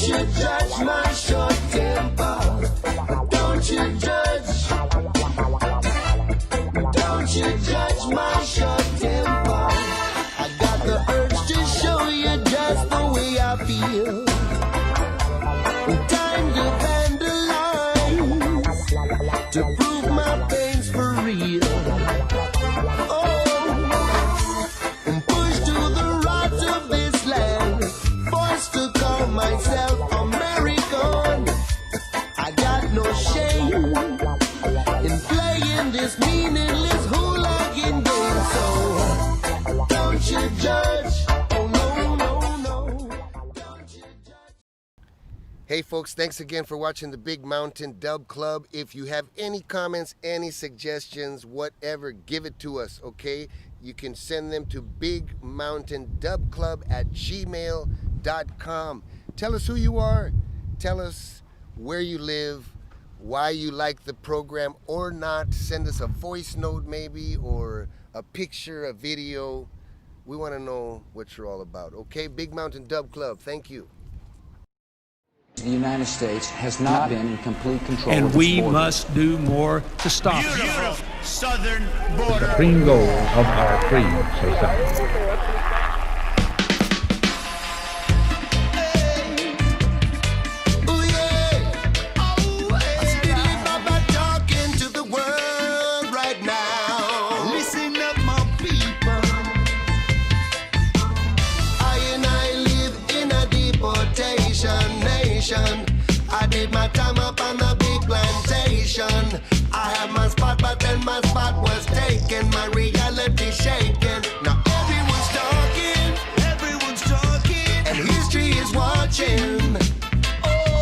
you judge my short temper. Don't you judge. Don't you judge my short temper. I got the urge to show you just the way I feel. Time to vandalize, to prove my pain's for real. Oh, I'm pushed to the rods of this land, forced to call myself American. I got no shame in playing this meaningless hooligan game. So don't you judge. Oh no, no, no. Don't you judge. Hey folks, thanks again for watching the Big Mountain Dub Club. If you have any comments, any suggestions, whatever, give it to us, okay? You can send them to bigmountaindubclub@gmail.com. Tell us who you are. Tell us where you live, why you like the program or not. Send us a voice note maybe, or a picture, a video. We want to know what you're all about, okay? Big Mountain Dub Club, thank you. The United States has not been in complete control And of its we borders. must do more to stop it. Beautiful southern border. supreme goal of our free society. Ooh, yeah. I still Baba talking to the world right now. Listen up, my people. I and I live in a deportation nation. I did my time up on a big plantation. I had my spot, but then my spot was taken. My reality shaken. Now everyone's talking, and history is watching.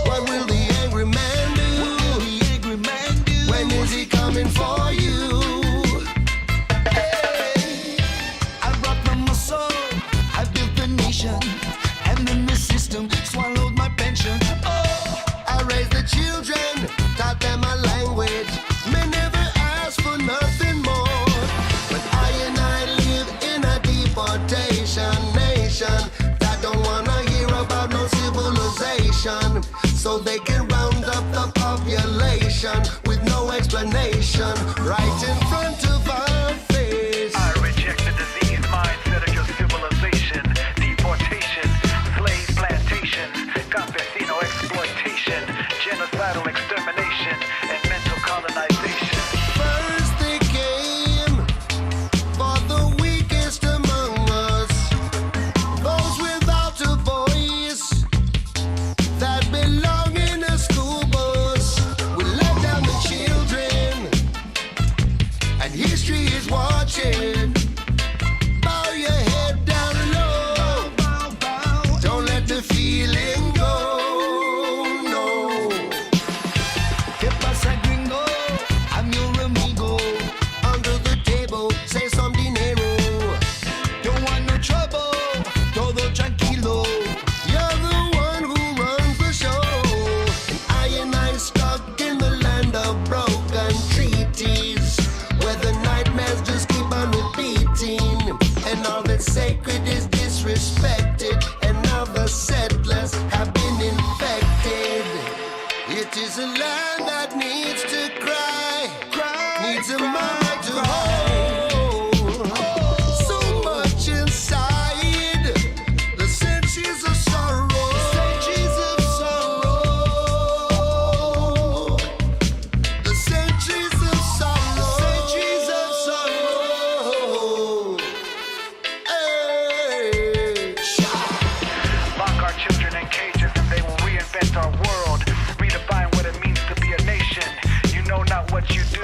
What will the angry man do? When is he coming for you? Hey, I rocked my muscle, I built the nation, and then the system swallowed my pension. Oh, I raised the children, taught them my language. May never ask for nothing more. But I and I live in a deportation nation that don't wanna hear about no civilization. So they can round up the population with no explanation right in front of our face. I reject the disease mindset of your civilization. Deportation, slave plantations, campesino exploitation, genocidal extermination, and mental colonization. First they came for the weakest among us, those without a voice that belong in a school bus. We let down the children, and history is watching. Bow your head down low, don't let the feeling go, no. ¿Qué pasa, gringo? I'm your amigo. Under the table, say some dinero. Don't want no trouble, todo tranquilo. You're the one who runs the show. And I stuck in the land of broken treaties, where the nightmares just keep on repeating. And all that's sacred is disrespected, and now the settlers have been infected. It is a land that needs to cry, needs a mind to hold. So much inside, the centuries of sorrow, the centuries of sorrow, Hey. Lock our children in cages and they will reinvent our world. Redefine what it means to be a nation. You know not what you do.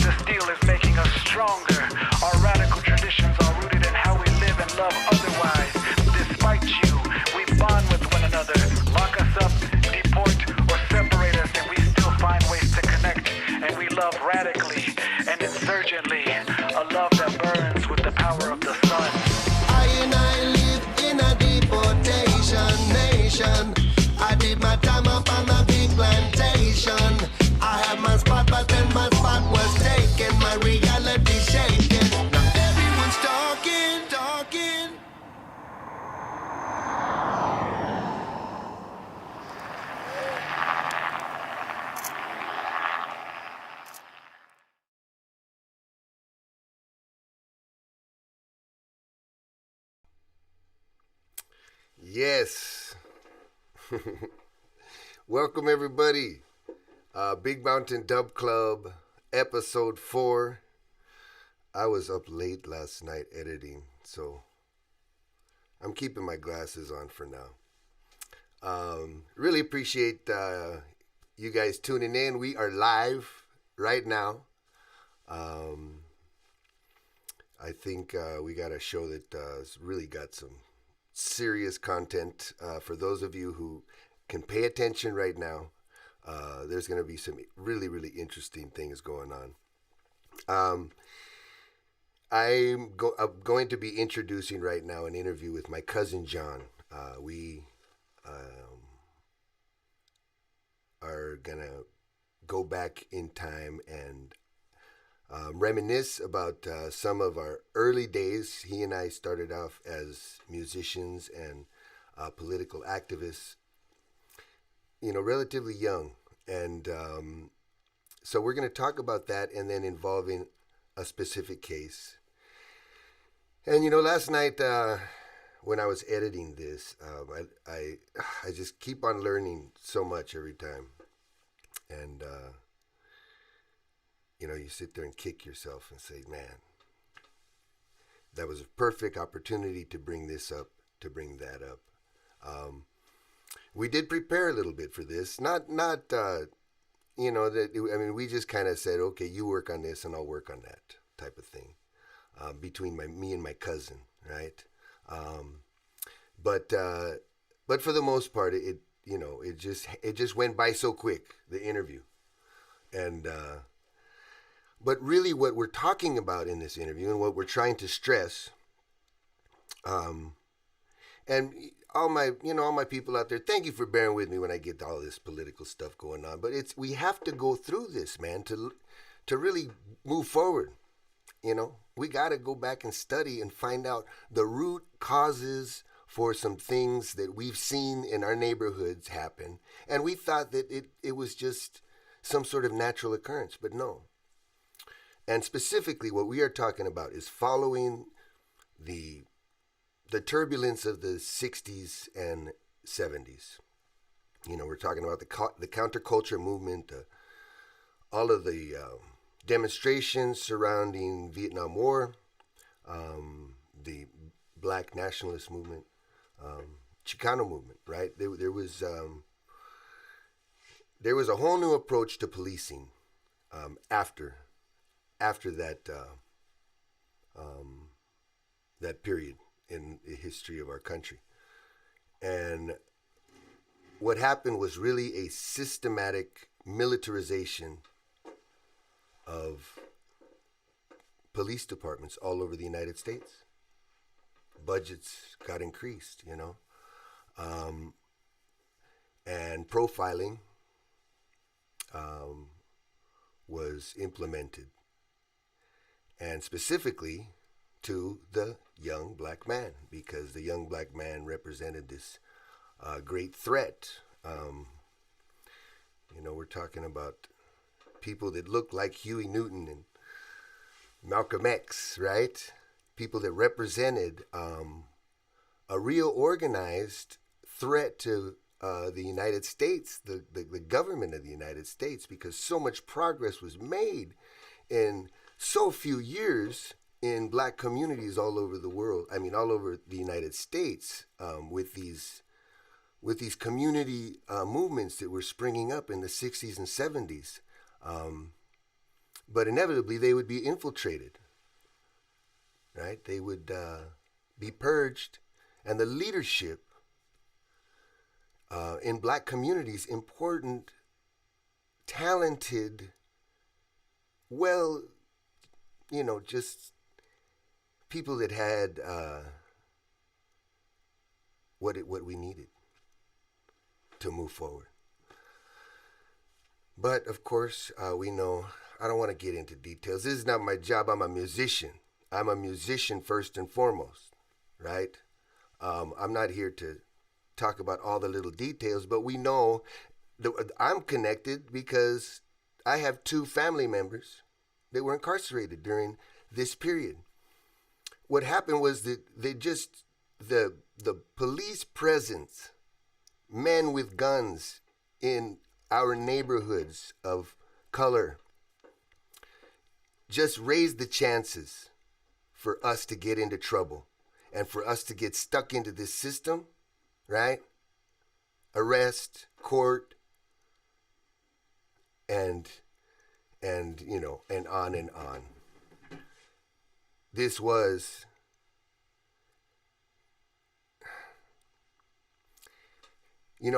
The steel is making us stronger. Our radical traditions are rooted in how we live and love otherwise. Despite you, we bond with one another. Lock us up, deport, or separate us, and we still find ways to connect. And we love radically and insurgently. A love that burns with the power of the sun. I and I live in a deportation nation. I did my time up on a big plantation. I had my spot, but then my spot was taken. My reality shaken. Now everyone's talking. Yes. Welcome, everybody. Big Mountain Dub Club, episode 4. I was up late last night editing, so I'm keeping my glasses on for now. Really appreciate you guys tuning in. We are live right now. I think we got a show that has really got some serious content. For those of you who can pay attention right now, there's going to be some really, really interesting things going on. I'm going to be introducing right now an interview with my cousin John. We are going to go back in time and reminisce about some of our early days. He and I started off as musicians and political activists, relatively young. And so we're going to talk about that and then involving a specific case. And, last night when I was editing this, I just keep on learning so much every time. And, you sit there and kick yourself and say, man, that was a perfect opportunity to bring this up, to bring that up. We did prepare a little bit for this. We just kind of said, okay, you work on this and I'll work on that type of thing between me and my cousin, right? But for the most part, it just went by so quick, the interview. And but really what we're talking about in this interview and what we're trying to stress, and all my people out there, thank you for bearing with me when I get all this political stuff going on. But we have to go through this, man, to really move forward. We got to go back and study and find out the root causes for some things that we've seen in our neighborhoods happen. And we thought that it was just some sort of natural occurrence, but no. And specifically what we are talking about is following the turbulence of the 60s and 70s. We're talking about the counterculture movement, all of the demonstrations surrounding Vietnam War, the Black nationalist movement, Chicano movement, right? There was a whole new approach to policing after that that period in the history of our country. And what happened was really a systematic militarization of police departments all over the United States. Budgets got increased, and profiling was implemented, and specifically to the young black man, because the young black man represented this great threat. We're talking about people that looked like Huey Newton and Malcolm X, right? People that represented a real organized threat to the United States, the government of the United States, because so much progress was made in so few years in black communities all over the world. I mean, all over the United States, with these community movements that were springing up in the 60s and 70s. But inevitably, they would be infiltrated, right? They would be purged, and the leadership in black communities, important, talented, just people that had what we needed to move forward. But of course, we know, I don't want to get into details. This is not my job. I'm a musician. I'm a musician first and foremost, right? I'm not here to talk about all the little details, but we know that I'm connected because I have 2 family members that were incarcerated during this period. What happened was that they just the police presence, men with guns in our neighborhoods of color, just raised the chances for us to get into trouble and for us to get stuck into this system, right? Arrest, court, and you know, and on and on. This was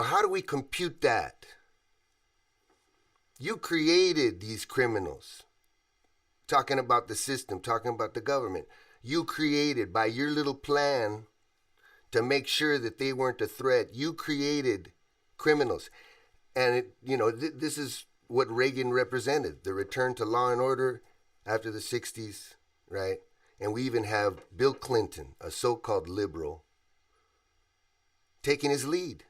how do we compute that? You created these criminals. Talking about the system, talking about the government. You created, by your little plan to make sure that they weren't a threat, you created criminals. And, this is what Reagan represented, the return to law and order after the 60s, right? And we even have Bill Clinton, a so-called liberal, taking his lead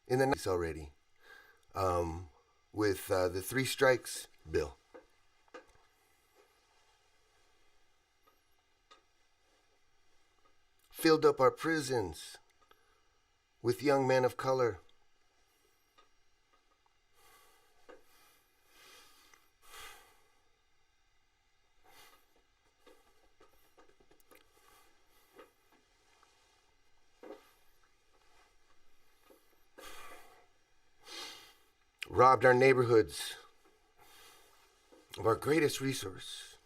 in the 90s already with the Three Strikes bill. Filled up our prisons with young men of color. Robbed our neighborhoods of our greatest resource.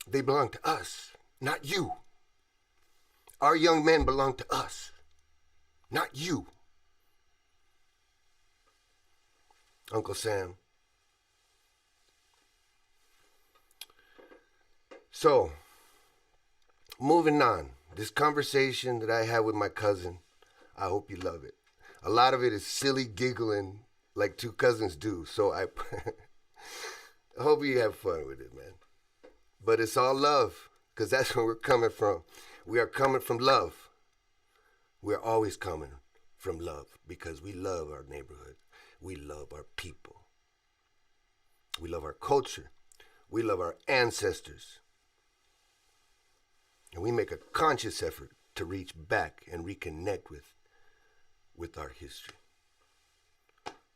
They belong to us, not you. Our young men belong to us, not you. Uncle Sam. So, moving on. This conversation that I had with my cousin, I hope you love it. A lot of it is silly giggling like two cousins do. So I hope you have fun with it, man. But it's all love, because that's where we're coming from. We are coming from love. We're always coming from love because we love our neighborhood. We love our people. We love our culture. We love our ancestors. And we make a conscious effort to reach back and reconnect with our history.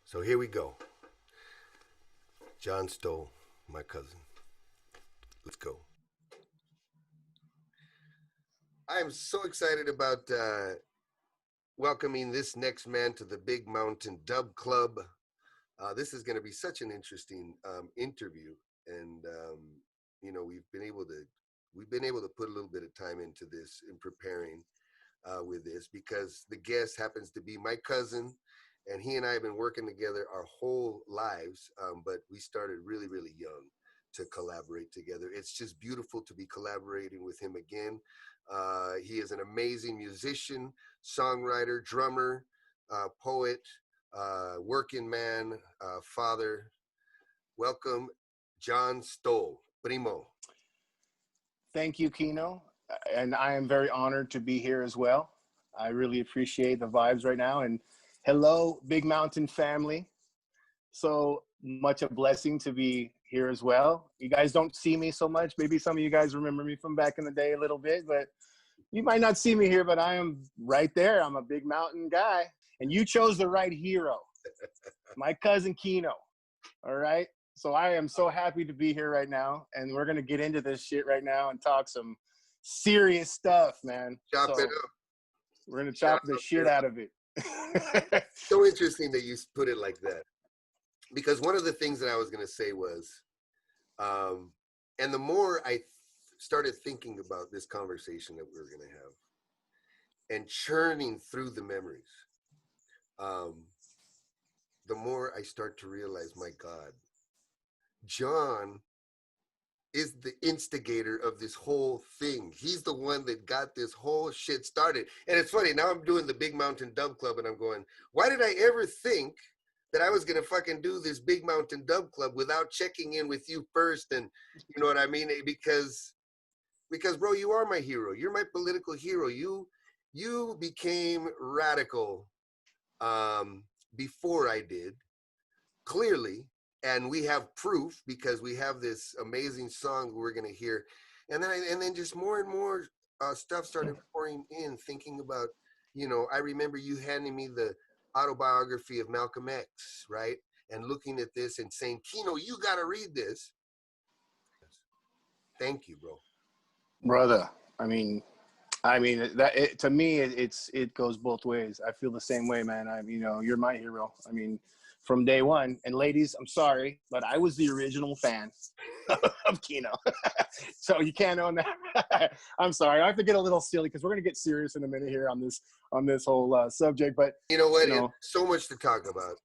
So here we go. John Stoll, my cousin. Let's go. I am so excited about welcoming this next man to the Big Mountain Dub Club. This is going to be such an interesting interview, and we've been able to put a little bit of time into this in preparing with this, because the guest happens to be my cousin, and he and I have been working together our whole lives, but we started really, really young to collaborate together. It's just beautiful to be collaborating with him again. He is an amazing musician, songwriter, drummer, poet, working man, father. Welcome, John Stoll, Primo. Thank you, Kino. And I am very honored to be here as well. I really appreciate the vibes right now. And hello, Big Mountain family. So much a blessing to be here as well. You guys don't see me so much. Maybe some of you guys remember me from back in the day a little bit, but you might not see me here, but I am right there. I'm a Big Mountain guy. And you chose the right hero, my cousin Kino. All right. So I am so happy to be here right now. And we're going to get into this shit right now and talk some serious stuff, man. Chop it up. We're going to chop the shit out of it. So interesting that you put it like that. Because one of the things that I was going to say was, and the more I started thinking about this conversation that we were going to have and churning through the memories, the more I start to realize, my God, John is the instigator of this whole thing. He's the one that got this whole shit started. And it's funny, now I'm doing the Big Mountain Dub Club and I'm going, why did I ever think that I was going to fucking do this Big Mountain Dub Club without checking in with you first? And you know what I mean? Because bro, you are my hero. You're my political hero. You became radical before I did, clearly. And we have proof because we have this amazing song we're going to hear And then just more and more stuff started pouring in, thinking about, I remember you handing me the autobiography of Malcolm X, right? And looking at this and saying, Kino, you got to read this. Thank you, bro. Brother. I mean, to me, it goes both ways. I feel the same way, man. You're my hero. I mean, from day one. And ladies, I'm sorry, but I was the original fan of Kino. So you can't own that. I'm sorry. I have to get a little silly because we're gonna get serious in a minute here on this whole subject. But you know what? It's so much to talk about.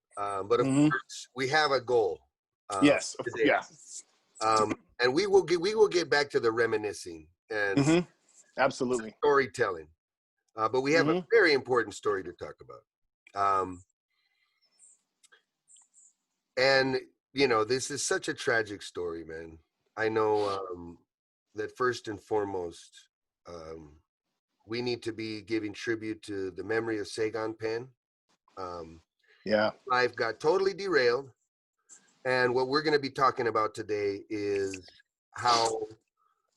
But of course, we have a goal. Yes. Today. Yeah. And we will get back to the reminiscing and absolutely storytelling. But we have a very important story to talk about. And this is such a tragic story, man. I know that first and foremost, we need to be giving tribute to the memory of Saigon Penn. Life got totally derailed. And what we're going to be talking about today is how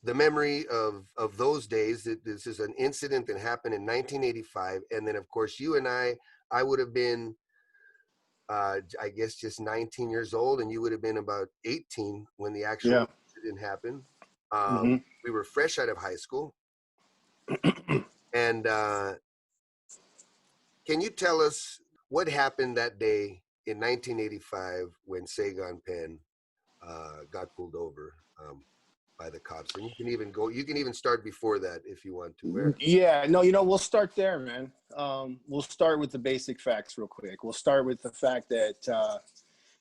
the memory of those days, this is an incident that happened in 1985. And then, of course, you and I would have been, I guess, just 19 years old, and you would have been about 18 when the actual incident happened. We were fresh out of high school. And can you tell us what happened that day in 1985 when Saigon Penn got pulled over by the cops? And you can even start befr that if you want to. We'll start there, man. We'll start with the basic facts real quick. We'll start with the fact that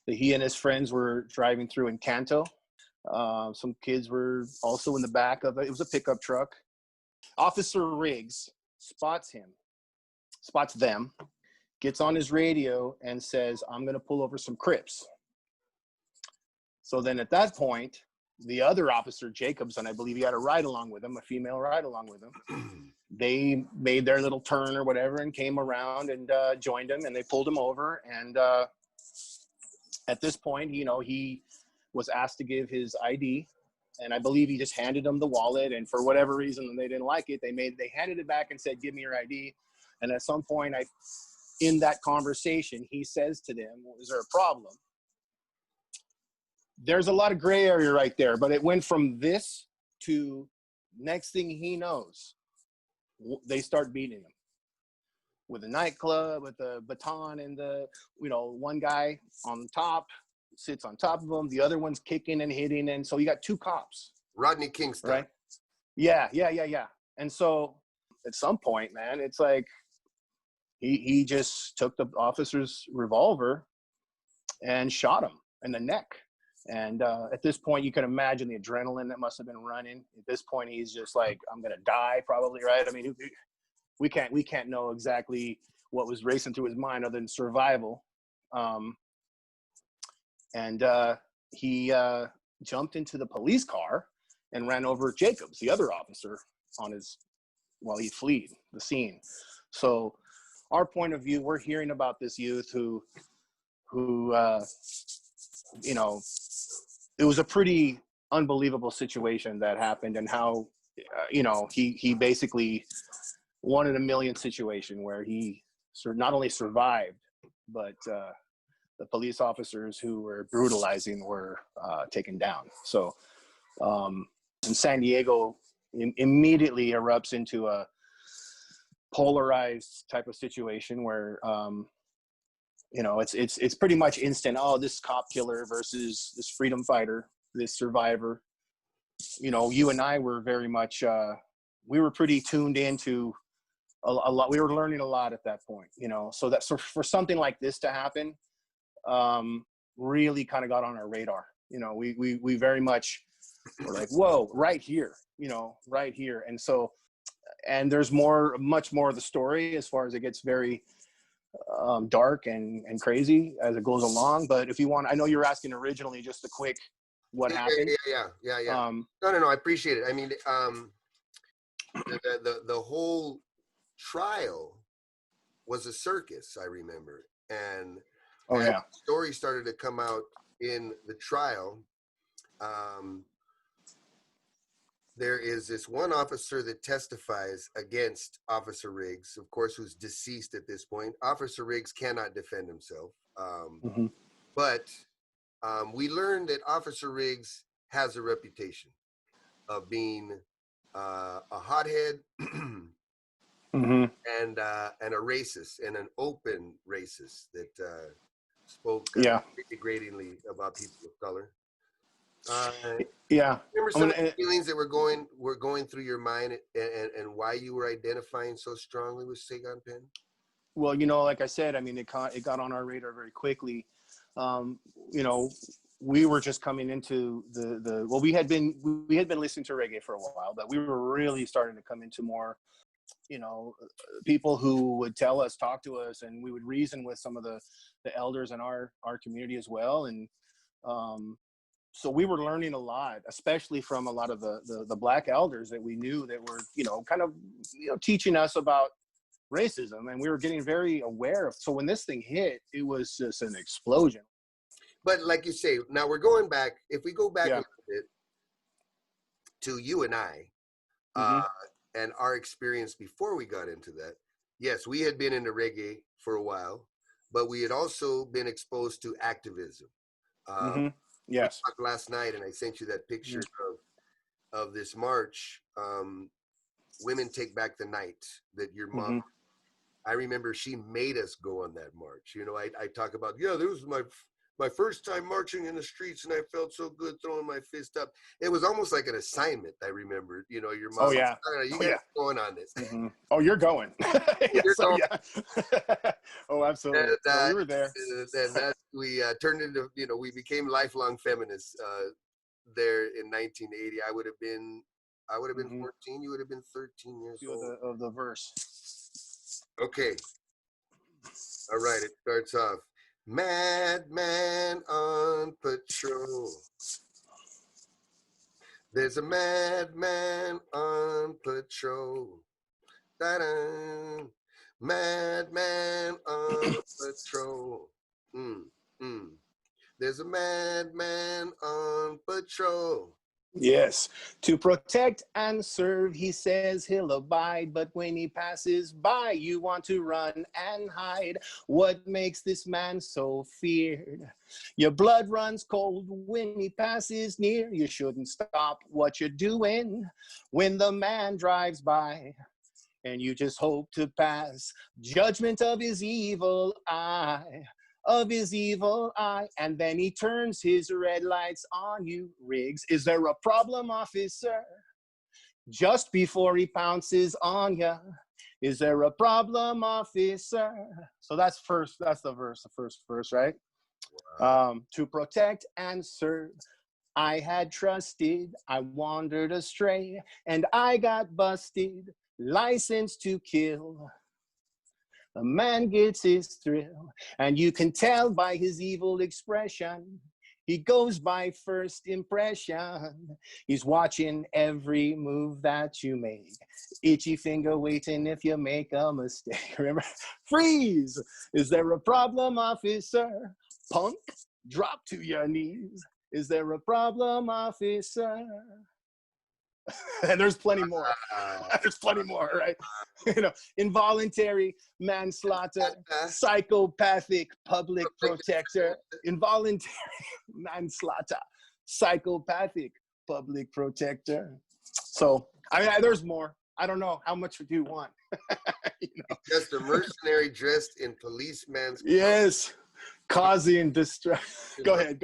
he and his friends were driving through Encanto. Some kids were also in the back of it. It was a pickup truck. Officer Riggs spots them, gets on his radio and says, I'm going to pull over some Crips. So then at that point, the other officer, Jacobs, and I believe he had a ride along with him, a female ride along with him. They made their little turn or whatever and came around and joined him, and they pulled him over. And at this point, he was asked to give his ID. And I believe he just handed them the wallet. And for whatever reason, they didn't like it. They handed it back and said, give me your ID. And at some point, in that conversation, he says to them, is there a problem? There's a lot of gray area right there, but it went from this to next thing he knows, they start beating him with a nightclub, with a baton, and one guy on top sits on top of him. The other one's kicking and hitting. And so you got two cops. Rodney Kingston. Right? Yeah. And so at some point, man, it's like, he just took the officer's revolver and shot him in the neck. And at this point, you can imagine the adrenaline that must have been running. At this point, he's just like, I'm going to die probably, right? I mean, we can't know exactly what was racing through his mind other than survival. He jumped into the police car and ran over Jacobs, the other officer, while he fled the scene. So our point of view, we're hearing about this youth who it was a pretty unbelievable situation that happened, and how, he basically one in a million situation where he not only survived, but the police officers who were brutalizing were taken down. So, and San Diego immediately erupts into a polarized type of situation where, it's pretty much instant. Oh, this cop killer versus this freedom fighter, this survivor. You and I were very much, we were pretty tuned into a lot. We were learning a lot at that point, so for something like this to happen, really kind of got on our radar. We very much were like, whoa, right here. And so, and there's much more of the story as far as it gets very dark and crazy as it goes along. But if you want, I know you were asking originally just a quick what happened. Yeah. No, I appreciate it. I mean, the whole trial was a circus, I remember. And stories started to come out in the trial. there is this one officer that testifies against Officer Riggs, of course, who's deceased at this point. Officer Riggs cannot defend himself. But we learned that Officer Riggs has a reputation of being a hothead and a racist, and an open racist that spoke degradingly about people of color. Remember some of the feelings that were going through your mind, and why you were identifying so strongly with Sagan Penn? Well, you know, like I said, I mean, it got on our radar very quickly. You know, we were just coming into well, we had been listening to reggae for a while, but we were really starting to come into more, you know, people who would talk to us, and we would reason with some of the elders in our community as well. And so we were learning a lot, especially from a lot of the Black elders that we knew that were, you know, kind of, you know, teaching us about racism, and we were getting very aware of. So when this thing hit, it was just an explosion. But like you say, now we're going back. If we go back a little bit to you and I, and our experience before we got into that, yes, we had been into reggae for a while, but we had also been exposed to activism. Yes. We talked last night, and I sent you that picture of this march. Women Take Back the Night, that your mom, I remember she made us go on that march. You know, I talk about, this was my first time marching in the streets, and I felt so good throwing my fist up. It was almost like an assignment. I remember, you know, your mom. You guys going on this. Oh, you're going. You're going. Oh, absolutely. And, we were there. And that we turned into, you know, we became lifelong feminists there in 1980. I would have been 14. You would have been 13 years old. Of the verse. Okay. All right. It starts off. Madman on patrol. There's a madman on patrol. Da-da. Madman on patrol. There's a madman on patrol. Yes, to protect and serve, he says he'll abide, but when he passes by, you want to run and hide. What makes this man so feared? Your blood runs cold when he passes near. You shouldn't stop what you're doing when the man drives by, and you just hope to pass judgment of his evil eye. And then he turns his red lights on you, Riggs. Is there a problem, officer? Just before he pounces on you. Is there a problem, officer? So that's the first verse, right? Wow. To protect and serve, I had trusted, I wandered astray, and I got busted, license to kill. A man gets his thrill, and you can tell by his evil expression. He goes by first impression. He's watching every move that you make. Itchy finger waiting if you make a mistake. Remember, freeze! Is there a problem, officer? Punk, drop to your knees. Is there a problem, officer? And there's plenty more. There's plenty more, right? You know, involuntary manslaughter, psychopathic public protector, involuntary manslaughter, psychopathic public protector. So, I mean, there's more. I don't know. How much do you want? You know? Just a mercenary dressed in policeman's clothes. Yes, causing distress. Go ahead.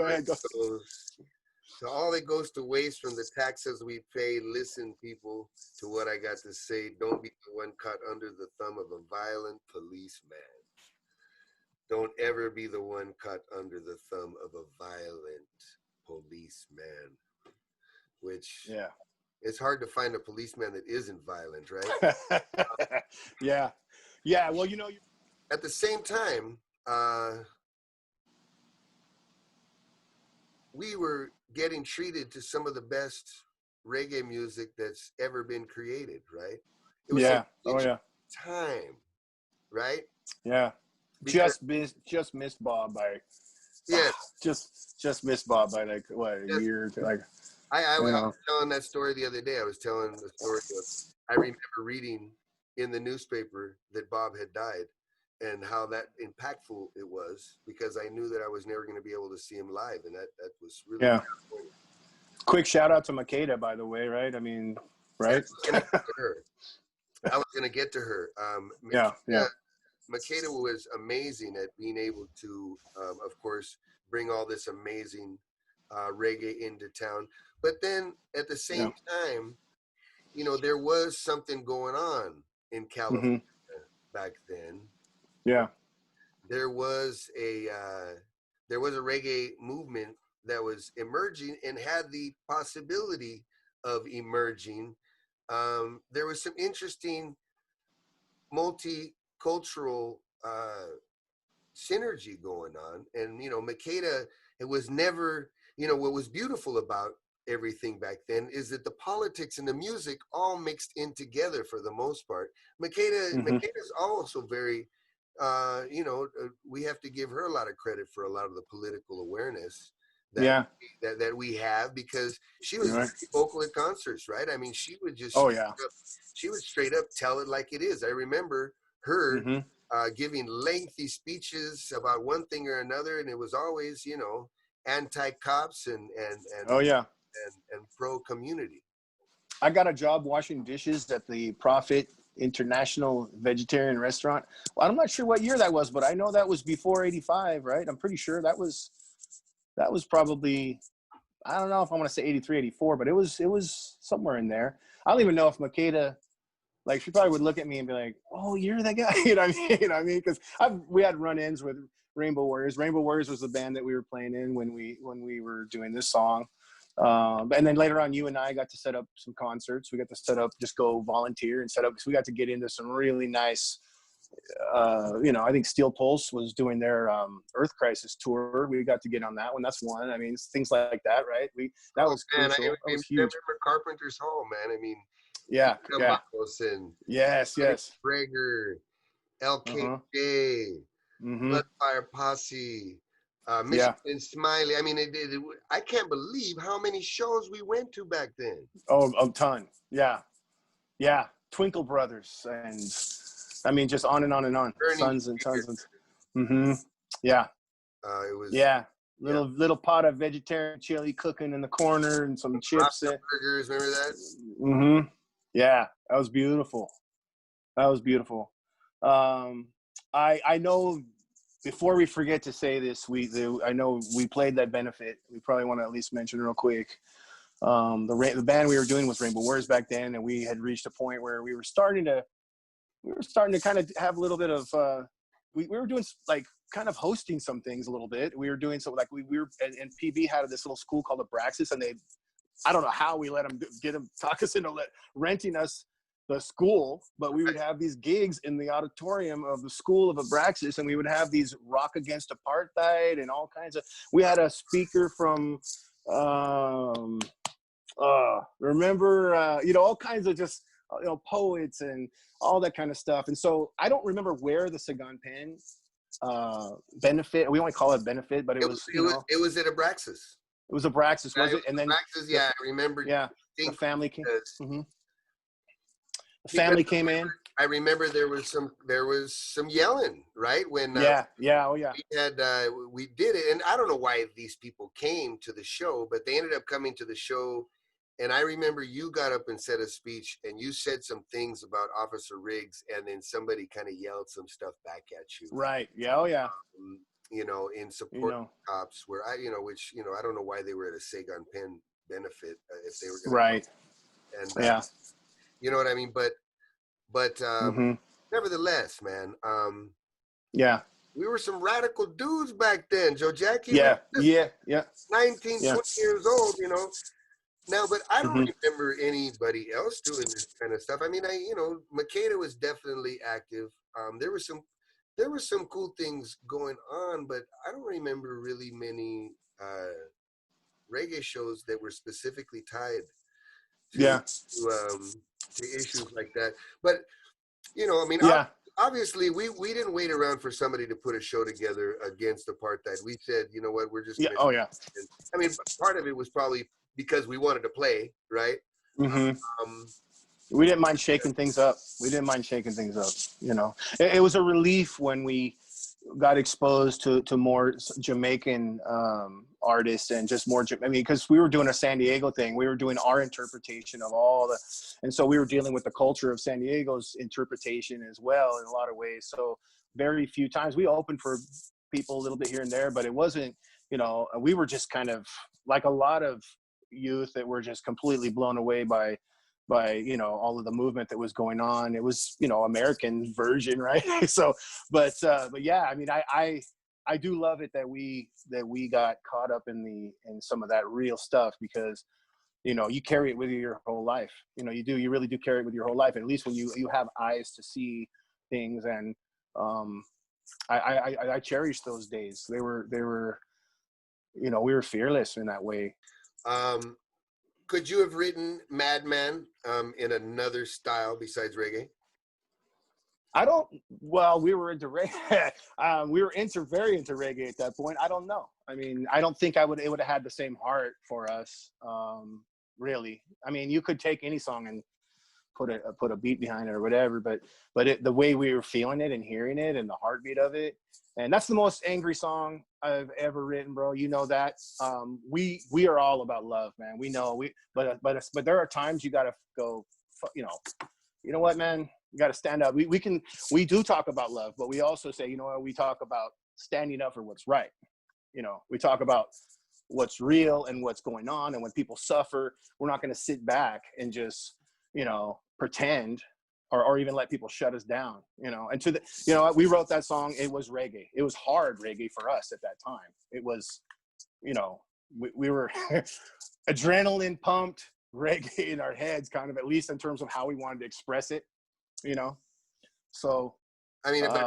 So all that goes to waste from the taxes we pay. Listen, people, to what I got to say. Don't be the one caught under the thumb of a violent policeman. Don't ever be the one caught under the thumb of a violent policeman. Which, it's hard to find a policeman that isn't violent, right? Yeah. Well, you know, at the same time, we were getting treated to some of the best reggae music that's ever been created, right? It was time, right? Yeah. Because, just missed Bob by yes. just missed Bob by like what, a year, like I You was know. telling that story the other day. I was telling the story of, I remember reading in the newspaper that Bob had died and how that impactful it was, because I knew that I was never going to be able to see him live. And that was really Yeah. disappointing. Quick shout out to Makeda, by the way, right? I mean, right? I was going to get to her. Yeah, yeah. Makeda was amazing at being able to, of course, bring all this amazing reggae into town. But then at the same time, you know, there was something going on in California back then. Yeah. There was a reggae movement that was emerging and had the possibility of emerging. There was some interesting multicultural synergy going on, and you know, Makeda, it was never, you know, what was beautiful about everything back then is that the politics and the music all mixed in together for the most part. Makeda's also very you know, we have to give her a lot of credit for a lot of the political awareness that that we have, because she was very vocal at concerts, right? I mean, she would just she would straight up tell it like it is. I remember her giving lengthy speeches about one thing or another, and it was always, you know, anti-cops and pro-community. I got a job washing dishes at the Prophet International Vegetarian Restaurant. Well, I'm not sure what year that was, but I know that was before '85, right? I'm pretty sure that was probably, I don't know if I want to say '83, '84, but it was somewhere in there. I don't even know if Makeda, like, she probably would look at me and be like, "Oh, you're that guy," you know what I mean? You know what I mean? Because we had run-ins with Rainbow Warriors. Rainbow Warriors was the band that we were playing in when we were doing this song. And then later on, you and I got to set up some concerts. We got to set up, just go volunteer and set up. So we got to get into some really nice, you know, I think Steel Pulse was doing their Earth Crisis tour. We got to get on that one. That's one. I mean, things like that, right? That was crucial. That was huge. Remember Carpenter's Hall, man. I mean, yeah. And yes. Prager, LKJ, Bloodfire Posse. Michigan Smiley. I mean, I can't believe how many shows we went to back then. Oh, a ton. Yeah. Twinkle Brothers, and I mean, just on and on and on. Tons and tons of. Yeah. It was. Yeah. Little pot of vegetarian chili cooking in the corner and some chips. Burgers, remember that? Yeah, that was beautiful. I know. Before we forget to say this, I know we played that benefit. We probably want to at least mention real quick. The band we were doing was Rainbow Warriors back then, and we had reached a point where we were starting to kind of have a little bit of we were doing, like, kind of hosting some things a little bit. We were doing so, like, we were, and PB had this little school called Abraxas, and I don't know how we let them talk us into renting us the school, but we would have these gigs in the auditorium of the school of Abraxas, and we would have these rock against apartheid and all kinds of. We had a speaker from, remember, you know, all kinds of just, you know, poets and all that kind of stuff. And so I don't remember where the Sagan Pen benefit. We only call it benefit, but it was at Abraxas. It was Abraxas, was it? And then Abraxas, yeah, I remember. Yeah, the family came. The family came in. I remember there was some yelling, right? When oh yeah, we did it, and I don't know why these people came to the show, but they ended up coming to the show. And I remember you got up and said a speech, and you said some things about Officer Riggs, and then somebody kind of yelled some stuff back at you. Right. Yeah. Oh yeah. You know, in support of cops, where I don't know why they were at a Sagan Pen benefit if they were gonna right. And you know what I mean? But nevertheless, man, we were some radical dudes back then. Joe Jackie, 19, 20 years old, you know. Now, but I don't remember anybody else doing this kind of stuff. I mean, Makeda was definitely active. There were some cool things going on, but I don't remember really many reggae shows that were specifically tied to issues like that. But you know, I mean, obviously we didn't wait around for somebody to put a show together against apartheid. We said, you know what, we're just gonna I mean, part of it was probably because we wanted to play, right? Mhm. Um, We didn't mind shaking things up. You know, it was a relief when we got exposed to more Jamaican artists and just more. I mean, because we were doing a San Diego thing, we were doing our interpretation of all the, and so we were dealing with the culture of San Diego's interpretation as well in a lot of ways. So very few times we opened for people a little bit here and there, but it wasn't. You know, we were just kind of like a lot of youth that were just completely blown away by you know all of the movement that was going on. It was, you know, American version, right? So but yeah, I mean, I do love it that we got caught up in some of that real stuff, because you know you carry it with you your whole life. You know, you really do carry it with your whole life, at least when you have eyes to see things. And I cherish those days. They were you know, we were fearless in that way. Could you have written Madman in another style besides reggae? Well, we were into reggae. We were very into reggae at that point. I don't know. I mean, I don't think it would have had the same heart for us, really. I mean, you could take any song and put a beat behind it or whatever, but the way we were feeling it and hearing it and the heartbeat of it, and that's the most angry song I've ever written, bro. You know that. We are all about love, man. We know but there are times you gotta go. You know what, man? You gotta stand up. We do talk about love, but we also say, you know what? We talk about standing up for what's right. You know, we talk about what's real and what's going on, and when people suffer, we're not gonna sit back and just, you know, pretend or even let people shut us down, you know. And you know, we wrote that song. It was reggae. It was hard reggae for us at that time. It was, you know, we were adrenaline pumped reggae in our heads, kind of, at least in terms of how we wanted to express it, you know. So, I mean, but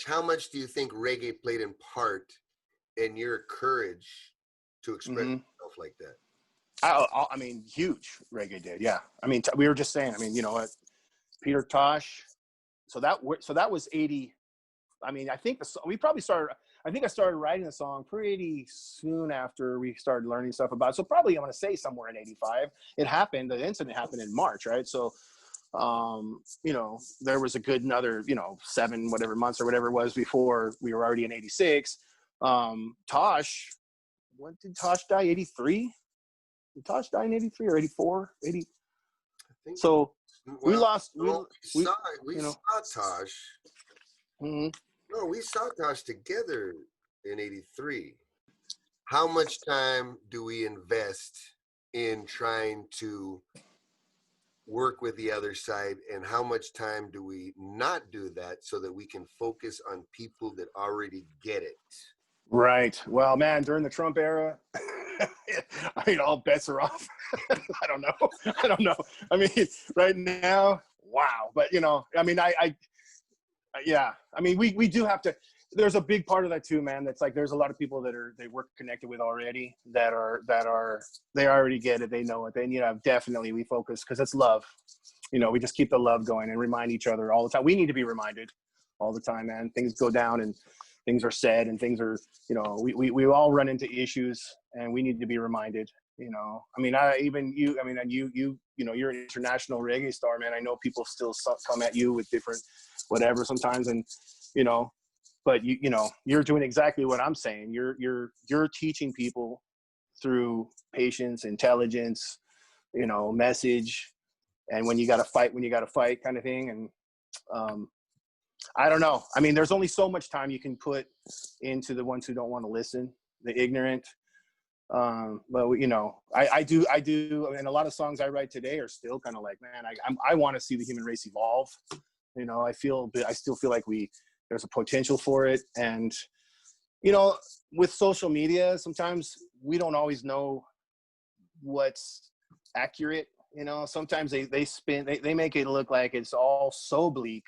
how much do you think reggae played in part in your courage to express yourself like that? I mean, huge reggae did. Yeah. I mean, we were just saying, I mean, you know what, Peter Tosh. So that was 80. I mean, I think I started writing the song pretty soon after we started learning stuff about it. So probably I'm going to say somewhere in 85. The incident happened in March, right? So, you know, there was a good another, you know, 7 whatever months or whatever it was before we were already in 86. Tosh, when did Tosh die? 83? Did Tosh die in 83 or 84? 80. I think so. We saw Tosh. Mm-hmm. No, we saw Tosh together in 83. How much time do we invest in trying to work with the other side, and how much time do we not do that so that we can focus on people that already get it? Right. Well, man, during the Trump era, I mean, all bets are off. I don't know. I mean, right now, wow. But, you know, I mean, yeah. I mean, we do have to. There's a big part of that too, man. That's like, there's a lot of people that we're connected with already that they already get it. They know it. They, you know, definitely we focus because it's love. You know, we just keep the love going and remind each other all the time. We need to be reminded all the time, man. Things go down and things are said and things are, you know, we all run into issues and we need to be reminded, you know. I mean, you know, you're an international reggae star, man. I know people still come at you with different whatever sometimes, and, you know, but you know, you're doing exactly what I'm saying. You're teaching people through patience, intelligence, you know, message, and when you got to fight kind of thing. And, I don't know. I mean, there's only so much time you can put into the ones who don't want to listen, the ignorant. But you know, I do, and a lot of songs I write today are still kind of like, man, I want to see the human race evolve. You know, I still feel like there's a potential for it. And, you know, with social media, sometimes we don't always know what's accurate. You know, sometimes they make it look like it's all so bleak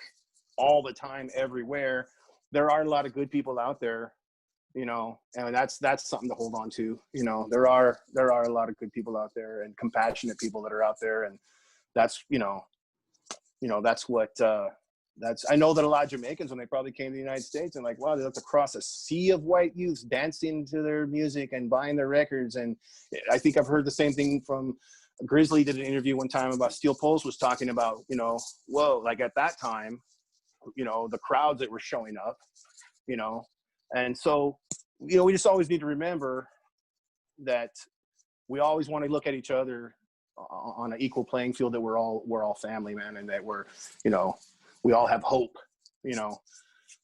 all the time, everywhere. There are a lot of good people out there, you know, and that's something to hold on to. You know, there are a lot of good people out there and compassionate people that are out there, and that's, you know, that's what I know that a lot of Jamaicans, when they probably came to the United States, and like, wow, they looked across a sea of white youths dancing to their music and buying their records. And I think I've heard the same thing from Grizzly. Did an interview one time about Steel Pulse, was talking about, you know, whoa, like at that time, you know, the crowds that were showing up, you know. And so, you know, we just always need to remember that we always want to look at each other on an equal playing field, that we're all family, man, and that we're, you know, we all have hope, you know.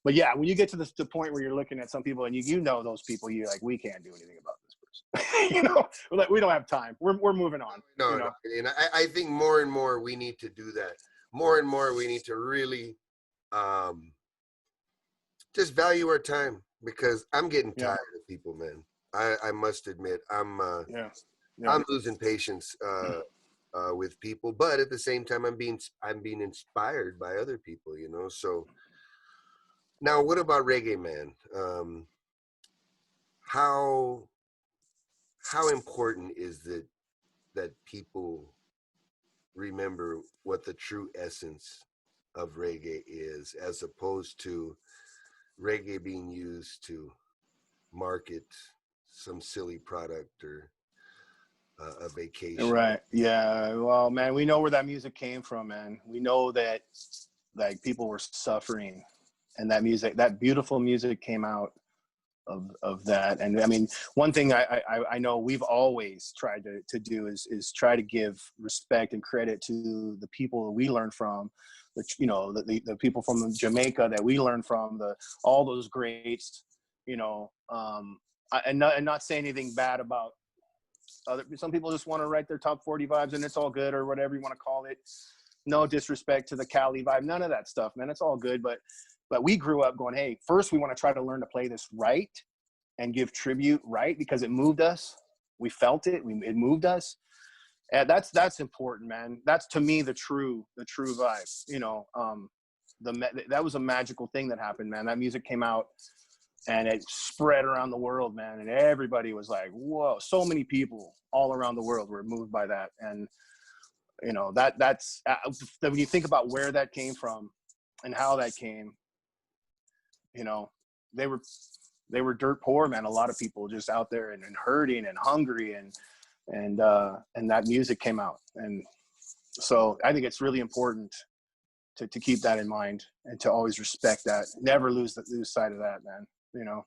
But yeah, when you get to the point where you're looking at some people and you know those people, you're like, we can't do anything about this person. You know, we're like, we don't have time. We're moving on. No, you know? no. And I think more and more we need to do that. More and more we need to really just value our time, because I'm getting tired of people, man. I must admit, I'm losing patience with people, but at the same time, I'm being inspired by other people, you know. So now, what about reggae, man? How important is it that people remember what the true essence of reggae is, as opposed to reggae being used to market some silly product or a vacation? Right. Yeah. Well, man, we know where that music came from, man. We know that like people were suffering, and that music, that beautiful music, came out of that. And I mean, one thing I know we've always tried to do is try to give respect and credit to the people that we learn from, you know, the people from Jamaica that we learn from, all those greats, you know, and not say anything bad about other. Some people just want to write their top 40 vibes, and it's all good, or whatever you want to call it. No disrespect to the Cali vibe, none of that stuff, man. It's all good, but we grew up going, hey, first we want to try to learn to play this right and give tribute right, because it moved us. We felt it. It moved us. And that's important, man. That's, to me, the true vibe. You know, that was a magical thing that happened, man. That music came out and it spread around the world, man. And everybody was like, whoa, so many people all around the world were moved by that. And, you know, that's when you think about where that came from and how that came, you know, they were dirt poor, man. A lot of people just out there and hurting and hungry, and that music came out. And so I think it's really important to keep that in mind and to always respect that. Never lose sight of that, man. You know.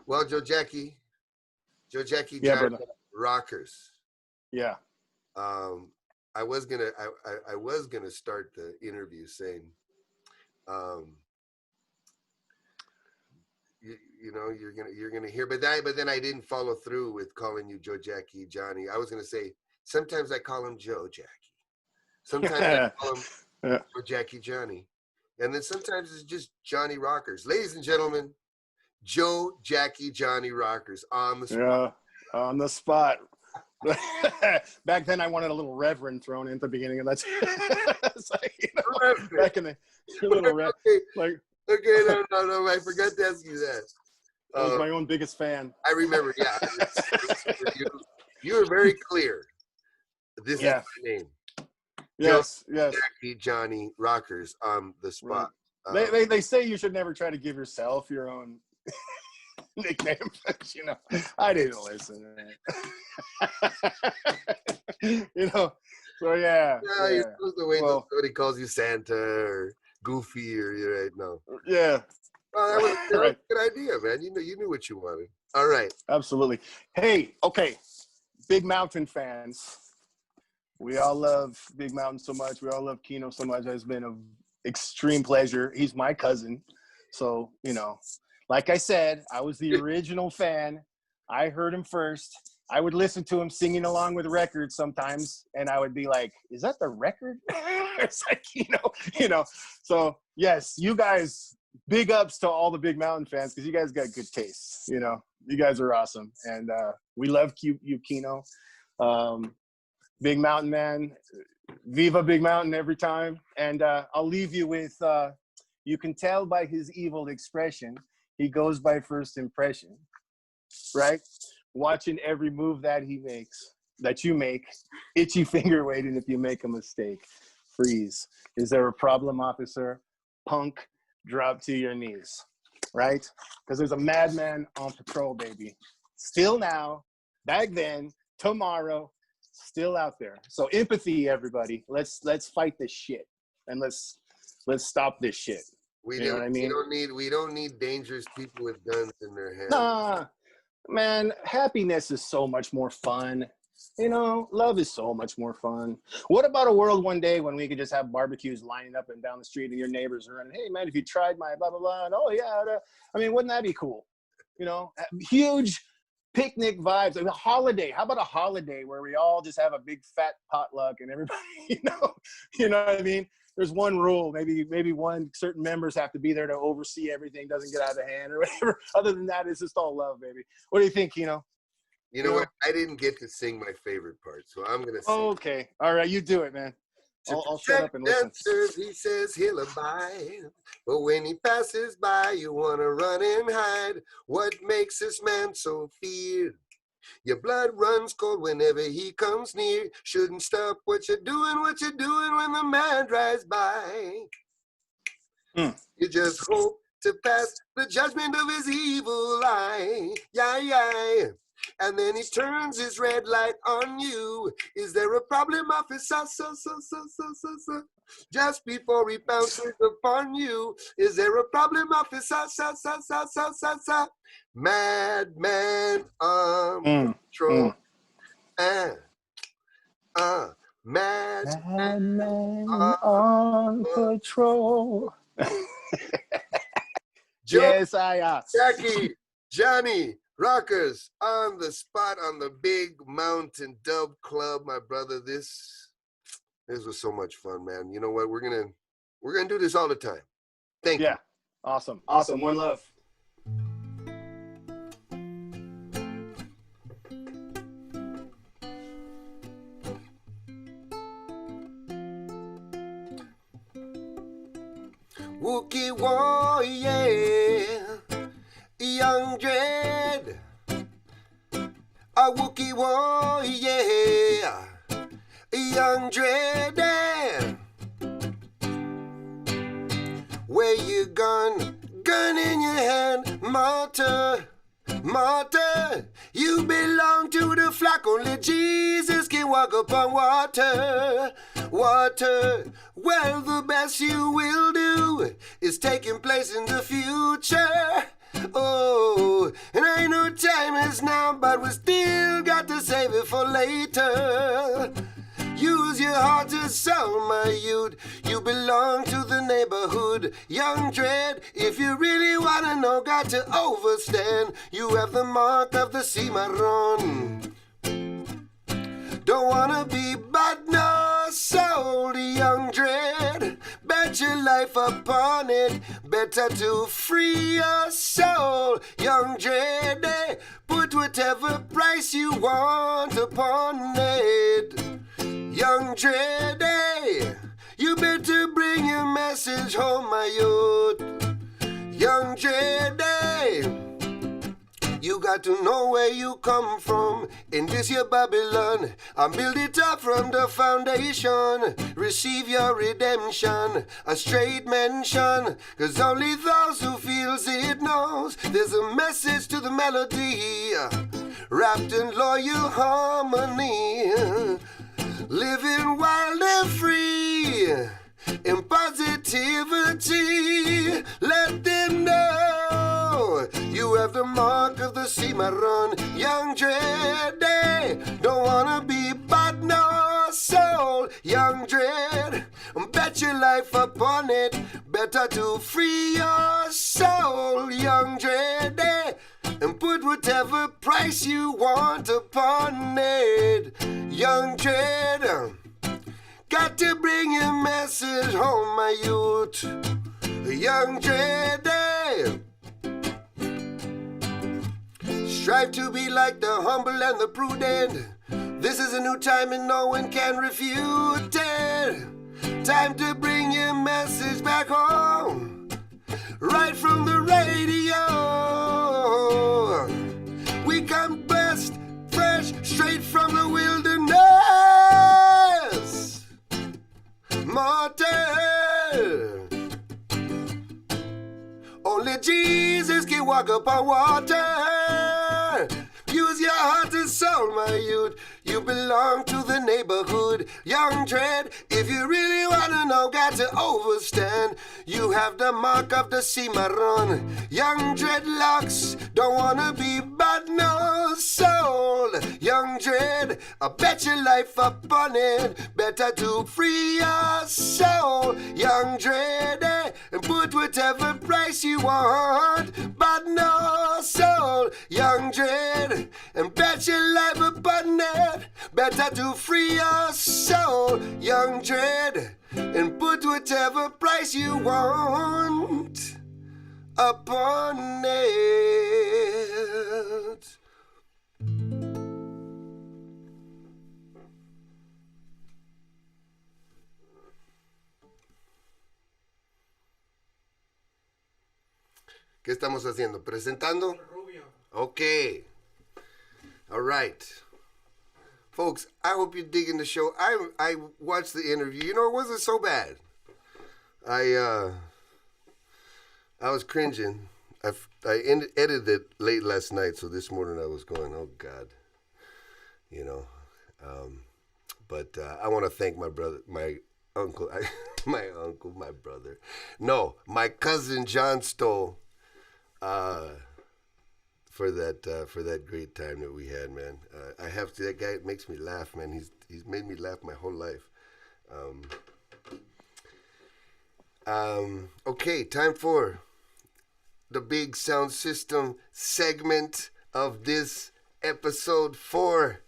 Well, Joe Jackie, Yeah, Johnny brother. Rockers. Yeah. I was gonna start the interview saying, you know, you're gonna hear, but then I didn't follow through with calling you Joe Jackie Johnny. I was gonna say, sometimes I call him Joe Jackie, sometimes I call him Joe Jackie Johnny, and then sometimes it's just Johnny Rockers. Ladies and gentlemen, Joe Jackie Johnny Rockers on the spot. Yeah, on the spot. Back then, I wanted a little reverend thrown in at the beginning, and that's it's like, you know, back in the little like. Okay, no, I forgot to ask you that. I was my own biggest fan. I remember, yeah. You were very clear. This is my name. Yes, Joe yes. Jackie Johnny Rockers on the spot. Right. They say you should never try to give yourself your own nickname, but, you know, I didn't listen. You know, so yeah. Yeah, you're supposed to wait until somebody calls you Santa or Goofy, or you're right. No. Yeah. Well, that was a good idea, man. You knew what you wanted. All right. Absolutely. Hey, okay. Big Mountain fans. We all love Big Mountain so much. We all love Kino so much. It's been an extreme pleasure. He's my cousin. So, you know, like I said, I was the original fan. I heard him first. I would listen to him singing along with records sometimes, and I would be like, is that the record? It's like, you know. So, yes, you guys, big ups to all the Big Mountain fans, because you guys got good taste. You know, you guys are awesome. And we love you, Kino. Big Mountain, man. Viva Big Mountain every time. And I'll leave you with, you can tell by his evil expression, he goes by first impression, right? Watching every move that he makes, that you make, itchy finger waiting if you make a mistake. freeze. Is there a problem, officer? Punk, drop to your knees, right? Because there's a madman on patrol, baby. Still now, back then, tomorrow, still out there. So empathy, everybody. Let's fight this shit, and let's stop this shit. We You know what I mean? We don't need dangerous people with guns in their hands. Nah, man, happiness is so much more fun. You know, love is so much more fun. What about a world one day when we could just have barbecues lining up and down the street and your neighbors are running, hey, man, if you tried my blah, blah, blah, and oh, yeah. I mean, wouldn't that be cool? You know, huge picnic vibes. Like a holiday. How about a holiday where we all just have a big fat potluck and everybody, you know what I mean? There's one rule. Maybe one certain members have to be there to oversee everything doesn't get out of hand or whatever. Other than that, it's just all love, baby. What do you think, Kino? You know what? I didn't get to sing my favorite part, so I'm gonna sing. Okay. All right, you do it, man. I'll shut up and listen. Dancers, he says he'll abide, but when he passes by, you wanna run and hide. What makes this man so feared? Your blood runs cold whenever he comes near. Shouldn't stop what you're doing when the man drives by. You just hope to pass the judgment of his evil eye. Yeah. And then he turns his red light on you. Is there a problem, officer? Just before he bounces upon you. Is there a problem, officer? Madman on patrol. Madman on patrol. Yes, Jackie, Johnny, Rockers on the spot on the Big Mountain Dub Club, my brother. This was so much fun, man. You know what? We're gonna do this all the time. Thank you. Yeah, awesome. One love. Wookie warrior, young dread. A Wookie warrior, young dread. Where you gone? Gun in your hand, martyr. You belong to the flock. Only Jesus can walk upon water. Well, the best you will do is taking place in the future. Oh, and I know time is now, but we still got to save it for later. Use your heart to sound, my youth. You belong to the neighborhood. Young dread, if you really wanna know, got to overstand. You have the mark of the cimarron. Don't wanna be but no soul, young dread. Bet your life upon it. Better to free your soul, young dread. Put whatever price you want upon it. Young dread, you better bring your message home, my youth. Young dread, you got to know where you come from. In this here Babylon, and build it up from the foundation. Receive your redemption, a straight mention. Cause only those who feels it knows there's a message to the melody, wrapped in loyal harmony. Living wild and free in positivity. Let them know you have the mark of the cimarron. Young dread, don't wanna be but no soul. Young dread, bet your life upon it. Better to free your soul. Young dread, and put whatever price you want upon it. Young dread, got to bring your message home, my youth. Young dread, strive to be like the humble and the prudent. This is a new time and no one can refute it. Time to bring your message back home, right from the radio. We come best, fresh, straight from the wilderness. Only Jesus can walk upon water. Use your heart and soul, my youth. You belong to the neighborhood. Young Dread, if you really wanna know, got to overstand. You have the mark of the cimarron. Young dreadlocks, don't wanna be but no soul. Young Dread, I bet your life upon it. Better to free your soul. Young Dread, and put whatever price you want, but no soul. Young Dread, and bet your life upon it. Better to free your soul, Young Dread, and put whatever price you want upon it. ¿Qué estamos haciendo? ¿Presentando? Okay. All right. Folks, I hope you're digging the show. I watched the interview. You know, it wasn't so bad. I was cringing. I edited it late last night, so this morning I was going, oh, God. You know. But I want to thank my brother, my uncle, my brother. No, my cousin John Stoll, for that great time that we had, man. I have to. That guy makes me laugh, man. He's made me laugh my whole life. Okay, time for the big sound system segment of this episode 4.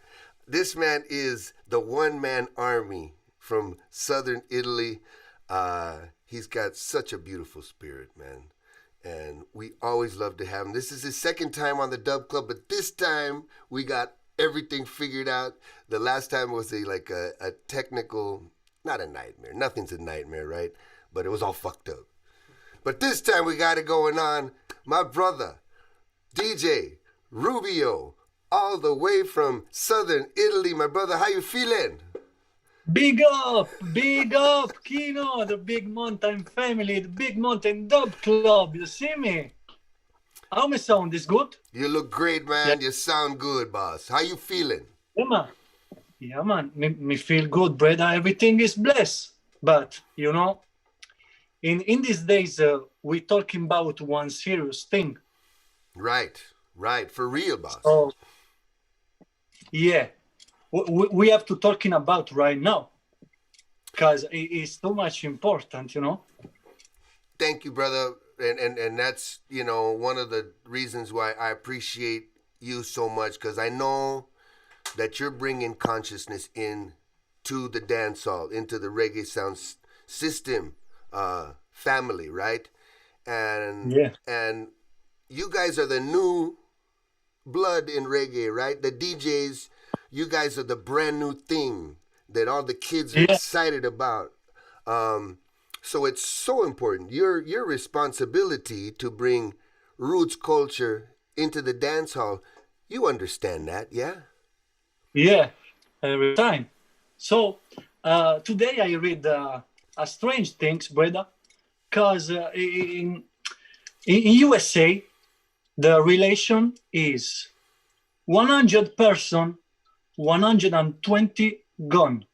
This man is the one-man army from southern Italy. He's got such a beautiful spirit, man. And we always love to have him. This is his second time on the Dub Club, but this time we got everything figured out. The last time was a technical, not a nightmare. Nothing's a nightmare, right? But it was all fucked up. But this time we got it going on. My brother, DJ Rubio, all the way from southern Italy. My brother, how you feeling? Big up, Kino, the Big Mountain family, the Big Mountain Dub Club. You see me? How my sound is good? You look great, man. Yeah. You sound good, boss. How you feeling? Yeah, man. Me feel good, brother. Everything is blessed. But, you know, in these days, we talking about one serious thing. Right. For real, boss. So, yeah. We have to talking about right now because it is too much important, you know. Thank you, brother, and that's, you know, one of the reasons why I appreciate you so much, because I know that you're bringing consciousness in to the dancehall, into the reggae sound system family, right? And you guys are the new blood in reggae, right? The DJs. You guys are the brand new thing that all the kids are excited about. So it's so important. Your responsibility to bring roots culture into the dance hall. You understand that, yeah? Yeah, every time. So today I read a strange things, brother, because in USA the relation is 100 person. 120 gun.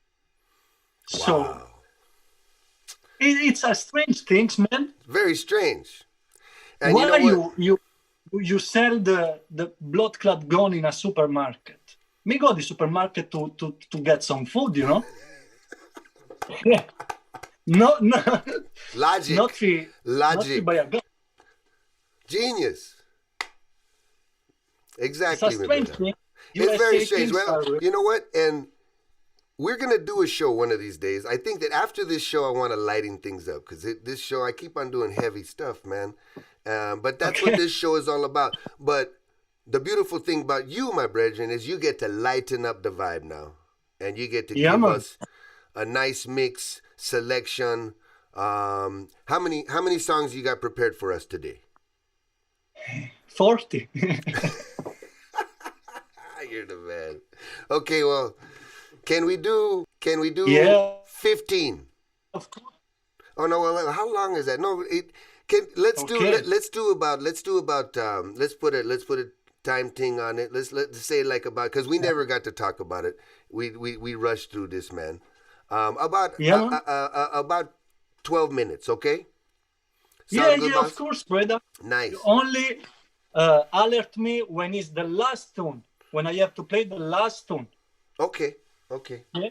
So it's a strange thing, man. Very strange. And why you sell the blood clot gun in a supermarket? Me go to the supermarket to get some food, you know. Yeah. No. Logic. Not to buy a gun. Genius. Exactly. It's a strange thing. It's very strange. Well, you know what? And we're going to do a show one of these days. I think that after this show, I want to lighten things up because this show, I keep on doing heavy stuff, man. But that's what this show is all about. But the beautiful thing about you, my brethren, is you get to lighten up the vibe now. And you get to give us a nice mix selection. How many songs you got prepared for us today? 40. You're the man. Okay, well, can we do 15? Of course. Oh no, well, how long is that? No, let's Okay. put a time thing on it. Let's say like about, because we never got to talk about it. We rushed through this, man. Yeah. About 12 minutes, okay? Yeah, Sound good, yeah, of boss? course, brother. Nice. Only alert me when it's the last tune, when I have to play the last tune. Okay. Yeah?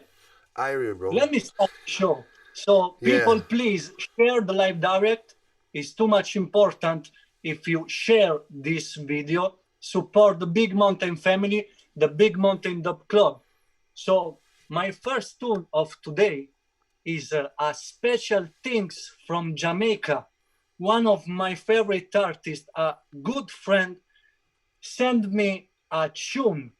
I hear you, bro. Let me start the show. So, people, Yeah. please share the live direct. It's too much important if you share this video. Support the Big Mountain family, the Big Mountain Dub Club. So, my first tune of today is a special things from Jamaica. One of my favorite artists, a good friend, sent me a tune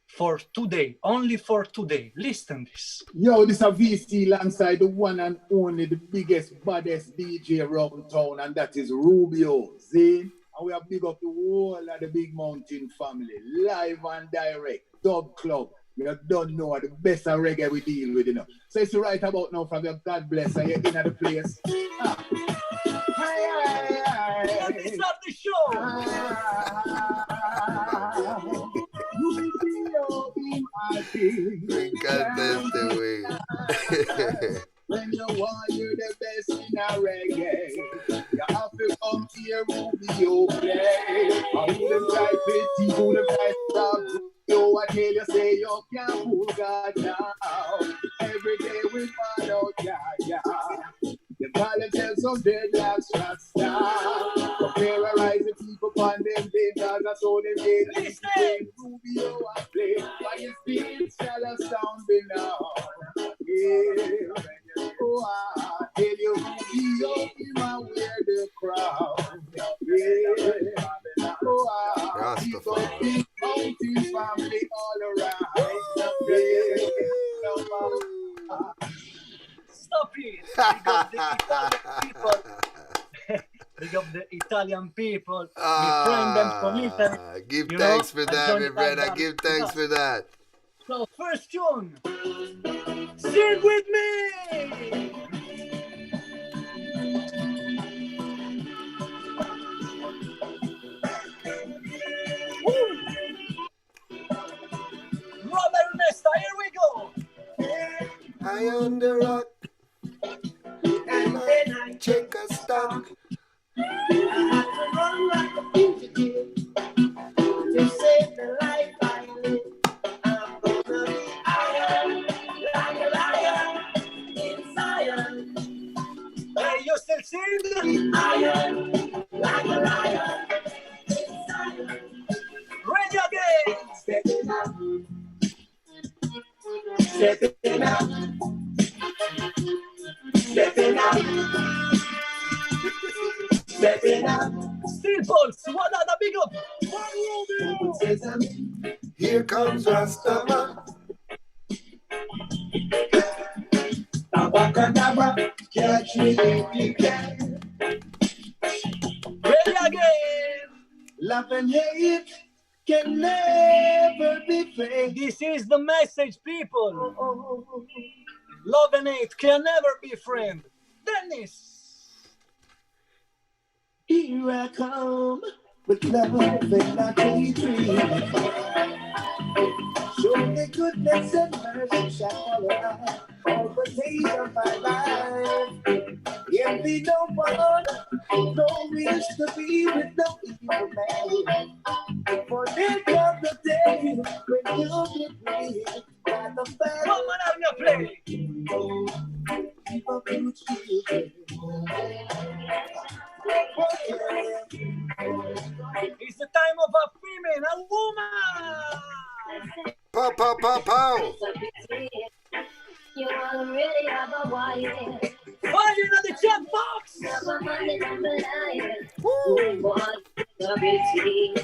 for today, only for today. Listen this. Yo, this a VC alongside the one and only, the biggest, baddest DJ around town, and that is Rubio. See? And we have big up the whole of the Big Mountain family, live and direct, Dub Club. We don't know the best of reggae we deal with, you know. So it's right about now from your God bless and you're in the place. Ah. Let me start the show. God bless the way. When you want you the best in a reggae, you have to come here, Rubio play. I wouldn't try pity, wouldn't try stop. Yo, I tell you, say you can't fool God now. Every day we find out, yeah. The politics of dreadlocks Rasta. Terrorize the people on them days, that's all them days. Listen, Rubio I play, but you speak shall a sound be now. Yeah. Oh, I tell you, Rubio, he might wear the crown. Yeah. Oh, I keep up Big Mountain family all around. Yeah. Stop it. Big up the Italian people. Big up the Italian people. My friend them from Italy. Give You thanks know, for I that, joined my friend. I that give band. thanks for that. So, first tune. Sing with me. Woo. Robert Nesta, here we go. I on the rock and I check a stock. To save the life I live, I'm gonna be iron, like a lion in Zion. Hey, you still sing? Iron, like a lion in Zion. Ready again. Stepping up, stepping up, stepping up, stepping up. Steel Pulse, what other big up? Says I'm Here comes Rastaman. Abacadabra, catch me if you can. Ready again. Love and hate can never be fake. This is the message, people. Love and hate can never be friend. Dennis. Here I come with love and not hatred. Show me goodness and mercy shall follow all the days of my life. Envy no one, no wish to be with no evil man. For there comes the day when you'll get me by the fact. Come on out and play. Keep up with you. It's the time of a female, a woman. Pow, pow, pow, pow. You already have a wife. Fire in the chat box. Never mind the life. What a pity.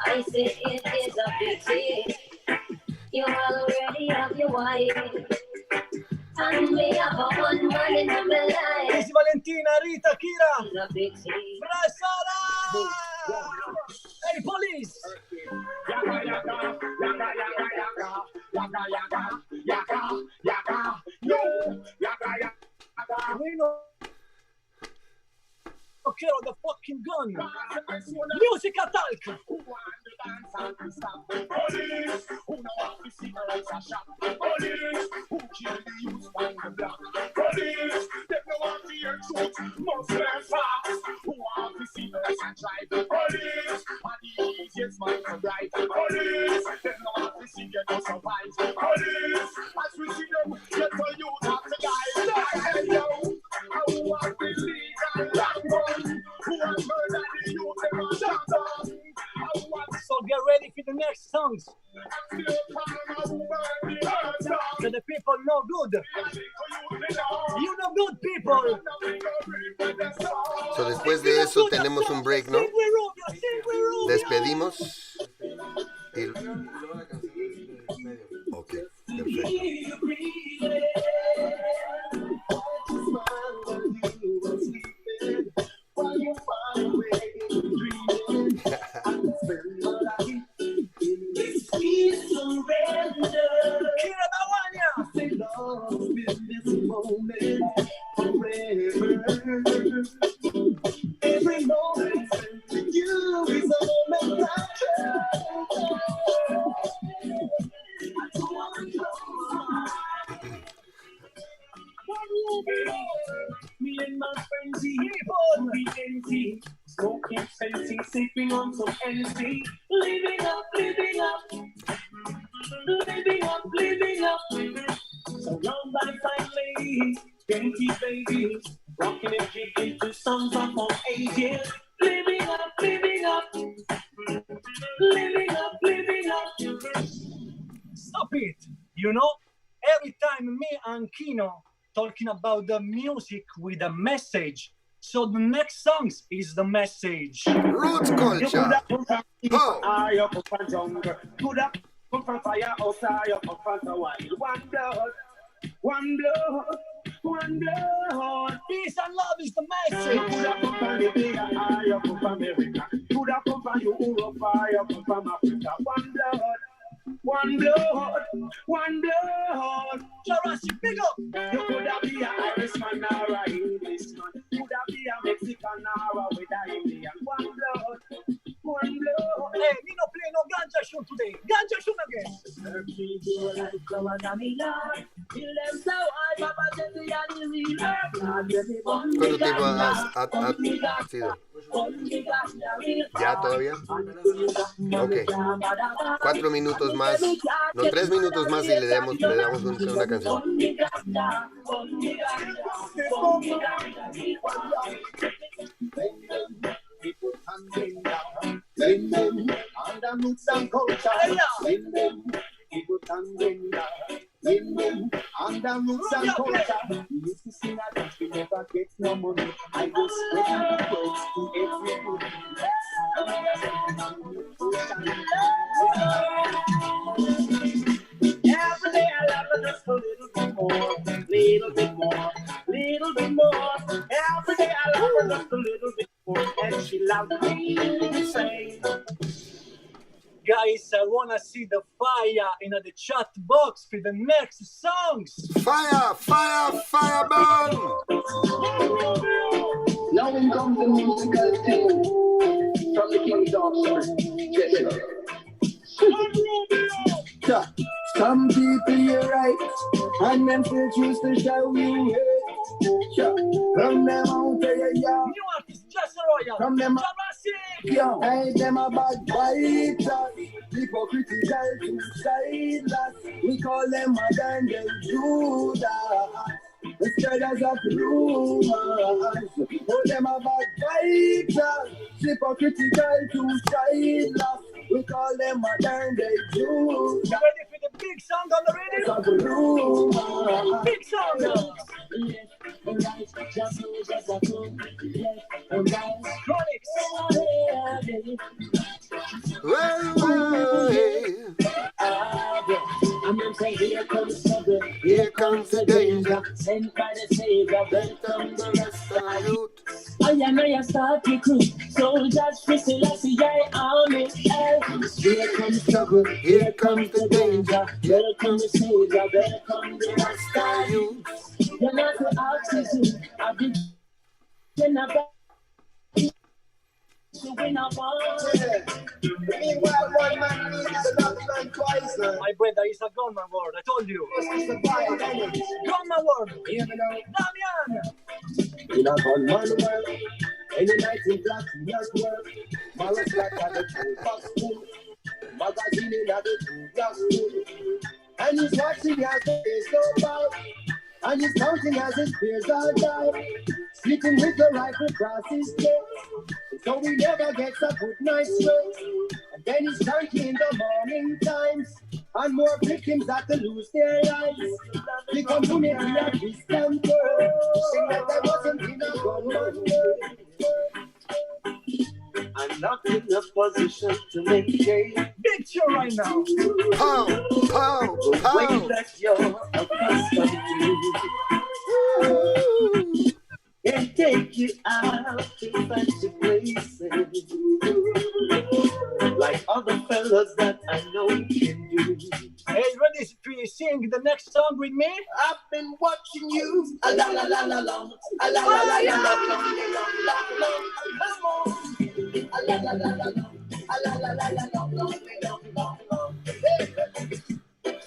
I say it is a pity. You already have your wife. And we have a one man in the life. Easy Valentina, Rita, Kira. It's a pity. Brasara. Hey, police. We know. fucking gun. Music attack. Police, who know how to cigarettes are shot. Police, who kill the youth on the block. Police, they know how to hear truth, must learn fast. Who want to cigarettes and drive. Police, are the easiest man to drive. Police, they know how to cigarettes to survive. Police, as we see them, get for you not to die. Hey yo, who want to legal black gun? Who want to murder the youth and a shot down? So get ready for the next songs. So the people know good. You know good, people. So después de eso tenemos un break, ¿no? Despedimos. Y... Ok, perfecto. Every moment with you is a moment me and my friends, we empty, smoking, sensing, sipping on some NC, living up, living up, living up, living up. Surrounded by fine ladies, dainty babies, rocking and kicking to songs of our ages. Living up, living up, living up, living up. Stop it. You know, every time me and Kino talking about the music with a message, so the next songs is the message. Roots culture. Oh. Could have come from fire outside, you come from the wild. One blood, one blood, one blood. Peace and love is the message. Could have come from the bigger eye, you come from America. Could have come from Europe, you come from Africa. One blood. One blood, one blood. Jurassic, big up. You could have be an Irishman or an Englishman. You could have be a Mexican or a with an Indian. One blood, one blood. Hey, we no play no ganja show today. Ganja show again. ¿Cuánto tiempo has sido? ¿Ya todavía? Ok. 4 minutos más. No, 3 minutos más y le damos una canción. And the roots and culture. We used to sing a dance, we never get no money. I was spreading the words to everybody. Every day I love her just a little bit more, little bit more, little bit more. Every day I love her just a little bit more, and she loves me the same. Guys, I wanna see the fire in the chat box for the next songs. Fire, fire, fire burn! Now in comes the musical thing from the King's Offspring. Yes, sir. Some people you're right, and them still choose to show you hate. From them out there, yeah. New artist, Jesse Royal. From them Jurassic. yo, hey, them a bad fighters. Hypocritical to silence. We call them modern day Judas. The spreaders of rumors. Oh, them a bad fighters. Hypocritical to silence. We call them modern day Judas. You ready for the big song on the radio? Big song. Chronics. Here comes the danger. Sent by the Savior, Welcome the rest of you. I am a start recruit. Soldiers, Selassie, army. Here comes trouble. Here comes the danger. Welcome the Savior. Welcome the Rest of you. You're not the oxygen. I've been to win a war. Meanwhile, one man needs another man poison. My brother is a gunman word. I told you. It's the fire, damage. Gunman word. Hear me now. Damian. In a gunman world, any night in black years world, Morris like at the two box school, magazine in at the two box school, and he's watching as the days go by, and he's counting as his peers are die, sleeping with the rifle across his chest, so he never gets a good night's rest, and then he's cranky in the morning times, and more victims that to lose their lives. The community a distant world, sing that there wasn't in a gunman world. I'm not in a position to make change. Big show right now. Pow, pow, The pow. way that you're accustomed to can take you out to fancy places, like other fellas that I know can do. Hey, ready to sing the next song with me? I've been watching you. A la la la la long. A la la la la long. Come on. A la la la la long. A la la la la long.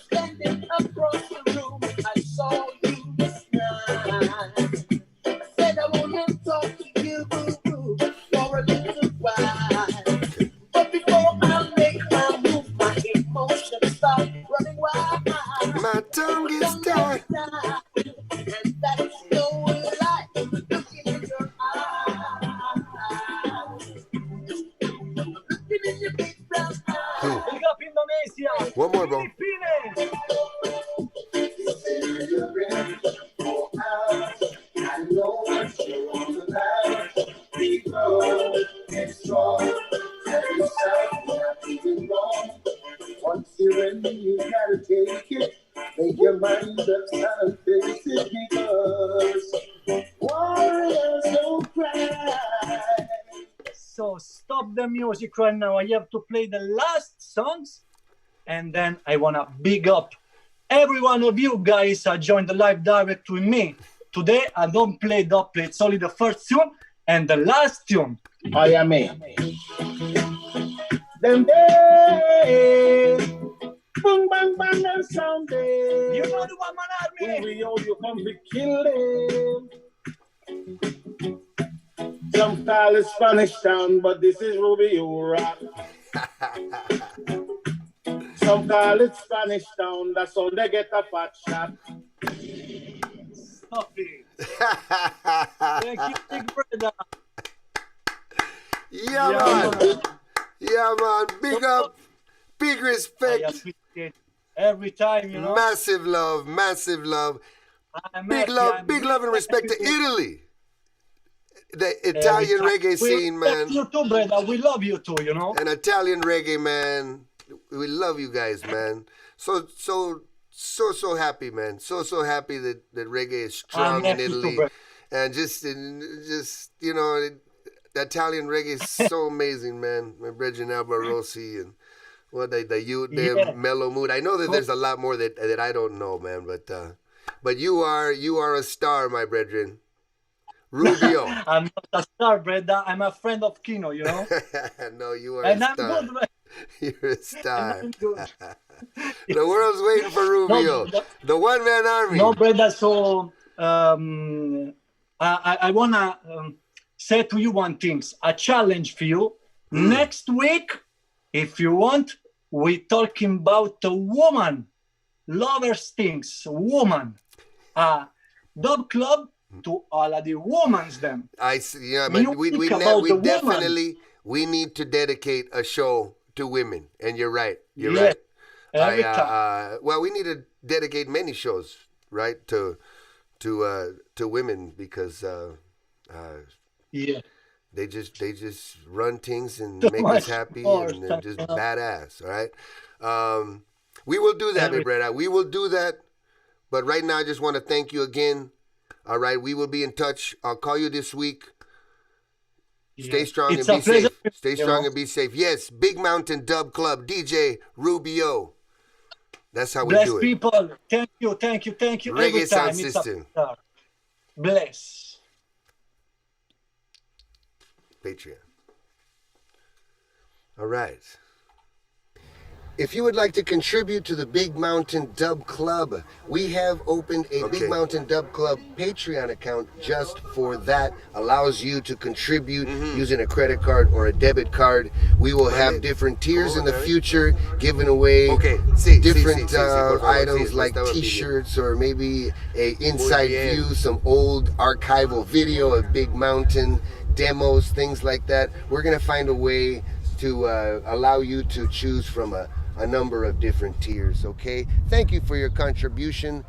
Standing across the room, I saw you this night. I said I wanna talk to you for a little while. But before I make my move, my emotions start running wild. My tongue is tied. And that's no lie. Looking in your eyes. Looking in your big brown eyes. Big up Indonesia. One more, bro. Philippines. I know what you want to have. Be grown and strong. Tell yourself you're not even wrong. Once you're in, you gotta take it. Make your mind up, time face it, because warriors don't cry. So stop the music right now. I have to play the last songs, and then I wanna big up every one of you guys that joined the live direct with me. Today I don't play dubplate, it's only the first tune and the last tune. I am me. Them days, boom, bang, bang, and sound days. You know the one man army. We all you come to kill them. Some call it Spanish Town, but this is Rubio Rock. Some call it Spanish Town, that's how they get a fat shot. Stop it. Thank you, big brother. Yeah, man. Yeah, man. Big up. Big I respect. appreciate every time, you know. Massive love. Massive love. I'm Big happy, love. I'm Big love and respect to happy. Italy. The Italian Every time. reggae We scene, respect man. you too, brother. We love you too, you know. An Italian reggae, man. We love you guys, man. So happy, man. So happy that reggae is strong I'm in happy too, Italy. brother. And just you know, the Italian reggae is so amazing, man. My brethren Alba Rossi and what the youth there, Yeah. Mellow Mood. I know that there's a lot more that I don't know, man. But you are a star, my brethren. Rubio. I'm not a star, brother. I'm a friend of Kino, you know. No, you are And a I'm star. good, brother. You're a star. I'm good. The world's waiting for Rubio, No, the one-man army. No, brother. So I wanna say to you one thing. A challenge for you. Next week, if you want, we talking about a woman, lovers things, woman, dub club to all of the women's them. I see. Yeah, but we Music about the woman. definitely we need to dedicate a show to women. And you're right. You're Yeah, right. every time. Well, we need to dedicate many shows, right, to women because Yeah. they just run things and Too make us much happy more and they're stuff, just you know. badass. All right. We will do that, my brother. We will do that. But right now, I just want to thank you again. All right, we will be in touch. I'll call you this week. Stay strong It's and a be safe. pleasure, Stay you strong know. and be safe. Yes, Big Mountain Dub Club, DJ Rubio. That's how we Bless do it. people. Thank you. Reggae Every sound time. It's system. a bless. Patreon. All right. If you would like to contribute to the Big Mountain Dub Club, we have opened a Big Mountain Dub Club Patreon account just for that. Allows you to contribute using a credit card or a debit card. We will have different tiers in the future, giving away different items like t-shirts or maybe a inside view, some old archival video of Big Mountain demos, things like that. We're going to find a way to allow you to choose from a number of different tiers. Okay, thank you for your contribution.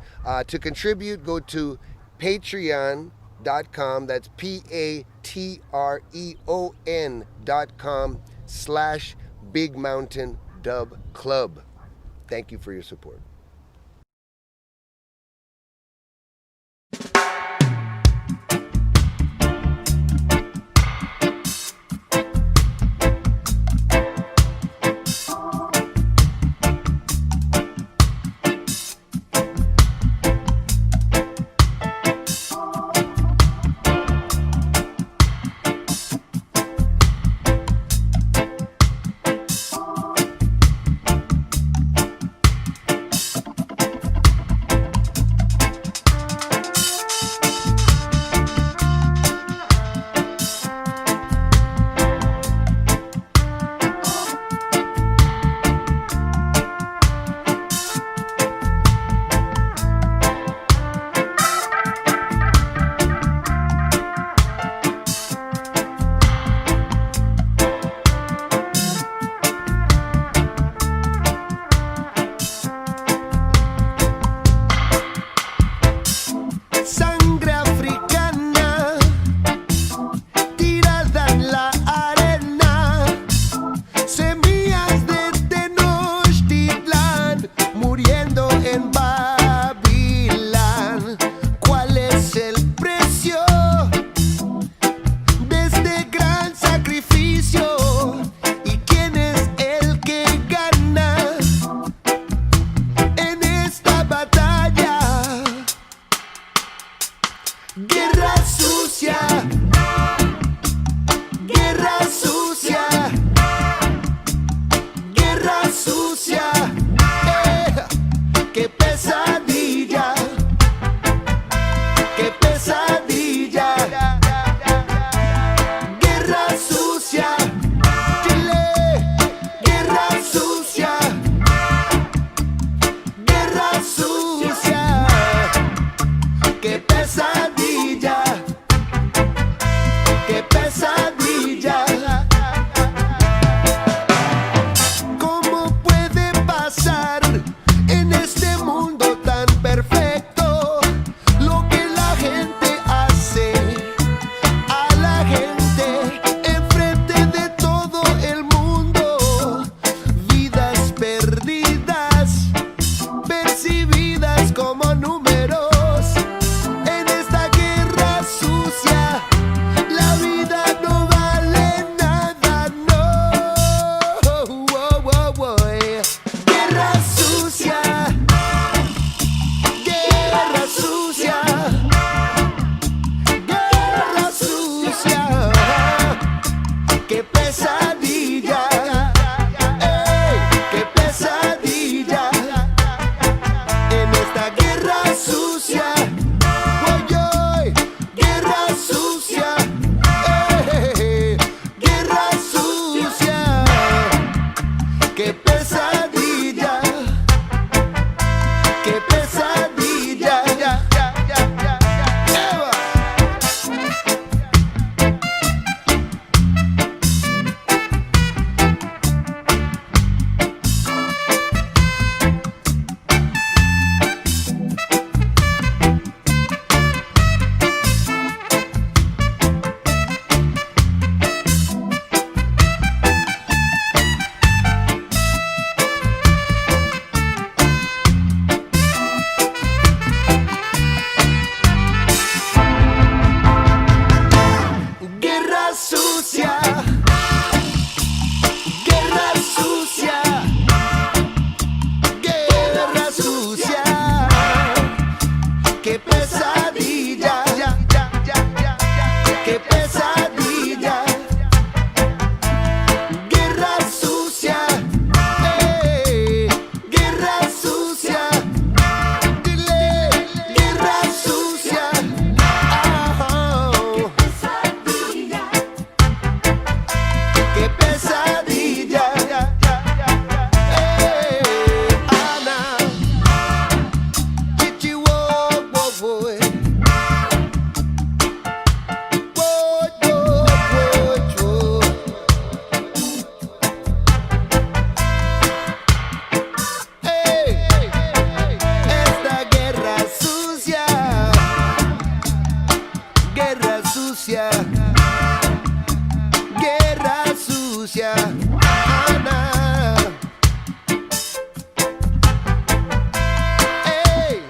To contribute, go to patreon.com, that's patreon.com/Big Mountain Dub Club. Thank you for your support. Hey.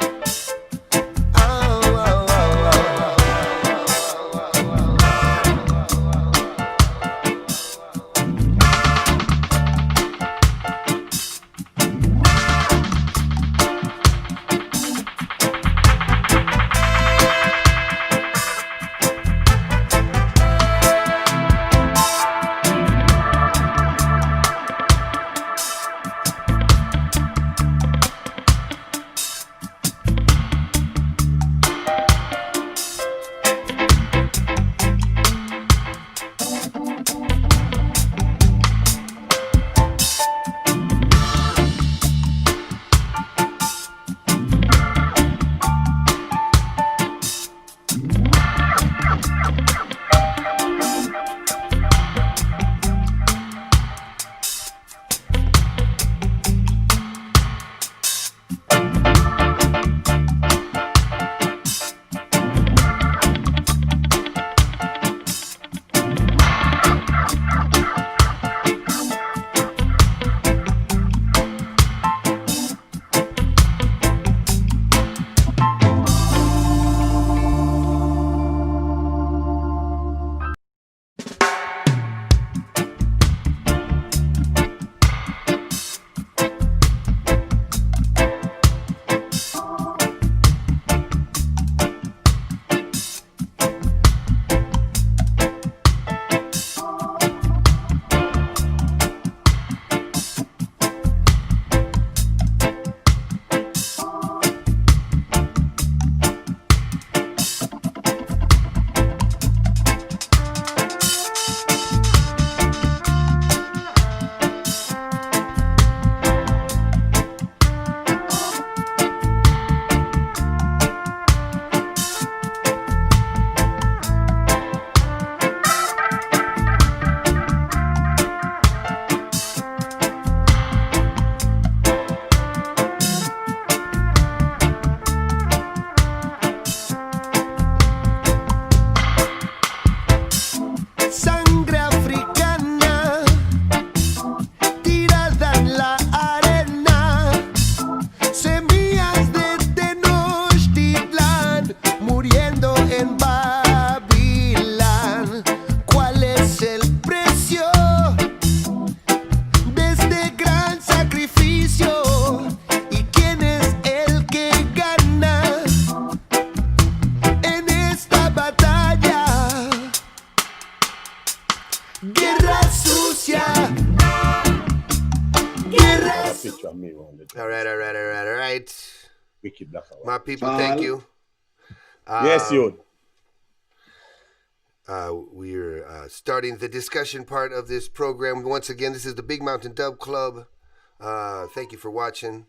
Sangre africana tirada en la arena, semillas de Tenochtitlan muriendo en Babilán. ¿Cuál es el precio de este gran sacrificio? ¿Y quién es el que gana en esta batalla? Guerra sucia. Guerra sucia. Picture of me on the All right. Wicked Black Hour. My people, thank you. Yes, you. We're starting the discussion part of this program. Once again, this is the Big Mountain Dub Club. Thank you for watching.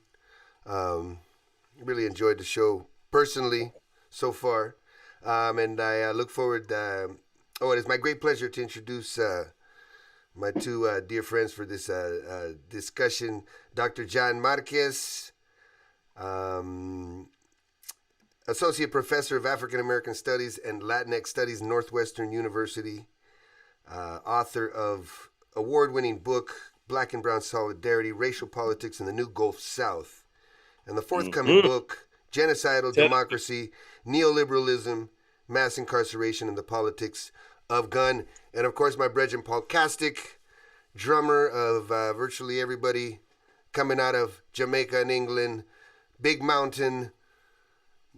Really enjoyed the show personally so far. And I look forward. It is my great pleasure to introduce my two dear friends for this discussion. Dr. John Marquez, Associate Professor of African American Studies and Latinx Studies, Northwestern University, author of award-winning book, Black and Brown Solidarity, Racial Politics in the New Gulf South, and the forthcoming book, Genocidal Democracy, Neoliberalism, Mass Incarceration, and the Politics of Gun. And of course, my brethren, Paul Kastic, drummer of virtually everybody coming out of Jamaica and England, Big Mountain,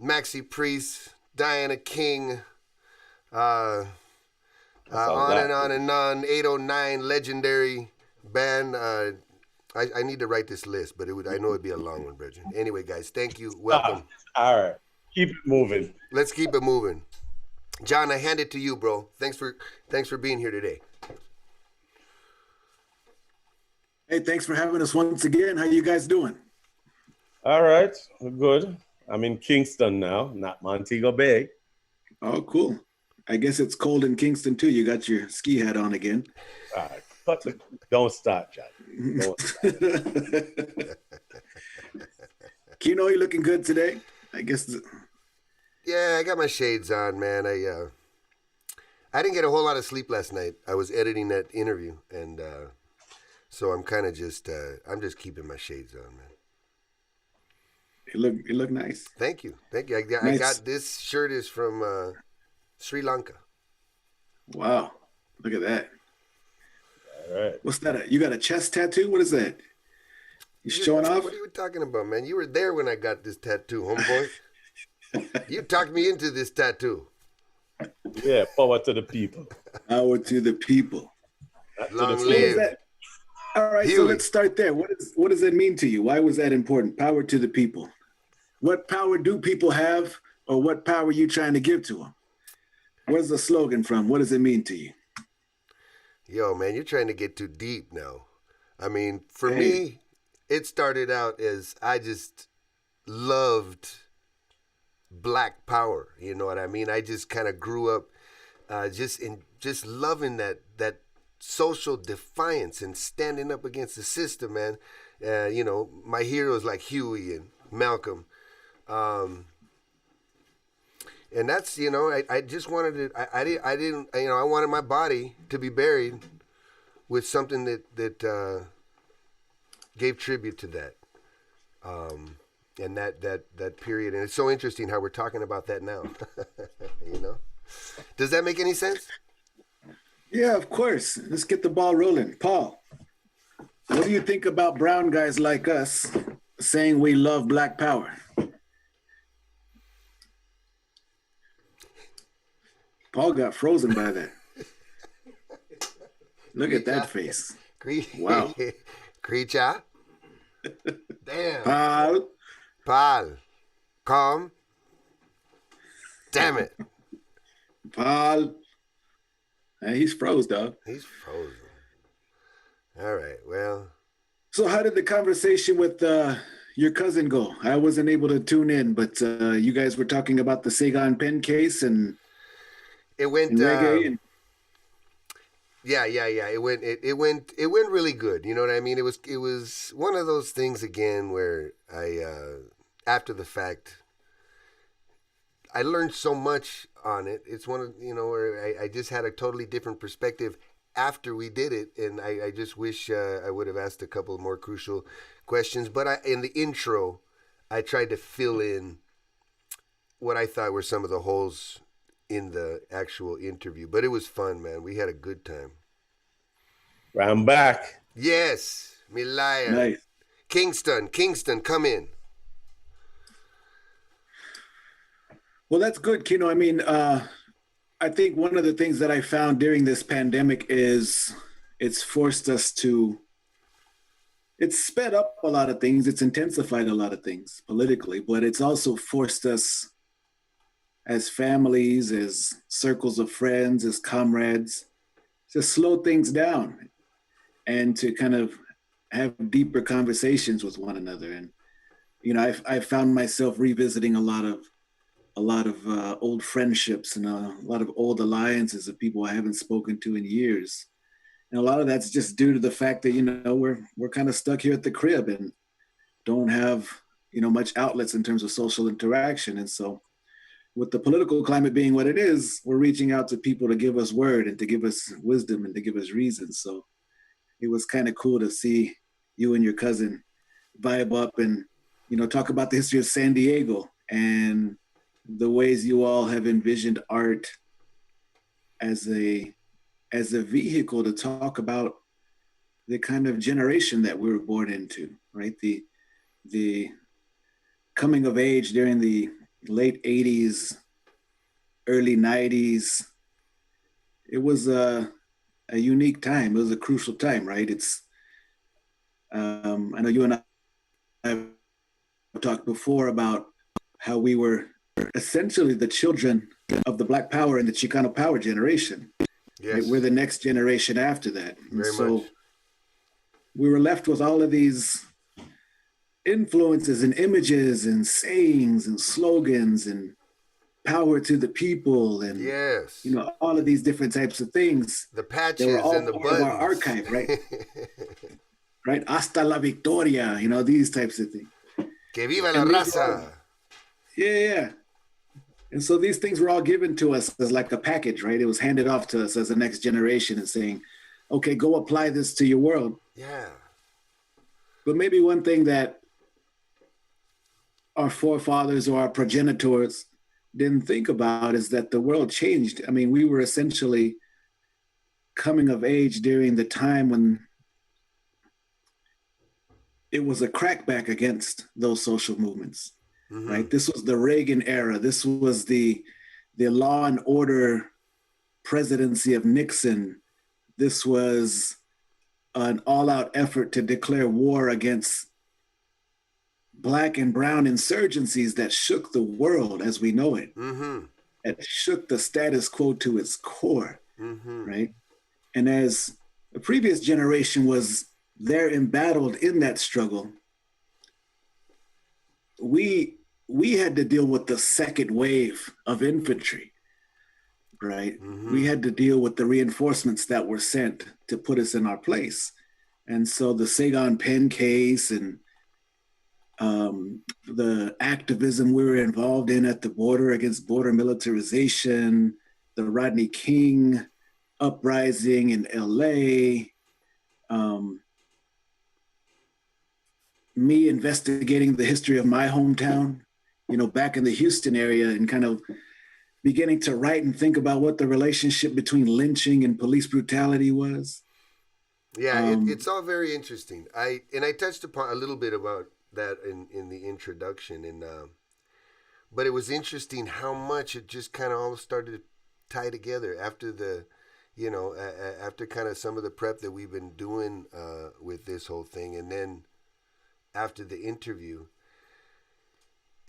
Maxi Priest, Diana King, on and on and on, 809 legendary band. I need to write this list, but I know it'd be a long one, brethren. Anyway, guys, thank you. Welcome. All right. Keep it moving. Let's keep it moving. John, I hand it to you, bro. Thanks for being here today. Hey, thanks for having us once again. How you guys doing? All right. We're good. I'm in Kingston now, not Montego Bay. Oh, cool. I guess it's cold in Kingston too. You got your ski hat on again. All right. But don't start, John. Don't start. Kino, you looking good today? I guess. Yeah, I got my shades on, man. I didn't get a whole lot of sleep last night. I was editing that interview, and So I'm kind of just I'm just keeping my shades on, man. You look nice. Thank you. I Nice. got this shirt is from Sri Lanka. Wow. Look at that. All right. What's that? You got a chest tattoo? What is that? You showing off? What are you talking about, man? You were there when I got this tattoo, homeboy. You talked me into this tattoo. Yeah, power to the people. Power to the people. Not to Long the What is live. that? All right, so Huey. let's start there. What does that mean to you? Why was that important? Power to the people. What power do people have, or what power are you trying to give to them? Where's the slogan from? What does it mean to you? Yo, man, you're trying to get too deep now. I mean, for Hey. me, it started out as I just loved Black power. You know what I mean? I just kind of grew up just loving that social defiance and standing up against the system, man. You know, my heroes like Huey and Malcolm. And that's, you know, I just wanted it. I didn't, you know, I wanted my body to be buried with something that gave tribute to that. And that period. And it's so interesting how we're talking about that now. You know? Does that make any sense? Yeah, of course. Let's get the ball rolling. Paul, what do you think about brown guys like us saying we love Black power? Paul got frozen by that. Look at that face. Wow. Creature. Damn. Paul. Paul. Calm. Damn it. Paul. He's froze, dog. He's frozen. All right. Well. So how did the conversation with your cousin go? I wasn't able to tune in, but you guys were talking about the Sagan Penn case and it went reggae and yeah. It went really good. You know what I mean? It was one of those things again where I after the fact I learned so much on it. It's one of, you know, where I just had a totally different perspective after we did it, and I just wish I would have asked a couple more crucial questions. But in the intro, I tried to fill in what I thought were some of the holes in the actual interview. But it was fun, man. We had a good time. I'm back. Yes, me liar. nice. Kingston, come in. Well, that's good, Kino. I mean, I think one of the things that I found during this pandemic is it's forced us to, it's sped up a lot of things. It's intensified a lot of things politically, but it's also forced us as families, as circles of friends, as comrades, to slow things down and to kind of have deeper conversations with one another. And, you know, I found myself revisiting a lot of old friendships and a lot of old alliances of people I haven't spoken to in years. And a lot of that's just due to the fact that, you know, we're kind of stuck here at the crib and don't have, you know, much outlets in terms of social interaction. And so with the political climate being what it is, we're reaching out to people to give us word and to give us wisdom and to give us reasons. So it was kind of cool to see you and your cousin vibe up and, you know, talk about the history of San Diego and the ways you all have envisioned art as a vehicle to talk about the kind of generation that we were born into, right? The coming of age during the late 80s, early 90s. It was a unique time. It was a crucial time, right? It's, I know you and I have talked before about how we were essentially the children of the Black Power and the Chicano Power generation. Yes. Right? We're the next generation after that. And Very so much. we were left with all of these influences and images and sayings and slogans and power to the people and, Yes. you know, all of these different types of things. The They patches were all and the part buttons. of our archive, right? Right? Hasta la victoria, you know, these types of things. Que viva la And these are- raza. Yeah. And so these things were all given to us as like a package, right? It was handed off to us as the next generation and saying, okay, go apply this to your world. Yeah. But maybe one thing that our forefathers or our progenitors didn't think about is that the world changed. I mean, we were essentially coming of age during the time when it was a crackback against those social movements, right? This was the Reagan era. This was the law and order presidency of Nixon. This was an all-out effort to declare war against Black and brown insurgencies that shook the world as we know it. That shook the status quo to its core, right? And as the previous generation was there embattled in that struggle, we had to deal with the second wave of infantry, right? We had to deal with the reinforcements that were sent to put us in our place. And so the Saigon Pen case and the activism we were involved in at the border against border militarization, the Rodney King uprising in LA, me investigating the history of my hometown, you know, back in the Houston area, and kind of beginning to write and think about what the relationship between lynching and police brutality was. Yeah, it's all very interesting. I touched upon a little bit about that in the introduction, and but it was interesting how much it just kind of all started to tie together after the, you know, after kind of some of the prep that we've been doing with this whole thing, and then after the interview,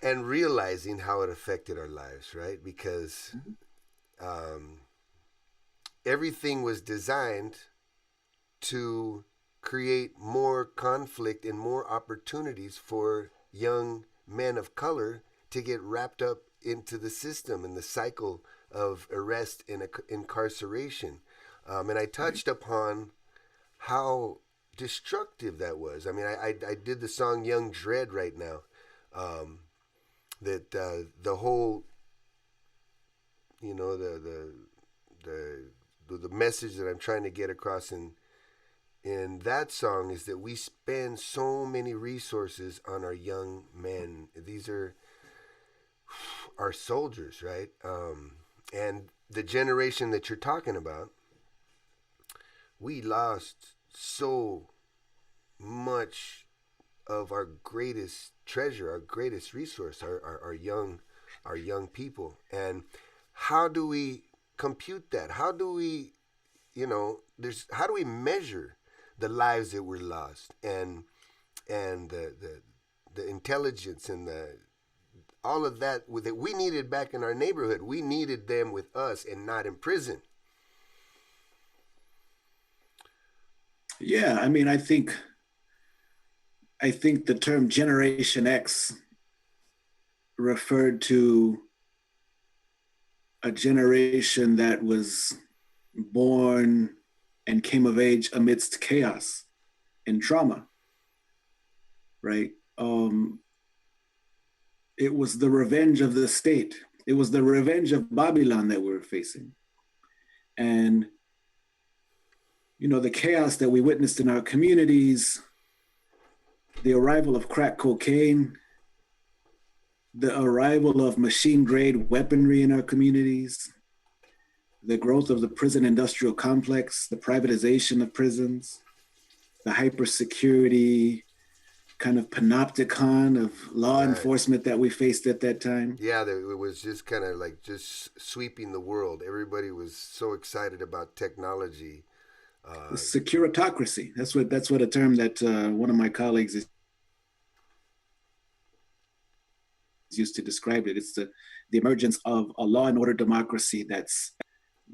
and realizing how it affected our lives, right? Because everything was designed to create more conflict and more opportunities for young men of color to get wrapped up into the system and the cycle of arrest and incarceration. And I touched upon how destructive that was. I mean, I did the song Young Dread right now. That the whole, you know, the message that I'm trying to get across in that song is that we spend so many resources on our young men. These are our soldiers, right? And the generation that you're talking about, we lost so much of our greatest treasure, our greatest resource, our young people. And how do we compute that? How do we, you know, how do we measure the lives that were lost and the intelligence and all of that that we needed back in our neighborhood? We needed them with us and not in prison. Yeah, I mean, I think the term Generation X referred to a generation that was born and came of age amidst chaos and trauma, right? It was the revenge of the state. It was the revenge of Babylon that we were facing. And, you know, the chaos that we witnessed in our communities, the arrival of crack cocaine, the arrival of machine-grade weaponry in our communities, the growth of the prison industrial complex, the privatization of prisons, the hypersecurity kind of panopticon of law enforcement that we faced at that time. Yeah, it was just kind of like just sweeping the world. Everybody was so excited about technology. The securitocracy. That's what a term that one of my colleagues is used to describe it. It's the emergence of a law and order democracy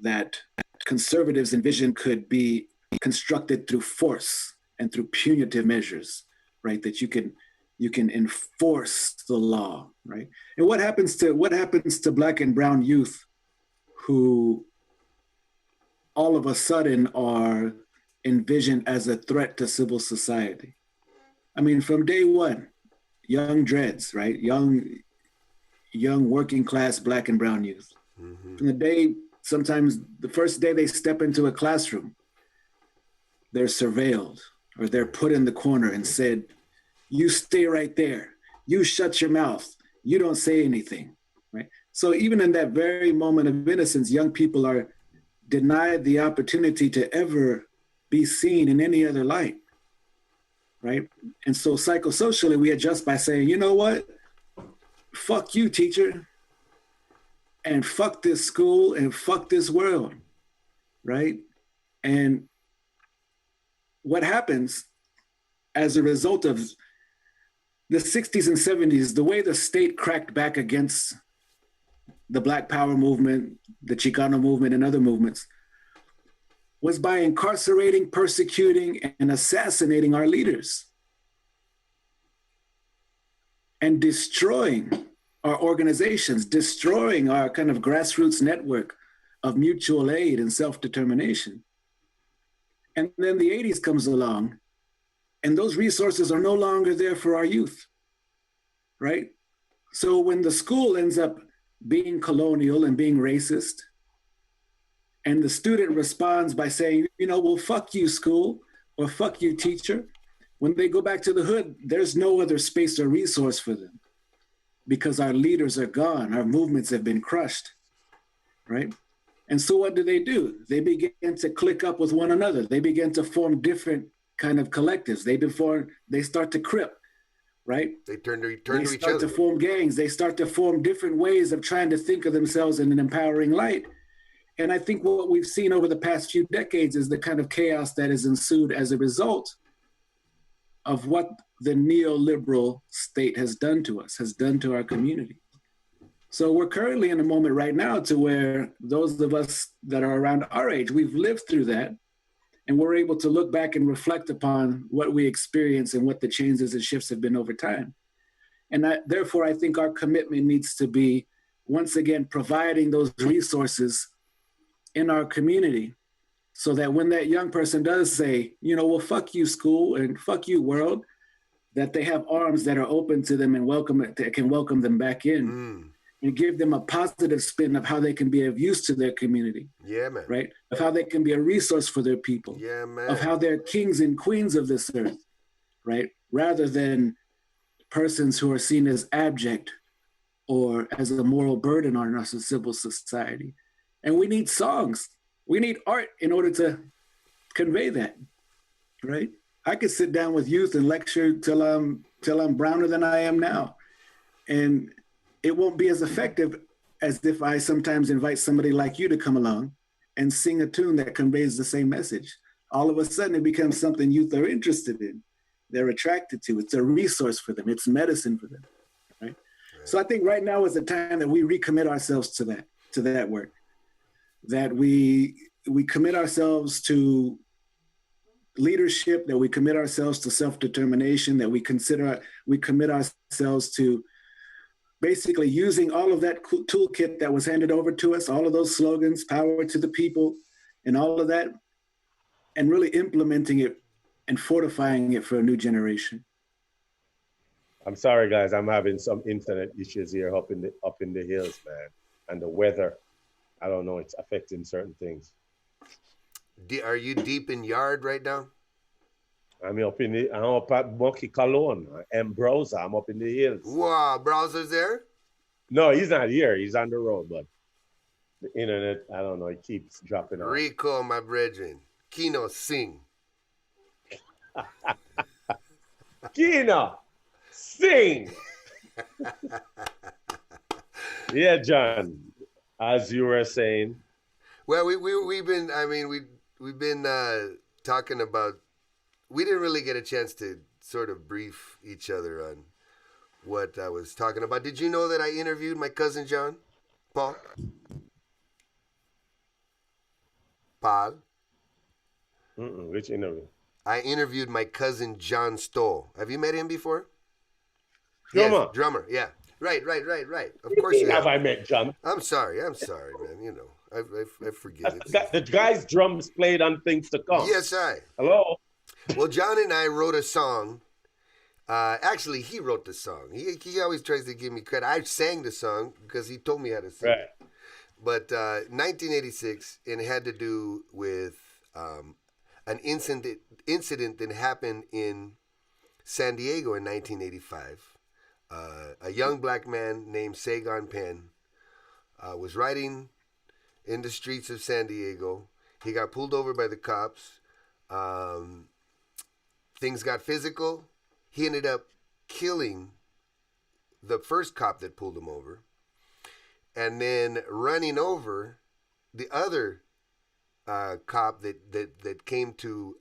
that conservatives envision could be constructed through force and through punitive measures, right? That you can enforce the law, right? And what happens to Black and brown youth who all of a sudden are envisioned as a threat to civil society? I mean, from day one, young dreads, right? Young working class Black and brown youth. From the day, sometimes the first day they step into a classroom, they're surveilled or they're put in the corner and said, you stay right there. You shut your mouth. You don't say anything, right? So even in that very moment of innocence, young people are denied the opportunity to ever be seen in any other light, right? And so psychosocially, we adjust by saying, you know what? Fuck you, teacher. And fuck this school and fuck this world, right? And what happens as a result of the 60s and 70s, the way the state cracked back against the Black Power movement, the Chicano movement, and other movements was by incarcerating, persecuting, and assassinating our leaders and destroying our organizations, destroying our kind of grassroots network of mutual aid and self-determination. And then the 80s comes along, and those resources are no longer there for our youth, right? So when the school ends up being colonial and being racist, and the student responds by saying, you know, well, fuck you, school, or fuck you, teacher, when they go back to the hood, there's no other space or resource for them because our leaders are gone, our movements have been crushed, right? And so what do? They begin to click up with one another. They begin to form different kind of collectives. They start to crip, right? They turn to each They other. start to form gangs. They start to form different ways of trying to think of themselves in an empowering light. And I think what we've seen over the past few decades is the kind of chaos that has ensued as a result of what the neoliberal state has done to us, has done to our community. So we're currently in a moment right now to where those of us that are around our age, we've lived through that, and we're able to look back and reflect upon what we experienced and what the changes and shifts have been over time. And therefore, I think our commitment needs to be, once again, providing those resources in our community so that when that young person does say, you know, well, fuck you, school, and fuck you, world, that they have arms that are open to them and can welcome them back in. And give them a positive spin of how they can be of use to their community. Yeah, man. Right? Of how they can be a resource for their people. Yeah, man. Of how they're kings and queens of this earth, right? Rather than persons who are seen as abject or as a moral burden on us as civil society. And we need songs. We need art in order to convey that, right? I could sit down with youth and lecture till I'm browner than I am now. And it won't be as effective as if I sometimes invite somebody like you to come along and sing a tune that conveys the same message. All of a sudden, it becomes something youth are interested in. They're attracted to. It's a resource for them. It's medicine for them, right? So I think right now is the time that we recommit ourselves to that work, that we commit ourselves to leadership, that we commit ourselves to self-determination, that we commit ourselves to basically using all of that toolkit that was handed over to us, all of those slogans, power to the people, and all of that, and really implementing it and fortifying it for a new generation. I'm sorry, guys. I'm having some internet issues here up in the hills, man. And the weather, I don't know, it's affecting certain things. Are you deep in yard right now? I'm up at Monkey Cologne and Browser. I'm up in the hills. Wow, Browser's there? No, he's not here. He's on the road, but the internet, I don't know, it keeps dropping off. Rico, my brethren. Kino, sing. Kino, sing. Yeah, John, as you were saying. Well, we've been talking about. We didn't really get a chance to sort of brief each other on what I was talking about. Did you know that I interviewed my cousin John, Paul? Paul? Which interview? I interviewed my cousin John Stoll. Have you met him before? Drummer. Yes, drummer, yeah. Right. Of course you have. I met John? I'm sorry, man. You know, I forget it. The guy's drums played on Things to Come. Yes, I. Hello? Well, John and I wrote a song. Actually, he wrote the song. He always tries to give me credit. I sang the song because he told me how to sing it. But 1986, and it had to do with a an incident that happened in San Diego in 1985. A young black man named Sagan Penn was riding in the streets of San Diego. He got pulled over by the cops. Things got physical. He ended up killing the first cop that pulled him over, and then running over the other cop that came to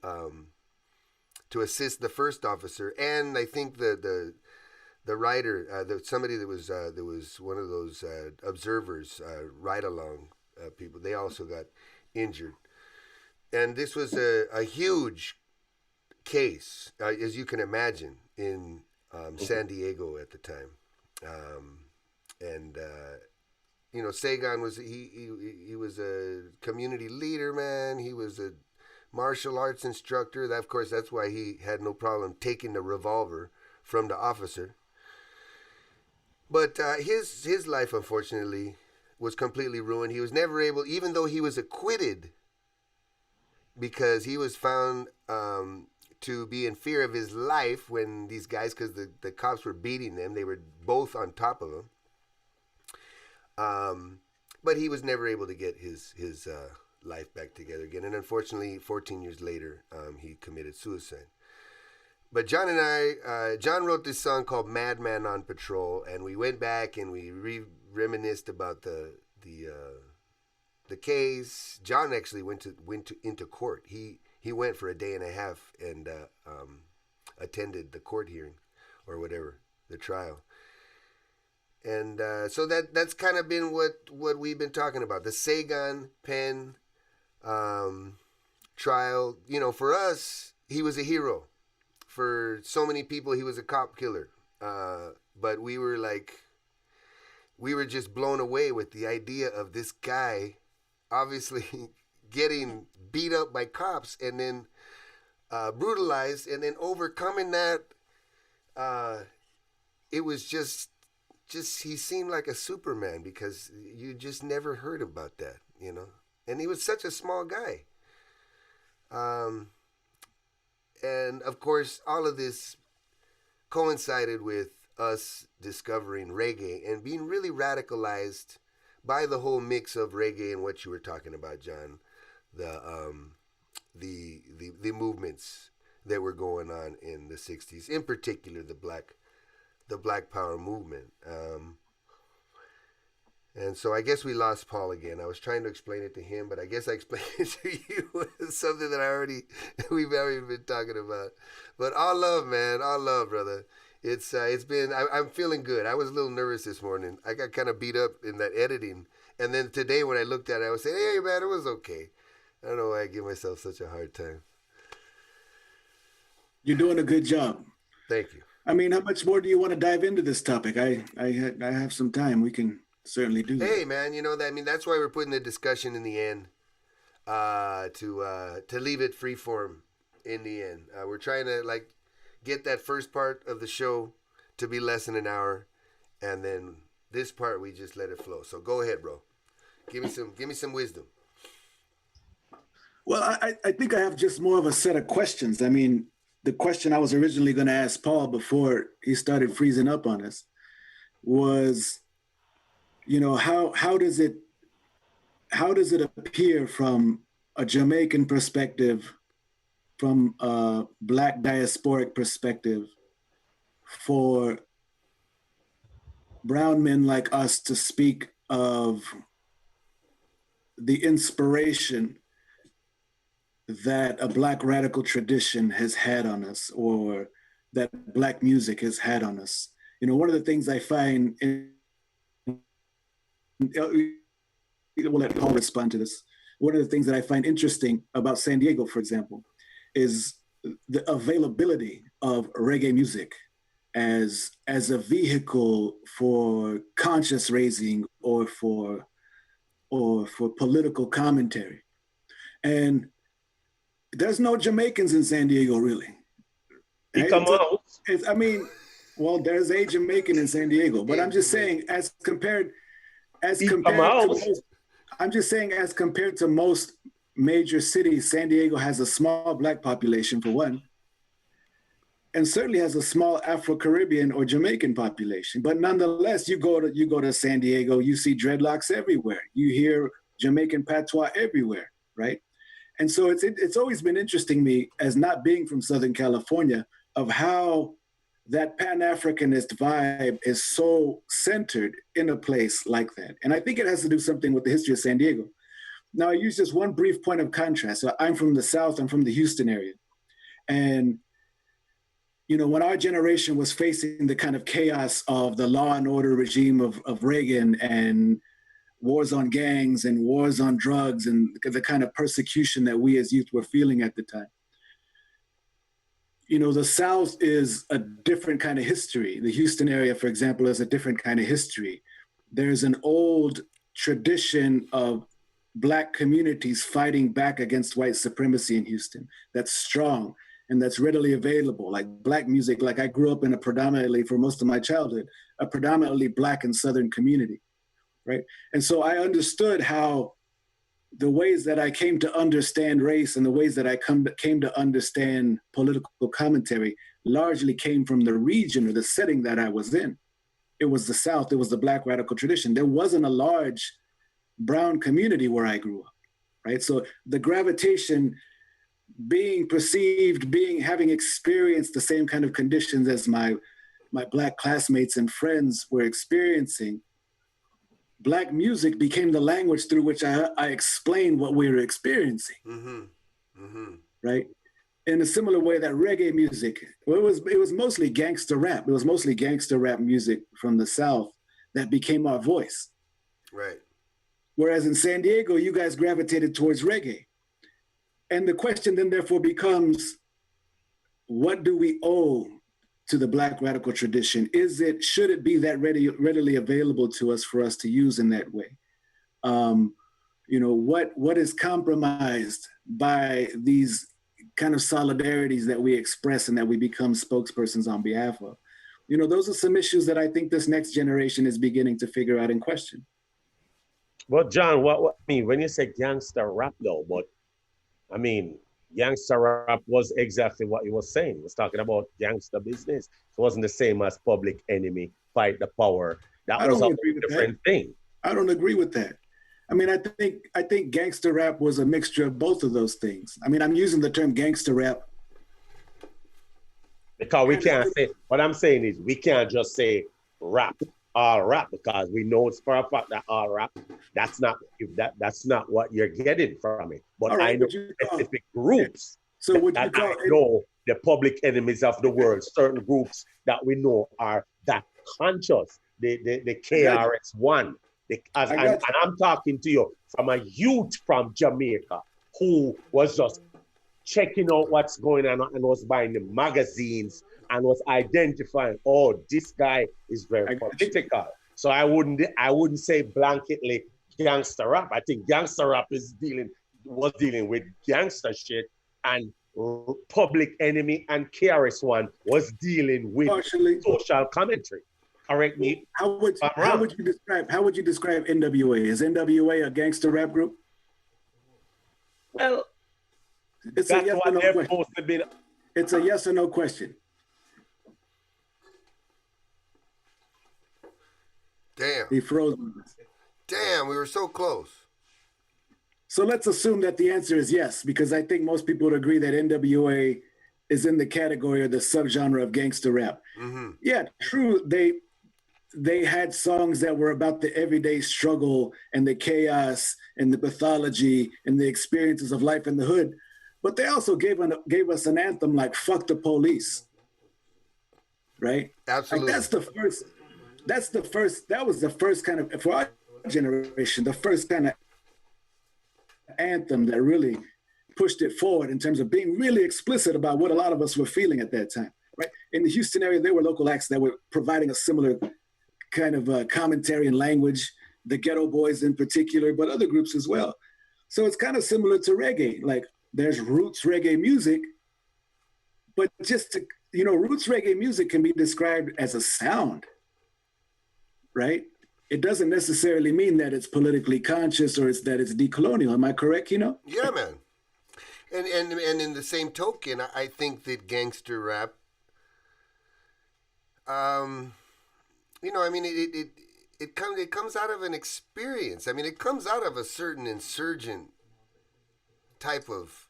assist the first officer. And I think the rider, somebody that was one of those observers, ride along people, they also got injured. And this was a huge case, as you can imagine, in San Diego at the time. You know, Sagan was he was a community leader, man. He was a martial arts instructor. That, of course, that's why he had no problem taking the revolver from the officer. But his life, unfortunately, was completely ruined. He was never able, even though he was acquitted, because he was found to be in fear of his life when these guys, because the cops were beating them, they were both on top of him. But he was never able to get his life back together again. And unfortunately, 14 years later, he committed suicide. But John and I, John wrote this song called Madman on Patrol, and we went back and we reminisced about the case. John actually went into court. He went for a day and a half and attended the court hearing, or whatever, the trial. And so that's kind of been what we've been talking about, the Sagan Penn trial. You know, for us, he was a hero. For so many people, he was a cop killer. But we were just blown away with the idea of this guy obviously getting beat up by cops and then brutalized, and then overcoming that. It was just he seemed like a Superman, because you just never heard about that, you know. And he was such a small guy. And of course, all of this coincided with us discovering reggae and being really radicalized by the whole mix of reggae and what you were talking about, John. The movements that were going on in the 60s, in particular the Black Power movement. And so I guess we lost Paul again. I was trying to explain it to him, but I guess I explained it to you. It's something that we've already been talking about. But all love, man. All love, brother. It's been, I'm feeling good. I was a little nervous this morning. I got kind of beat up in that editing. And then today when I looked at it, I was saying, hey, man, it was okay. I don't know why I give myself such a hard time. You're doing a good job. Thank you. I mean, how much more do you want to dive into this topic? I have some time. We can certainly do that. Hey, man, you know that. I mean, that's why we're putting the discussion in the end, to leave it free form in the end. We're trying to get that first part of the show to be less than an hour, and then this part we just let it flow. So go ahead, bro. Give me some wisdom. Well, I think I have just more of a set of questions. I mean, the question I was originally going to ask Paul before he started freezing up on us was, you know, how does it appear from a Jamaican perspective, from a Black diasporic perspective, for brown men like us to speak of the inspiration that a Black radical tradition has had on us, or that Black music has had on us? You know, one of the things I find we'll let Paul respond to this. One of the things that I find interesting about San Diego, for example, is the availability of reggae music as a vehicle for conscious raising or for political commentary. And there's no Jamaicans in San Diego, really. I mean, well, there's a Jamaican in San Diego, but I'm just saying, as compared to most major cities, San Diego has a small Black population for one, and certainly has a small Afro-Caribbean or Jamaican population. But nonetheless, you go to San Diego, you see dreadlocks everywhere. You hear Jamaican patois everywhere, right? And so it's always been interesting to me, as not being from Southern California, of how that Pan-Africanist vibe is so centered in a place like that. And I think it has to do something with the history of San Diego. Now, I use just one brief point of contrast. So I'm from the South, I'm from the Houston area. And, you know, when our generation was facing the kind of chaos of the law and order regime of Reagan and wars on gangs and wars on drugs and the kind of persecution that we as youth were feeling at the time, you know, the South is a different kind of history. The Houston area, for example, is a different kind of history. There's an old tradition of Black communities fighting back against white supremacy in Houston that's strong and that's readily available. Like Black music, like I grew up in a predominantly, for most of my childhood, a predominantly Black and Southern community, right? And so I understood how the ways that I came to understand race and the ways that I came to understand political commentary largely came from the region or the setting that I was in. It was the South, it was the Black radical tradition. There wasn't a large brown community where I grew up, right? So the gravitation, being perceived, having experienced the same kind of conditions as my Black classmates and friends were experiencing, Black music became the language through which I explained what we were experiencing, right? In a similar way that reggae music, well, it was mostly gangster rap. It was mostly gangster rap music from the South that became our voice. Right. Whereas in San Diego, you guys gravitated towards reggae. And the question then therefore becomes, what do we owe to the Black radical tradition? Should it be that readily available to us for us to use in that way? You know, what is compromised by these kind of solidarities that we express and that we become spokespersons on behalf of? You know, those are some issues that I think this next generation is beginning to figure out and question. Well, John, what I mean, when you say gangster rap though, but I mean, gangster rap was exactly what he was saying. He was talking about gangster business. It wasn't the same as Public Enemy, Fight the Power. That was a different thing. I don't agree with that. I mean, I think gangster rap was a mixture of both of those things. I mean, I'm using the term gangster rap because we can't say, what I'm saying is we can't just say rap, all rap, because we know it's for a fact that all rap, that's not what you're getting from it. But right, I know specific groups that I know the Public Enemies of the world, certain groups that we know are that conscious, the KRS-One. And I'm talking to you from a youth from Jamaica who was just checking out what's going on and was buying the magazines and was identifying, oh, this guy is very political. So I wouldn't say blanketly gangster rap. I think gangster rap was dealing with gangster shit, and Public Enemy and KRS-One was dealing with social commentary. Correct me. How would you describe NWA? Is NWA a gangster rap group? Well, it's a yes or no question. It's a yes or no question. Damn. He froze. Damn, we were so close. So let's assume that the answer is yes, because I think most people would agree that NWA is in the category or the subgenre of gangster rap. Mm-hmm. Yeah, true. They had songs that were about the everyday struggle and the chaos and the pathology and the experiences of life in the hood. But they also gave us an anthem like "Fuck the Police," right? Absolutely. Like that was the first kind of, for our generation, the first kind of anthem that really pushed it forward in terms of being really explicit about what a lot of us were feeling at that time, right? In the Houston area, there were local acts that were providing a similar kind of commentary and language, the Ghetto Boys in particular, but other groups as well. So it's kind of similar to reggae. Like there's roots reggae music, but roots reggae music can be described as a sound, right? it doesn't necessarily mean that it's politically conscious or it's that it's decolonial. Am I correct, Yeah, man. And in the same token, I think that gangster rap, it comes out of an experience. I mean, it comes out of a certain insurgent type of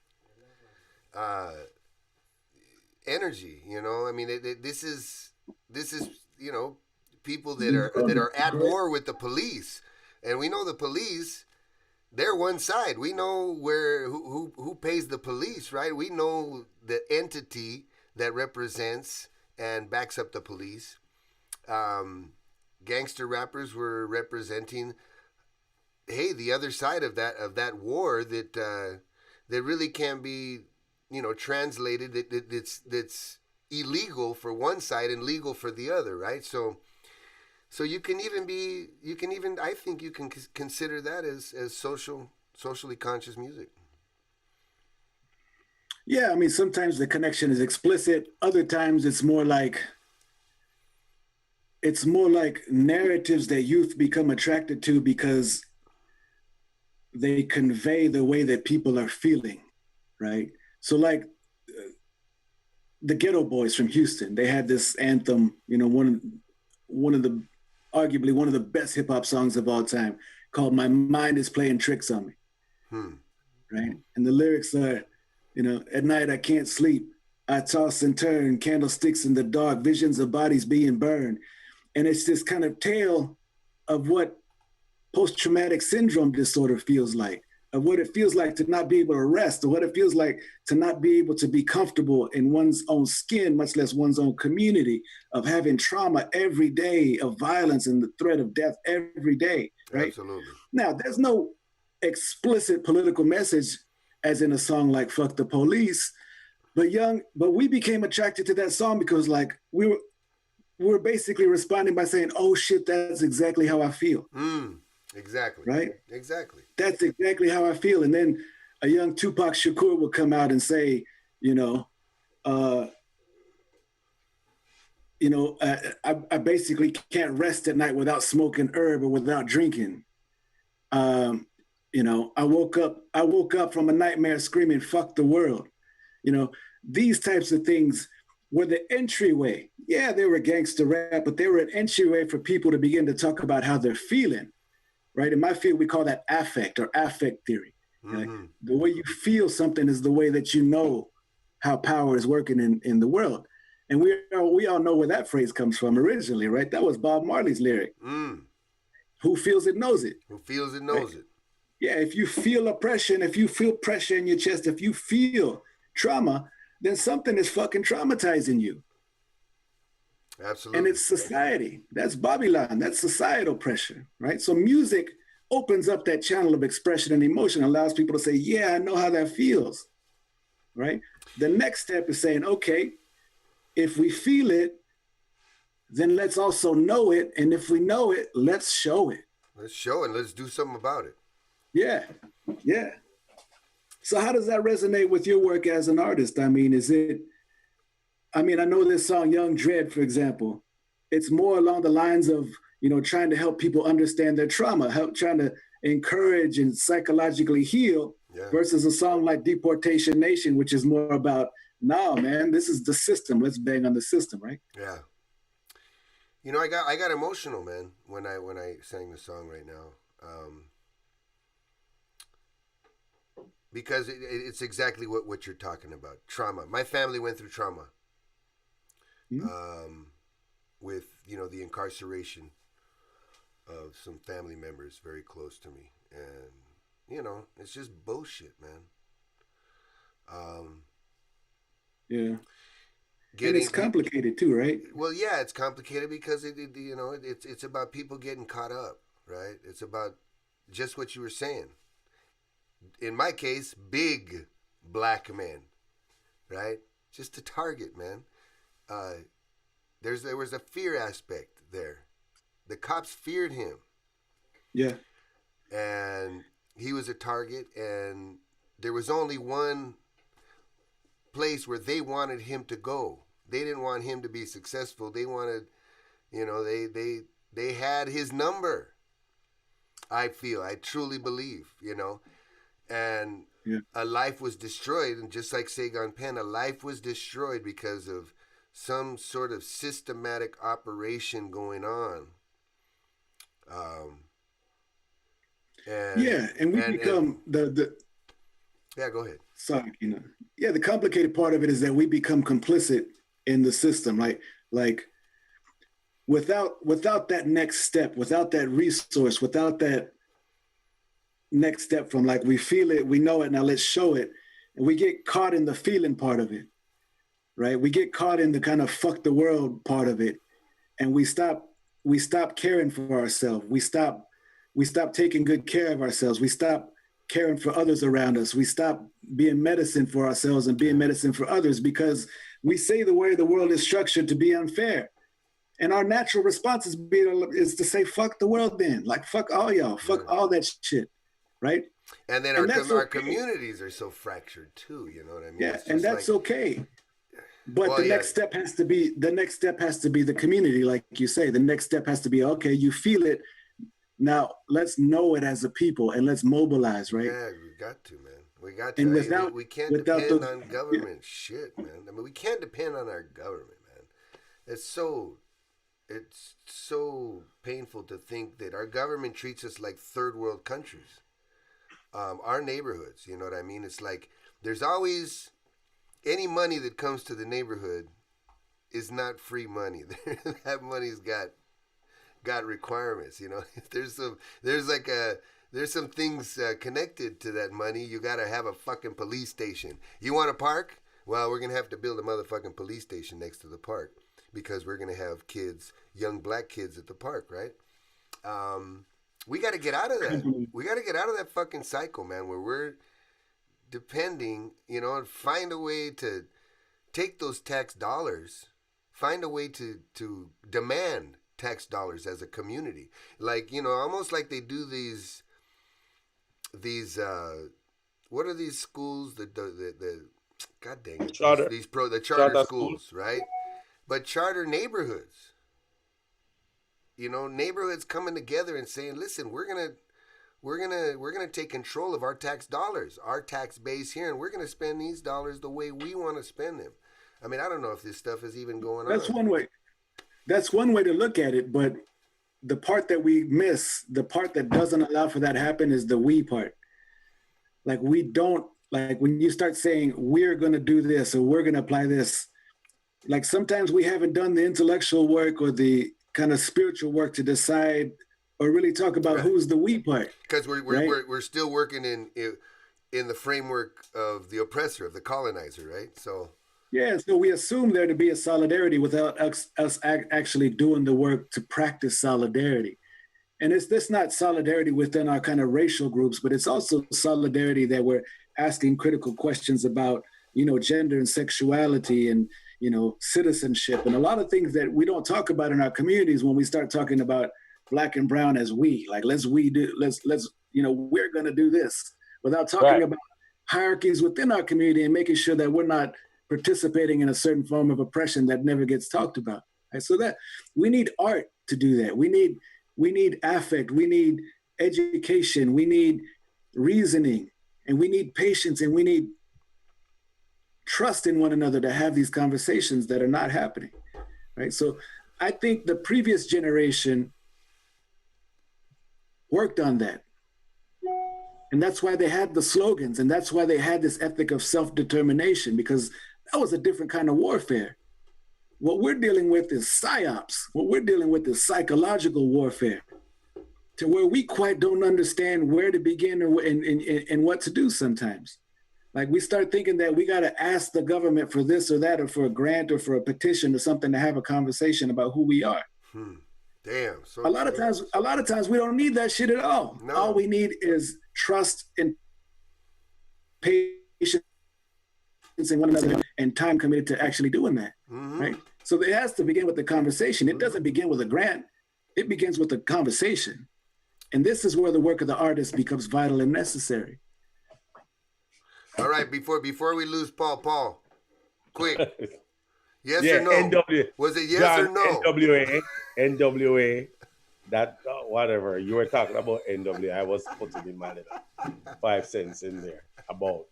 energy. I mean, this is people that are at war with the police, and we know the police. They're one side. We know who pays the police, right? We know the entity that represents and backs up the police. Gangster rappers were representing, hey, the other side of that war that really can't be, translated. That's illegal for one side and legal for the other, right? So I think you can consider that as socially conscious music. Yeah, I mean, sometimes the connection is explicit. Other times it's more like narratives that youth become attracted to because they convey the way that people are feeling, right? So like the Ghetto Boys from Houston, they had this anthem, arguably one of the best hip hop songs of all time, called "My Mind Is Playing Tricks on Me." Right? And the lyrics are, at night I can't sleep. I toss and turn, candlesticks in the dark, visions of bodies being burned. And it's this kind of tale of what post-traumatic syndrome disorder feels like, of what it feels like to not be able to rest, or what it feels like to not be able to be comfortable in one's own skin, much less one's own community, of having trauma every day, of violence and the threat of death every day, right? Absolutely. Now, there's no explicit political message as in a song like Fuck the Police, but we became attracted to that song because like we were basically responding by saying, oh shit, that's exactly how I feel. Exactly. Right? Exactly. That's exactly how I feel. And then a young Tupac Shakur would come out and say, I basically can't rest at night without smoking herb or without drinking. I woke up from a nightmare screaming, fuck the world. These types of things were the entryway. Yeah, they were gangster rap, but they were an entryway for people to begin to talk about how they're feeling. Right? In my field, we call that affect or affect theory. Right? The way you feel something is the way that you know how power is working in the world. And we all know where that phrase comes from originally, right? That was Bob Marley's lyric. Who feels it knows it. Who feels it knows it. Yeah, if you feel oppression, if you feel pressure in your chest, if you feel trauma, then something is fucking traumatizing you. Absolutely. And it's society. That's Babylon. That's societal pressure, right? So music opens up that channel of expression and emotion, allows people to say, yeah, I know how that feels, right? The next step is saying, okay, if we feel it, then let's also know it. And if we know it, let's show it. Let's show it. Let's do something about it. Yeah, yeah. So how does that resonate with your work as an artist? I mean, I know this song, Young Dread, for example. It's more along the lines of, trying to help people understand their trauma, trying to encourage and psychologically heal, versus a song like Deportation Nation, which is more about, nah, man, this is the system. Let's bang on the system, right? Yeah. I got emotional, man, when I sang the song right now. Because it's exactly what you're talking about. Trauma. My family went through trauma. With the incarceration of some family members very close to me, and it's just bullshit, man. Yeah, and it's complicated too, right? Well, yeah, it's complicated because it's about people getting caught up, right? It's about just what you were saying. In my case, big black men, right? Just a target, man. There was a fear aspect there. The cops feared him. Yeah. And he was a target, and there was only one place where they wanted him to go. They didn't want him to be successful. They wanted, They had his number. I truly believe, you know, and a life was destroyed. And just like Sagan Penn, a life was destroyed because of some sort of systematic operation going on. And we become the yeah, go ahead. Sorry, the complicated part of it is that we become complicit in the system. Like without that next step, without that resource, without that next step from like, we feel it, we know it, now let's show it. And we get caught in the feeling part of it, right? We get caught in the kind of fuck the world part of it. And we stop caring for ourselves. We stop taking good care of ourselves. We stop caring for others around us. We stop being medicine for ourselves and being medicine for others because we say the way the world is structured to be unfair. And our natural response is to say, fuck the world then. Like, fuck all y'all. Fuck all that shit, right? And then our communities are so fractured too, you know what I mean? Yeah, and that's like, okay. But the next step has to be the community, like you say. The next step has to be, okay, you feel it. Now let's know it as a people and let's mobilize, right? Yeah, we got to, man. We got to. And we can't depend on government shit, man. I mean, we can't depend on our government, man. It's so painful to think that our government treats us like third world countries. Our neighborhoods, you know what I mean? It's like there's always any money that comes to the neighborhood is not free money. That money's got requirements, you know. There's some things connected to that money. You got to have a fucking police station. You want a park? Well, we're going to have to build a motherfucking police station next to the park because we're going to have young black kids at the park, right? We got to get out of that. We got to get out of that fucking cycle, man, where we're depending, you know, and find a way to take those tax dollars, find a way to demand tax dollars as a community. Like, you know, almost like they do these what are these schools, the god dang it, the charter schools, right? But charter neighborhoods, you know, neighborhoods coming together and saying, listen, we're gonna take control of our tax dollars, our tax base here, and we're gonna spend these dollars the way we want to spend them. I mean, I don't know if this stuff is even going on. That's one way to look at it, but the part that we miss, the part that doesn't allow for that to happen is the we part. Like, we don't, like, when you start saying we're going to do this or we're going to apply this, like, sometimes we haven't done the intellectual work or the kind of spiritual work to decide or really talk about who's the we part. Because we're still working in the framework of the oppressor, of the colonizer, right? So yeah, so we assume there to be a solidarity without us actually doing the work to practice solidarity. And it's this not solidarity within our kind of racial groups, but it's also solidarity that we're asking critical questions about, you know, gender and sexuality and, you know, citizenship and a lot of things that we don't talk about in our communities when we start talking about black and brown as we, like, let's you know, we're going to do this without talking about hierarchies within our community and making sure that we're not participating in a certain form of oppression that never gets talked about. Right? So that we need art to do that. We need affect, we need education, we need reasoning, and we need patience, and we need trust in one another to have these conversations that are not happening. Right? So I think the previous generation worked on that. And that's why they had the slogans, and that's why they had this ethic of self-determination, because that was a different kind of warfare. What we're dealing with is psyops. What we're dealing with is psychological warfare, to where we quite don't understand where to begin and what to do sometimes. Like, we start thinking that we got to ask the government for this or that, or for a grant or for a petition or something to have a conversation about who we are. Damn. So a lot of times we don't need that shit at all. No. All we need is trust and patience in one another and time committed to actually doing that. Right? So it has to begin with the conversation. It doesn't begin with a grant. It begins with a conversation. And this is where the work of the artist becomes vital and necessary. All right, before we lose Paul, quick. Yes or no? NW. Was it yes John, or no? NWA. that whatever you were talking about NWA, I was putting in my little 5 cents in there about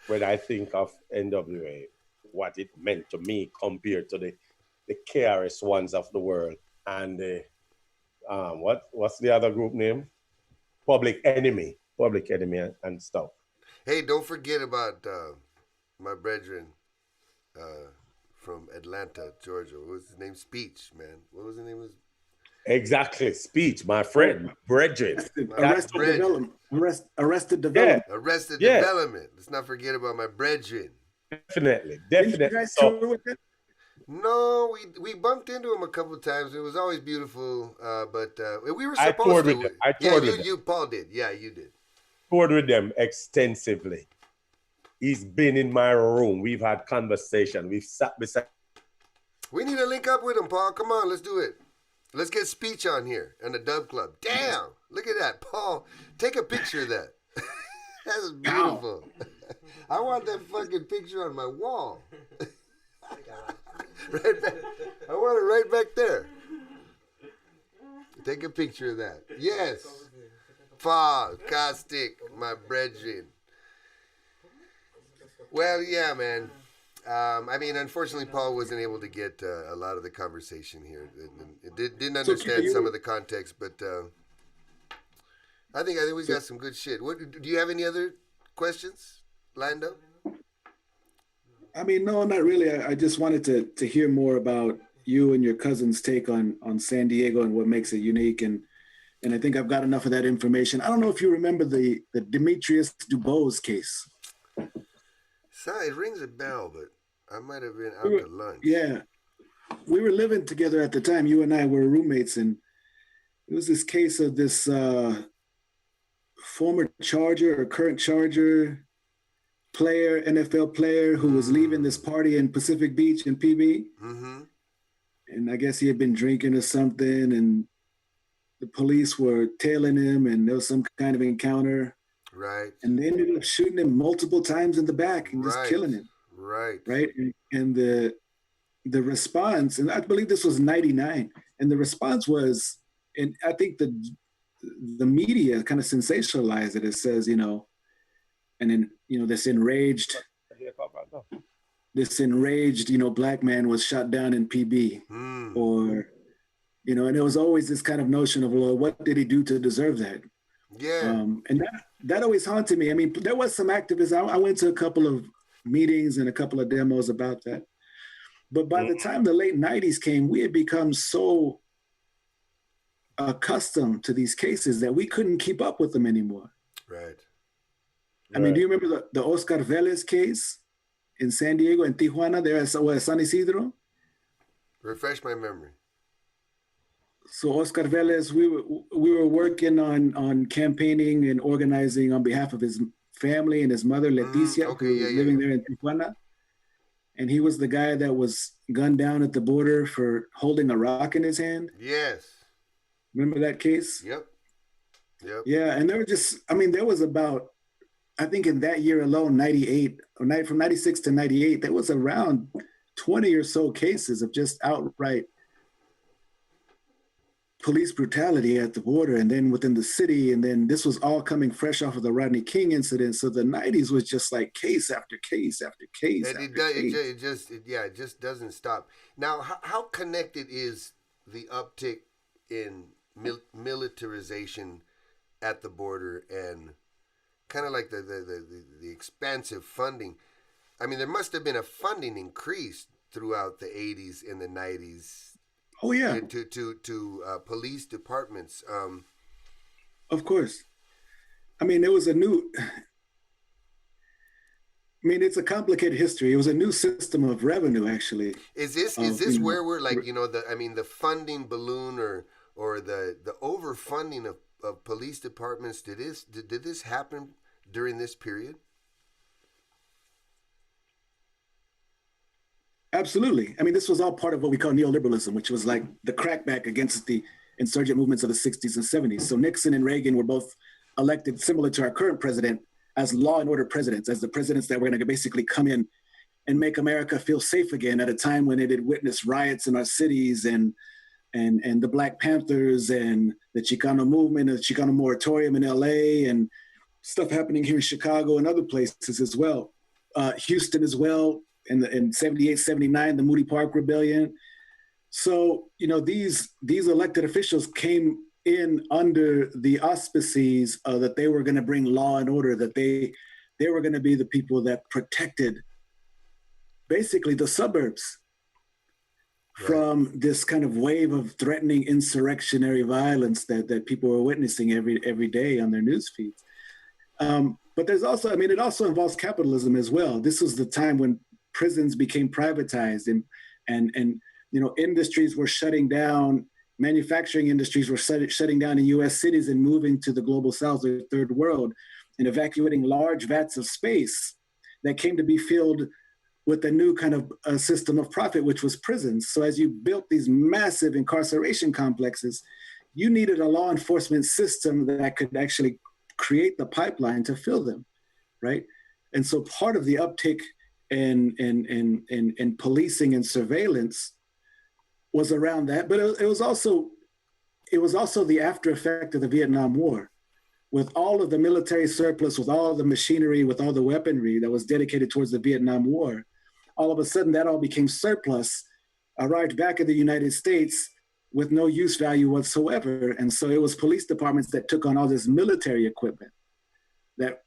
when I think of NWA, what it meant to me compared to the KRS ones of the world and the what's the other group name? Public Enemy and stuff. Hey, don't forget about my brethren from Atlanta, Georgia. What was his name? Speech, man. What was the name of his? Exactly, Speech, my friend, brethren. Arrested Development. Arrested Yeah. Development. Arrested Yeah. Development. Let's not forget about my brethren. Definitely. Didn't you guys So, tour with them? No, we bumped into him a couple of times. It was always beautiful, but we were I supposed toured to. with them. I Yeah, toured with them. you Paul did. Yeah, you did. toured with them extensively. He's been in my room. We've had conversation. We've sat beside. We need to link up with him, Paul. Come on, let's do it. Let's get Speech on here and the Dub Club. Damn, look at that, Paul. Take a picture of that. That's beautiful. I want that fucking picture on my wall. Right back. I want it right back there. Take a picture of that. Yes. Paul, Caustic, my brethren. Well, yeah, man. I mean, unfortunately, Paul wasn't able to get a lot of the conversation here. It didn't understand some of the context, but I think we got some good shit. What do you have any other questions, Lando? I mean, no, not really. I just wanted to hear more about you and your cousin's take on San Diego and what makes it unique. And I think I've got enough of that information. I don't know if you remember the Demetrius Dubose case. So it rings a bell, but I might have been out to lunch. Yeah. We were living together at the time. You and I were roommates, and it was this case of this former Charger or current Charger player, NFL player, who was leaving this party in Pacific Beach in PB. Mm-hmm. And I guess he had been drinking or something, and the police were tailing him, and there was some kind of encounter. Right. And they ended up shooting him multiple times in the back and just killing him. Right. Right. And the response, and I believe this was 99, and the response was, and I think the media kind of sensationalized it. It says, and then, this enraged, black man was shot down in PB, or, and there was always this kind of notion of, well, what did he do to deserve that? Yeah. And that always haunted me. I mean, there was some activism. I went to a couple of meetings and a couple of demos about that. But by the time the late 90s came, we had become so accustomed to these cases that we couldn't keep up with them anymore. Right. I mean, do you remember the Oscar Vélez case in San Diego and Tijuana there at San Isidro? Refresh my memory. So Oscar Vélez, we were working on campaigning and organizing on behalf of his family and his mother, Leticia, who was living there in Tijuana. And he was the guy that was gunned down at the border for holding a rock in his hand. Yes. Remember that case? Yep. Yeah, and there was about, I think in that year alone, 98, from 96 to 98, there was around 20 or so cases of just outright police brutality at the border, and then within the city, and then this was all coming fresh off of the Rodney King incident. So the 90s was just like case after case after case. It just doesn't stop. Now, how connected is the uptick in militarization at the border and kind of like the expansive funding? I mean, there must have been a funding increase throughout the 80s and the 90s. Oh yeah, to police departments. Of course. I mean, it was it's a complicated history. It was a new system of revenue, actually. Is this where we're like, the funding balloon or the overfunding of police departments? Did this happen during this period? Absolutely. I mean, this was all part of what we call neoliberalism, which was like the crackback against the insurgent movements of the 60s and 70s. So Nixon and Reagan were both elected, similar to our current president, as law and order presidents, as the presidents that were going to basically come in and make America feel safe again at a time when it had witnessed riots in our cities and and the Black Panthers and the Chicano movement, the Chicano moratorium in LA, and stuff happening here in Chicago and other places as well. Houston as well, in 78, 79, the Moody Park Rebellion. So, these elected officials came in under the auspices that they were going to bring law and order, that they were going to be the people that protected basically the suburbs from this kind of wave of threatening insurrectionary violence that people were witnessing every day on their news feeds. But there's also, it also involves capitalism as well. This was the time when prisons became privatized and industries were shutting down, manufacturing industries were shutting down in US cities and moving to the global south, the third world, and evacuating large vats of space that came to be filled with a new kind of system of profit, which was prisons. So as you built these massive incarceration complexes, you needed a law enforcement system that could actually create the pipeline to fill them, right? And so part of the uptick in policing and surveillance was around that, but it was also the after effect of the Vietnam War. With all of the military surplus, with all of the machinery, with all the weaponry that was dedicated towards the Vietnam War, all of a sudden that all became surplus, arrived back in the United States with no use value whatsoever. And so it was police departments that took on all this military equipment that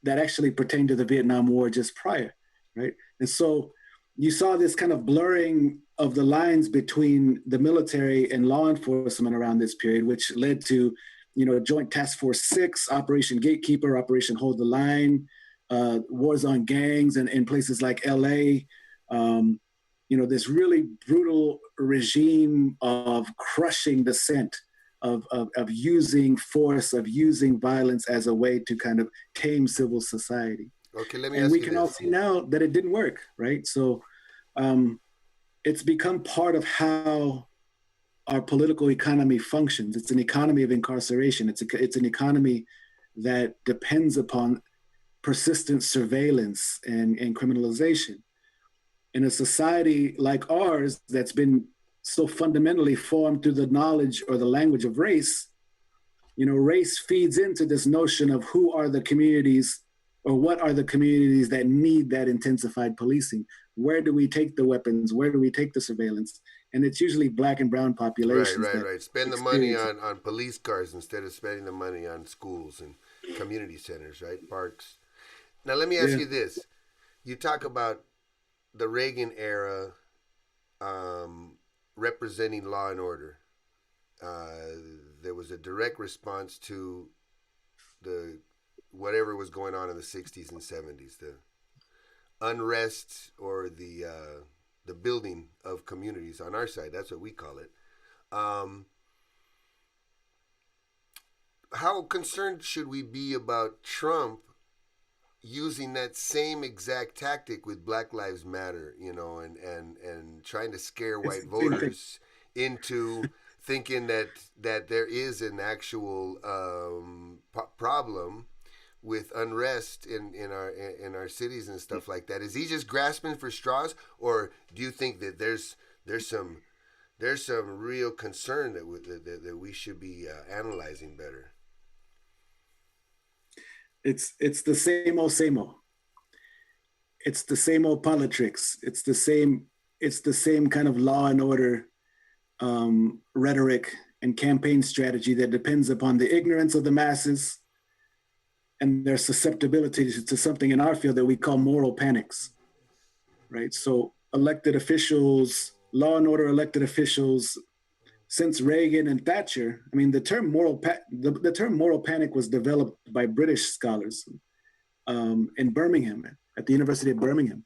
actually pertained to the Vietnam War just prior, right? And so you saw this kind of blurring of the lines between the military and law enforcement around this period, which led to, Joint Task Force 6, Operation Gatekeeper, Operation Hold the Line, wars on gangs in places like LA, this really brutal regime of crushing dissent, of using force, of using violence as a way to kind of tame civil society. Okay, let me and ask we you can this. all see now that it didn't work, right? So it's become part of how our political economy functions. It's an economy of incarceration. It's an economy that depends upon persistent surveillance and criminalization. In a society like ours that's been so fundamentally formed through the knowledge or the language of race, race feeds into this notion of who are the communities or what are the communities that need that intensified policing? Where do we take the weapons? Where do we take the surveillance? And it's usually Black and brown populations. Right. Spend the money on police cars instead of spending the money on schools and community centers, right? Parks. Now, let me ask you this. You talk about the Reagan era representing law and order. There was a direct response to the whatever was going on in the 60s and 70s, the unrest or the building of communities on our side. That's what we call it. How concerned should we be about Trump using that same exact tactic with Black Lives Matter, and trying to scare white voters into thinking that there is an actual problem with unrest in our cities and stuff like that? Is he just grasping for straws, or do you think that there's some real concern that we should be analyzing better? It's the same old. It's the same old politics. It's the same kind of law and order rhetoric and campaign strategy that depends upon the ignorance of the masses and their susceptibility to something in our field that we call moral panics, right? So elected officials, law and order elected officials, since Reagan and Thatcher, the term moral panic was developed by British scholars in Birmingham, at the University of Birmingham,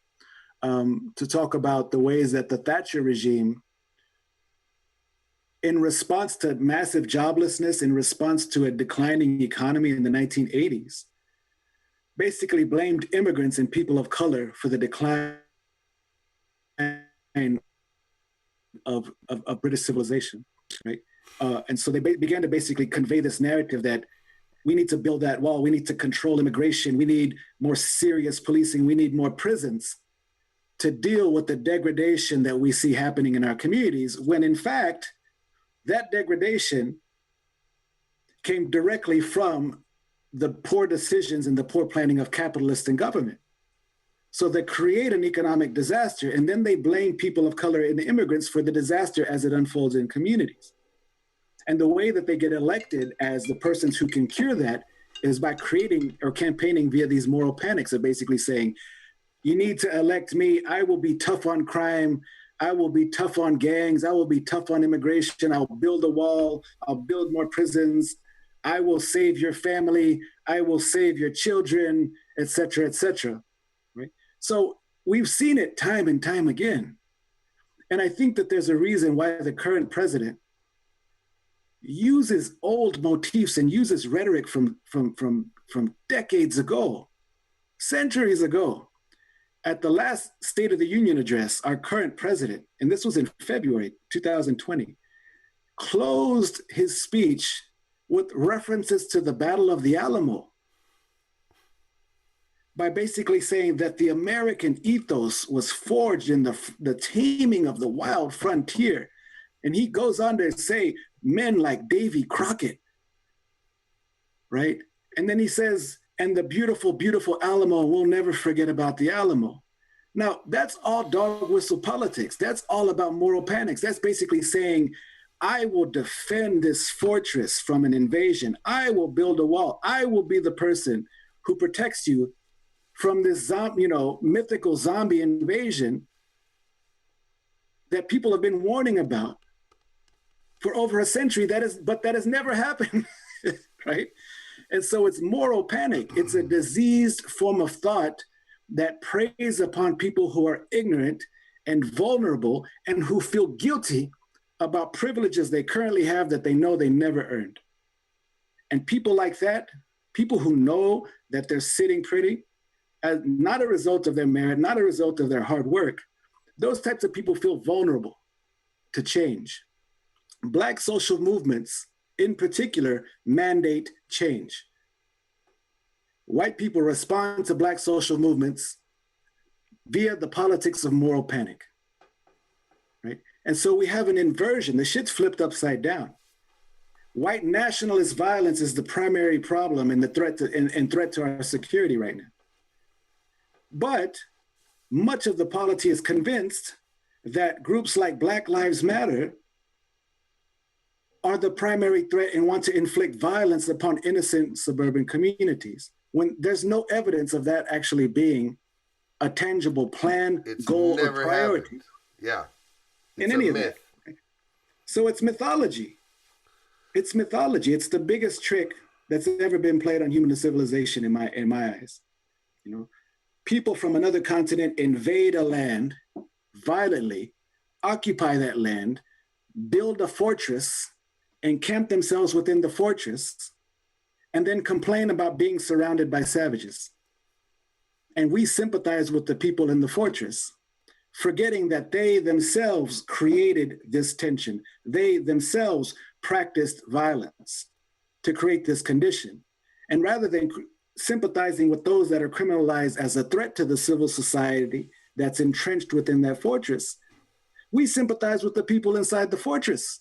to talk about the ways that the Thatcher regime, in response to massive joblessness, in response to a declining economy in the 1980s, basically blamed immigrants and people of color for the decline of British civilization, right? And so they began to basically convey this narrative that we need to build that wall, we need to control immigration, we need more serious policing, we need more prisons to deal with the degradation that we see happening in our communities, when in fact, that degradation came directly from the poor decisions and the poor planning of capitalists and government. So they create an economic disaster, and then they blame people of color and immigrants for the disaster as it unfolds in communities. And the way that they get elected as the persons who can cure that is by creating or campaigning via these moral panics of basically saying, you need to elect me, I will be tough on crime, I will be tough on gangs, I will be tough on immigration, I'll build a wall, I'll build more prisons, I will save your family, I will save your children, et cetera, right? So we've seen it time and time again. And I think that there's a reason why the current president uses old motifs and uses rhetoric from decades ago, centuries ago. At the last State of the Union address, our current president, and this was in February 2020, closed his speech with references to the Battle of the Alamo by basically saying that the American ethos was forged in the taming of the wild frontier. And he goes on to say, men like Davy Crockett, right? And then he says, and the beautiful, beautiful Alamo, we'll never forget about the Alamo. Now, that's all dog whistle politics. That's all about moral panics. That's basically saying, I will defend this fortress from an invasion. I will build a wall. I will be the person who protects you from this mythical zombie invasion that people have been warning about for over a century. But that has never happened, right? And so it's moral panic. It's a diseased form of thought that preys upon people who are ignorant and vulnerable and who feel guilty about privileges they currently have that they know they never earned. And people like that, people who know that they're sitting pretty, as not a result of their merit, not a result of their hard work, those types of people feel vulnerable to change. Black social movements, in particular, mandate change. White people respond to Black social movements via the politics of moral panic, right? And so we have an inversion. The shit's flipped upside down. White nationalist violence is the primary problem and the threat to our security right now. But much of the polity is convinced that groups like Black Lives Matter are the primary threat and want to inflict violence upon innocent suburban communities, when there's no evidence of that actually being a tangible plan, goal, or priority. Happened. Yeah. In any event. So it's mythology. It's mythology. It's the biggest trick that's ever been played on human civilization in my eyes. People from another continent invade a land violently, occupy that land, build a fortress, encamp themselves within the fortress, and then complain about being surrounded by savages. And we sympathize with the people in the fortress, forgetting that they themselves created this tension. They themselves practiced violence to create this condition. And rather than sympathizing with those that are criminalized as a threat to the civil society that's entrenched within that fortress, we sympathize with the people inside the fortress.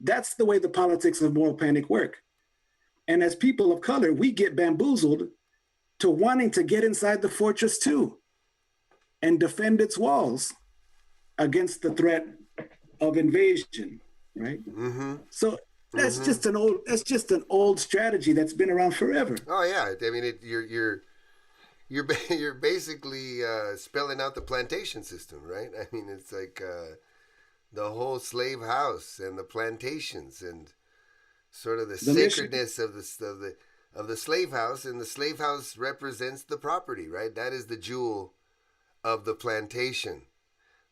That's the way the politics of moral panic work. And as people of color, we get bamboozled to wanting to get inside the fortress too and defend its walls against the threat of invasion, right? Mm-hmm. So that's just an old strategy that's been around forever. Oh yeah, I mean, you're basically spelling out the plantation system, right? I mean, it's like the whole slave house and the plantations and sort of the sacredness of the slave house, and the slave house represents the property, right? That is the jewel of the plantation.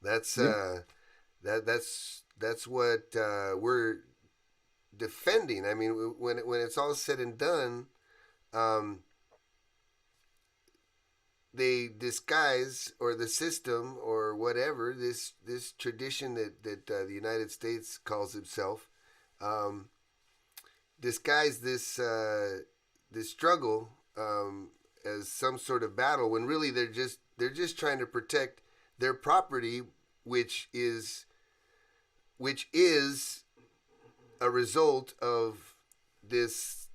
That's that's what we're defending. I mean, when it's all said and done, they disguise, or the system or whatever, this tradition that the United States calls itself, disguise this struggle as some sort of battle, when really they're just trying to protect their property, which is which is a result of this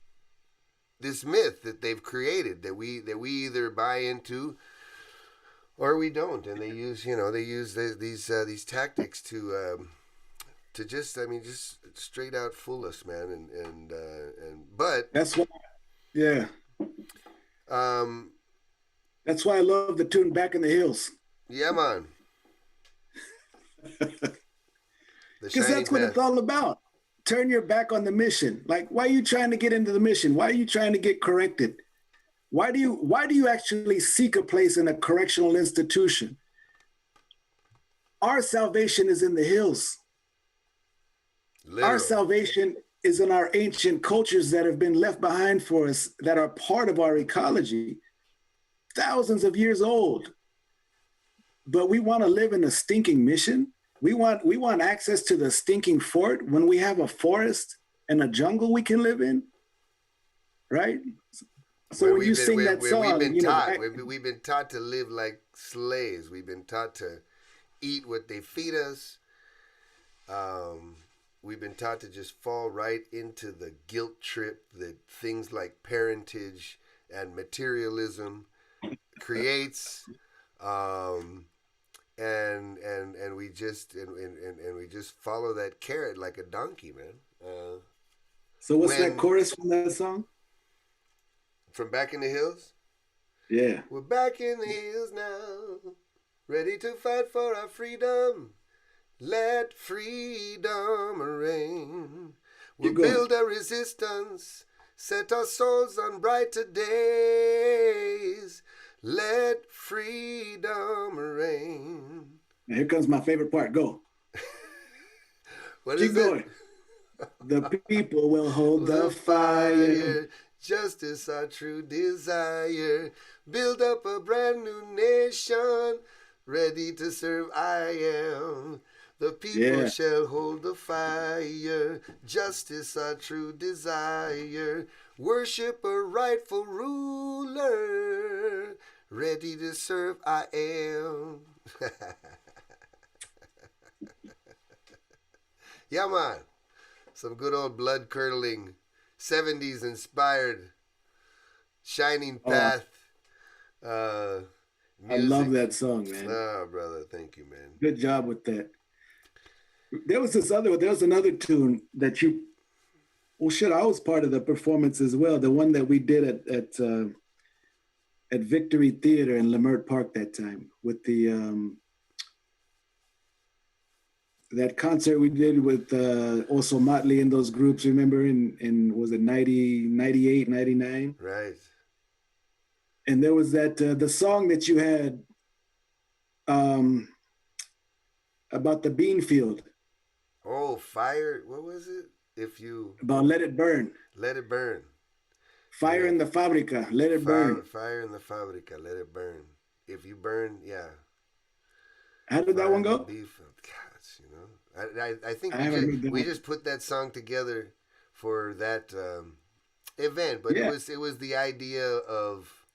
myth that they've created that we either buy into or we don't, and they use these tactics to just straight out fool us, man, but That's why, yeah. That's why I love the tune "Back in the Hills." Yeah, man. Because that's what it's all about. Turn your back on the mission. Like, why are you trying to get into the mission? Why are you trying to get corrected? Why do you actually seek a place in a correctional institution? Our salvation is in the hills. Literally. Our salvation is in our ancient cultures that have been left behind for us, that are part of our ecology, thousands of years old. But we want to live in a stinking mission. We want access to the stinking fort when we have a forest and a jungle we can live in, right? So when you sing that song, we've been taught to live like slaves. We've been taught to eat what they feed us. We've been taught to just fall right into the guilt trip that things like parentage and materialism creates. And we just follow that carrot like a donkey, man. So what's that chorus from that song? From Back in the Hills? Yeah. We're back in the hills now, ready to fight for our freedom. Let freedom reign. We'll build a resistance, set our souls on brighter days. Let freedom reign. And here comes my favorite part. Go. Keep going. The people will hold the fire. Justice our true desire. Build up a brand new nation. Ready to serve I am. The people shall hold the fire. Justice our true desire. Worship a rightful ruler. Ready to serve I am. Yeah, man. Some good old blood-curdling 70s inspired Shining Path music. I love that song, man. Oh, brother, thank you, man. Good job with that. There was another tune that you, I was part of the performance as well. The one that we did at Victory Theater in Leimert Park that time with the, that concert we did with also Motley and those groups, remember, in was it 90, 98, 99? Right. And there was that, the song that you had about the bean field. Oh, fire. What was it? About Let It Burn. Let It Burn. Fire in the Fabrica. Let it burn. Fire in the Fabrica. Let it burn. If you burn, yeah. How did that one go? Beef. Gosh, I think we just put that song together for that event, but it was the idea of,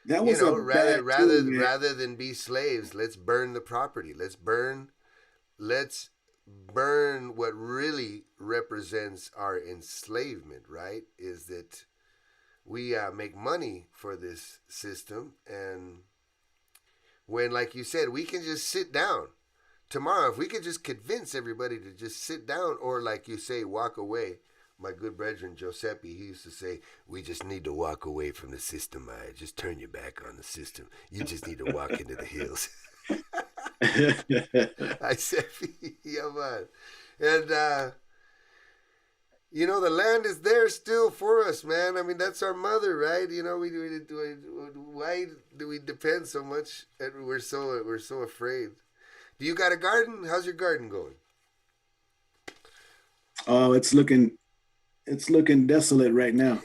that was rather than be slaves, let's burn the property. Let's burn what really represents our enslavement, right? Is that we make money for this system, and when, like you said, we can just sit down tomorrow, if we could just convince everybody to just sit down, or like you say, walk away. My good brethren Giuseppe, he used to say, we just need to walk away from the system. Just turn your back on the system. You just need to walk into the hills. I said, yeah, man. And, the land is there still for us, man. I mean, that's our mother, right? Why do we depend so much? And we're so afraid. Do you got a garden? How's your garden going? Oh, it's looking desolate right now.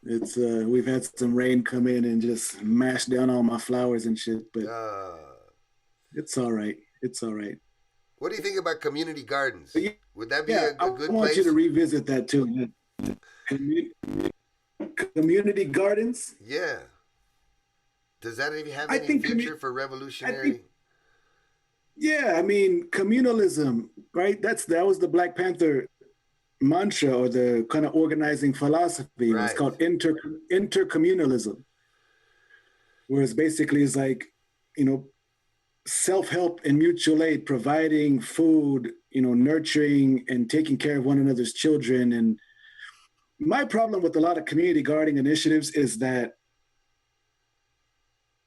It's we've had some rain come in and just mash down all my flowers and shit, but it's all right. It's all right. What do you think about community gardens? Would that be a good place? I want you to revisit that too. Community gardens? Yeah. Does that have any future for revolutionary? Yeah, I mean, communalism, right? That was the Black Panther mantra or the kind of organizing philosophy. Right. It's called intercommunalism, whereas basically it's like, you know, self-help and mutual aid, providing food, you know, nurturing and taking care of one another's children. And my problem with a lot of community gardening initiatives is that,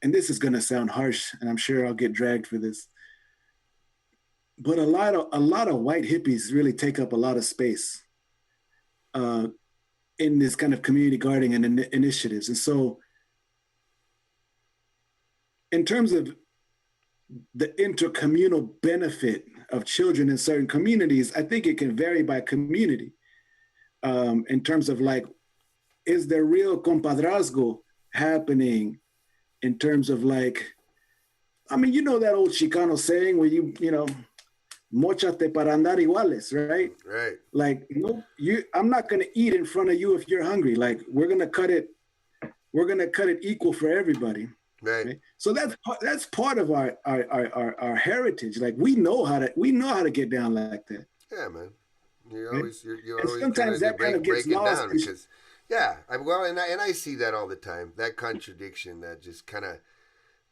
and this is going to sound harsh, and I'm sure I'll get dragged for this, but a lot of white hippies really take up a lot of space in this kind of community gardening and initiatives. And so in terms of the intercommunal benefit of children in certain communities, I think it can vary by community in terms of like, is there real compadrazgo happening in terms of like, I mean, you know that old Chicano saying where you know, mochate para andar iguales, right? Right. Like, no, I'm not gonna eat in front of you if you're hungry. Like, we're gonna cut it equal for everybody. Right. So that's part of our heritage. Like, we know how to get down like that. Yeah, man. You're Right? always sometimes that kind of gets break it lost down because I see that all the time. That contradiction, that just kind of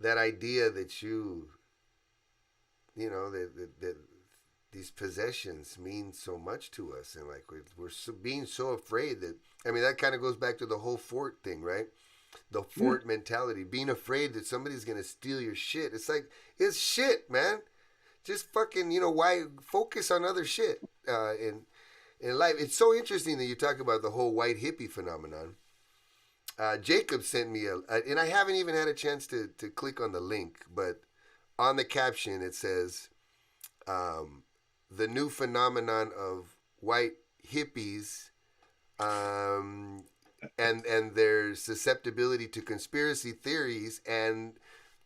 that idea that you know that these possessions mean so much to us, and like we're being so afraid that, I mean, that kind of goes back to the whole fort thing, right? The fort mentality, being afraid that somebody's gonna steal your shit. It's like, it's shit, man. Just fucking, you know, why focus on other shit in life? It's so interesting that you talk about the whole white hippie phenomenon. Jacob sent me and I haven't even had a chance to click on the link, but on the caption it says, the new phenomenon of white hippies, and their susceptibility to conspiracy theories and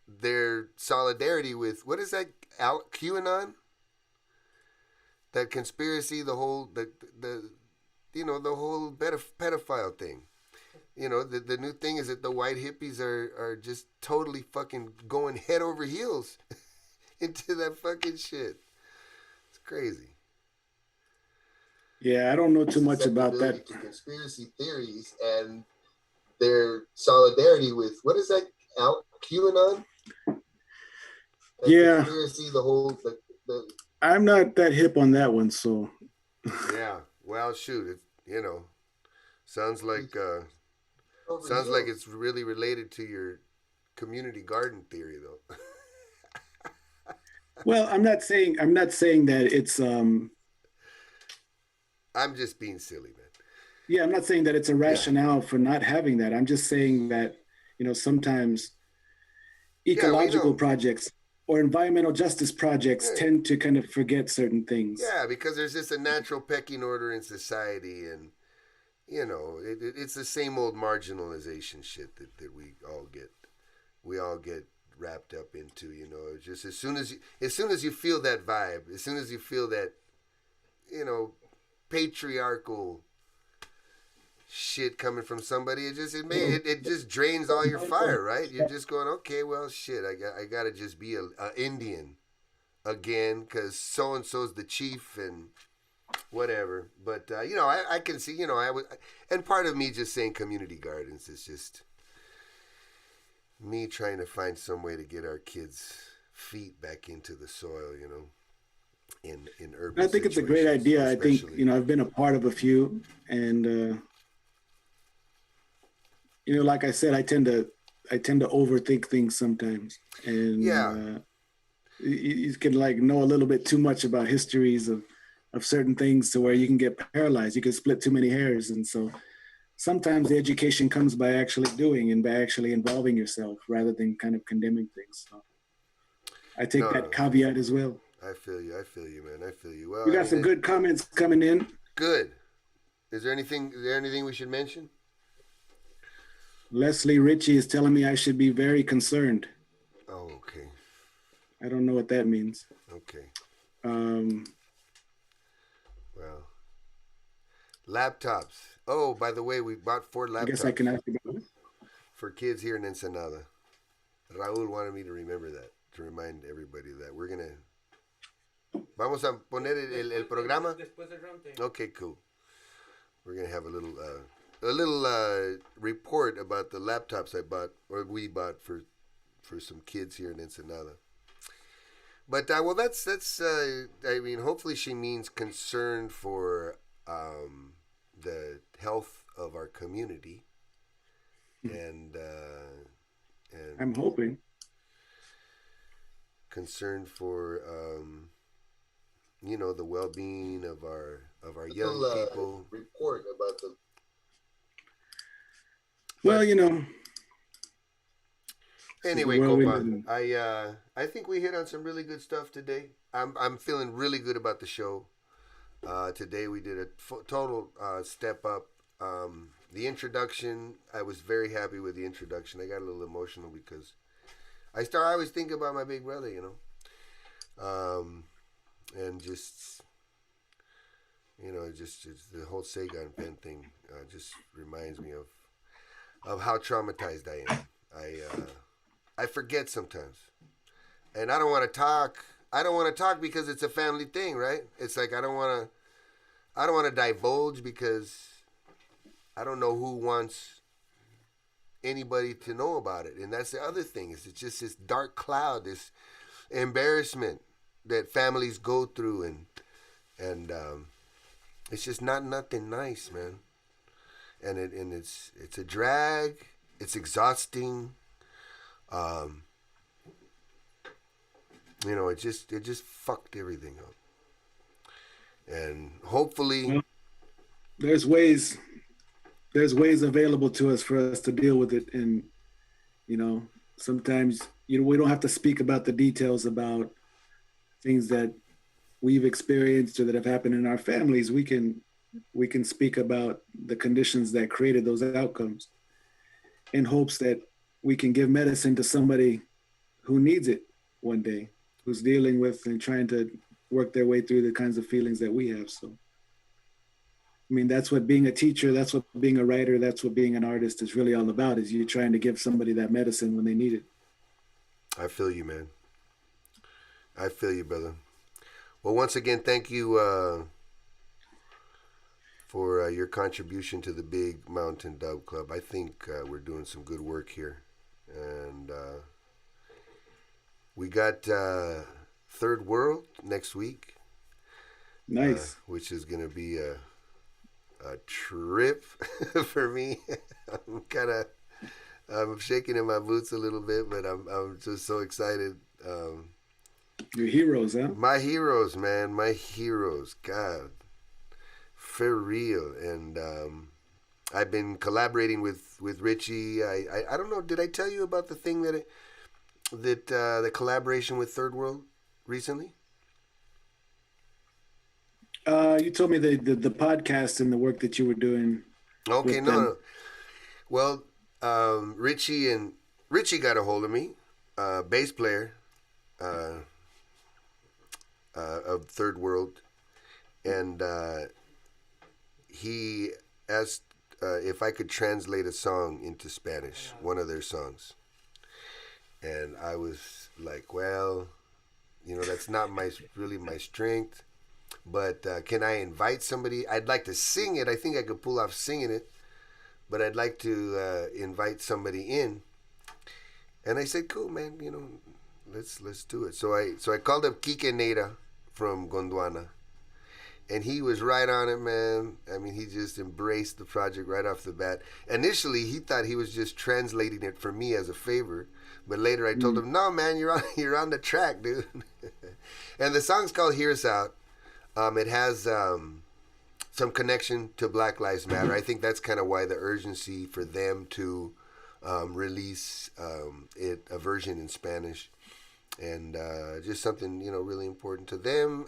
their solidarity with, what is that, QAnon? That conspiracy, the whole you know, the whole pedophile thing. You know, the new thing is that the white hippies are just totally fucking going head over heels into that fucking shit. It's crazy. Yeah, I don't know too much about that. To conspiracy theories and their solidarity with, what is that, QAnon? That Yeah. Conspiracy, the whole the I'm not that hip on that one, so. Yeah, well, shoot, it, you know, sounds like it's really related to your community garden theory, though. Well, I'm not saying that it's I'm just being silly, man. Yeah, I'm not saying that it's a rationale for not having that. I'm just saying that, you know, sometimes ecological projects or environmental justice projects tend to kind of forget certain things. Yeah, because there's just a natural pecking order in society, and you know, it's the same old marginalization shit that we all get wrapped up into. You know, just as soon as you feel that vibe, as soon as you feel that, you know, patriarchal shit coming from somebody, it just drains all your fire, right? You're just going, okay, well, shit, I gotta just be a Indian again because so and so's the chief and whatever. But you know, I can see, you know, and part of me just saying community gardens is just me trying to find some way to get our kids' feet back into the soil, you know. In urban I think it's a great idea. I think, you know, I've been a part of a few, and you know, like I said, I tend to overthink things sometimes, and you can like know a little bit too much about histories of certain things to where you can get paralyzed. You can split too many hairs, and so sometimes the education comes by actually doing and by actually involving yourself rather than kind of condemning things. So I take that caveat as well. I feel you, man. I feel you. Well, We got some good comments coming in. Good. Is there anything we should mention? Leslie Ritchie is telling me I should be very concerned. Oh, okay. I don't know what that means. Okay. Well, laptops. Oh, by the way, we bought 4 laptops. I guess I can ask you about it. For kids here in Ensenada. Raul wanted me to remember that, to remind everybody that we're gonna Vamos a poner el programa. Okay, cool. We're gonna have a little report about the laptops I bought, or we bought for some kids here in Ensenada. But well, that's I mean, hopefully she means concern for the health of our community, and I'm hoping concern for the well-being of our young people. Report about the. Well, Anyway, Copa, I think we hit on some really good stuff today. I'm feeling really good about the show. Today we did a total step up. The introduction, I was very happy with the introduction. I got a little emotional because I always think about my big brother, and just the whole Sagan Penn thing just reminds me of how traumatized I am. I forget sometimes, and I don't want to talk. I don't want to talk because it's a family thing, right? It's like I don't want to divulge because I don't know who wants anybody to know about it, and that's the other thing. It's just this dark cloud, this embarrassment that families go through, and it's just nothing nice, man. And it's a drag. It's exhausting. It just fucked everything up. And hopefully, there's ways available to us for us to deal with it, and sometimes we don't have to speak about the details about things that we've experienced or that have happened in our families. We can speak about the conditions that created those outcomes in hopes that we can give medicine to somebody who needs it one day, who's dealing with and trying to work their way through the kinds of feelings that we have. So, I mean, that's what being a teacher, that's what being a writer, that's what being an artist is really all about, is you trying to give somebody that medicine when they need it. I feel you, man. I feel you, brother. Well, once again, thank you for your contribution to the Big Mountain Dub Club. I think we're doing some good work here. And we got Third World next week. Nice. Which is going to be a trip for me. I'm shaking in my boots a little bit, but I'm just so excited. Your heroes, huh? My heroes, man. My heroes. God. For real. And I've been collaborating with Richie. I don't know. Did I tell you about the thing that the collaboration with Third World recently? You told me the podcast and the work that you were doing. Okay, no. Well, Richie got a hold of me, bass player of Third World, and he asked if I could translate a song into Spanish, one of their songs. And I was like, well, that's not really my strength, but can I invite somebody? I'd like to sing it. I think I could pull off singing it, but I'd like to invite somebody in. And I said, cool, man, let's do it. So I called up Kike Neda from Gondwana, and he was right on it, man. I mean, he just embraced the project right off the bat. Initially, he thought he was just translating it for me as a favor, but later I told him, no, man, you're on the track, dude. And the song's called Hear Us Out. It has some connection to Black Lives Matter. I think that's kind of why the urgency for them to release a version in Spanish, and just something really important to them.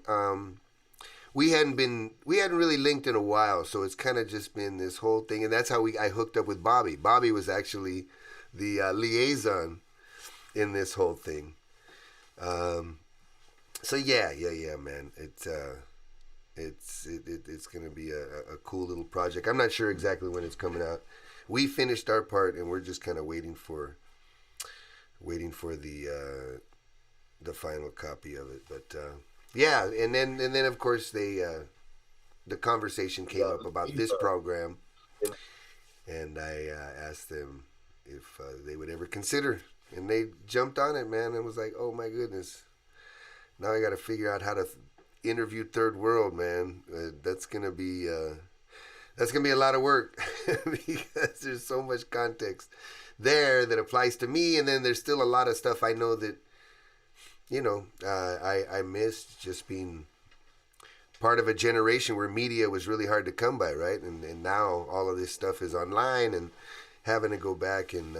We hadn't really linked in a while, so it's kind of just been this whole thing, and that's how I hooked up with Bobby. Bobby was actually the liaison in this whole thing. So yeah, man. It's gonna be a cool little project. I'm not sure exactly when it's coming out. We finished our part, and we're just kind of waiting for the final copy of it. But yeah, and then of course the conversation came up about this program, and I asked them if they would ever consider, and they jumped on it, man. And was like, oh my goodness, now I got to figure out how to interview Third World, man. That's gonna be a lot of work because there's so much context there that applies to me, and then there's still a lot of stuff I know that I missed, just being part of a generation where media was really hard to come by, right? And now all of this stuff is online, and having to go back and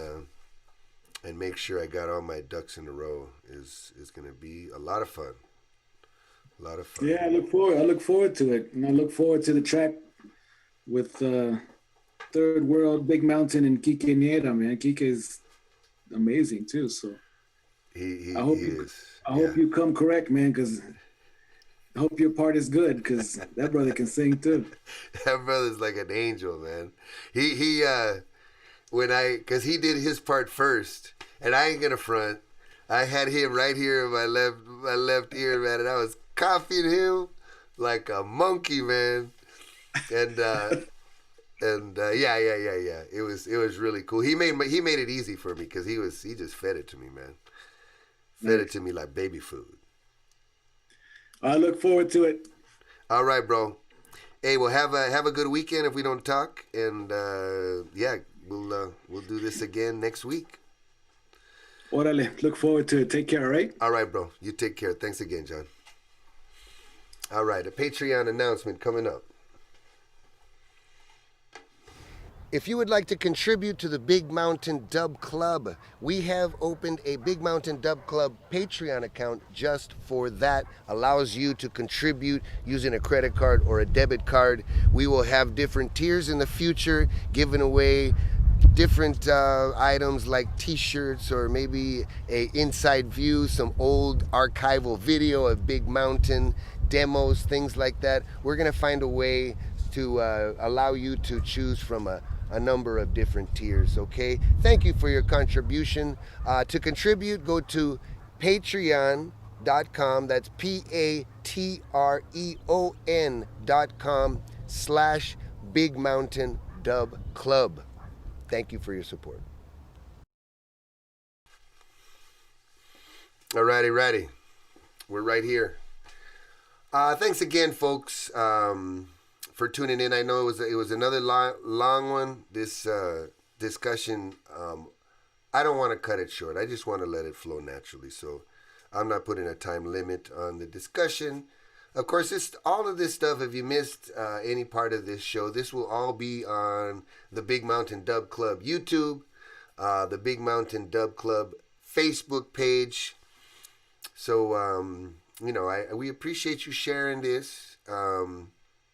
make sure I got all my ducks in a row is going to be a lot of fun. A lot of fun. Yeah, I look forward to it, and I look forward to the track with Third World, Big Mountain, and Kike Nieda, man. Kike is amazing too. So I hope you come correct, man, because I hope your part is good, because that brother can sing too. That brother's like an angel, man. Because he did his part first, and I ain't gonna front. I had him right here in my left ear, man, and I was copying him like a monkey, man. And yeah. It was really cool. He made it easy for me because he just fed it to me, man. Fed it to me like baby food. I look forward to it. All right, bro. Hey, well, have a good weekend if we don't talk, and yeah, we'll do this again next week. Orale, look forward to it. Take care, all right? All right, bro. You take care. Thanks again, John. All right, a Patreon announcement coming up. If you would like to contribute to the Big Mountain Dub Club, we have opened a Big Mountain Dub Club Patreon account just for that. Allows you to contribute using a credit card or a debit card. We will have different tiers in the future, giving away different items like t-shirts, or maybe a inside view, some old archival video of Big Mountain demos, things like that. We're going to find a way to allow you to choose from a number of different tiers, okay? Thank you for your contribution. To contribute, go to patreon.com, that's patreon.com/Big Mountain Dub Club. Thank you for your support. Alrighty. We're right here. Thanks again, folks, for tuning in. I know it was another long one. This discussion, I don't want to cut it short. I just want to let it flow naturally. So I'm not putting a time limit on the discussion. Of course, all of this stuff, if you missed any part of this show, this will all be on the Big Mountain Dub Club YouTube, the Big Mountain Dub Club Facebook page. So, we appreciate you sharing this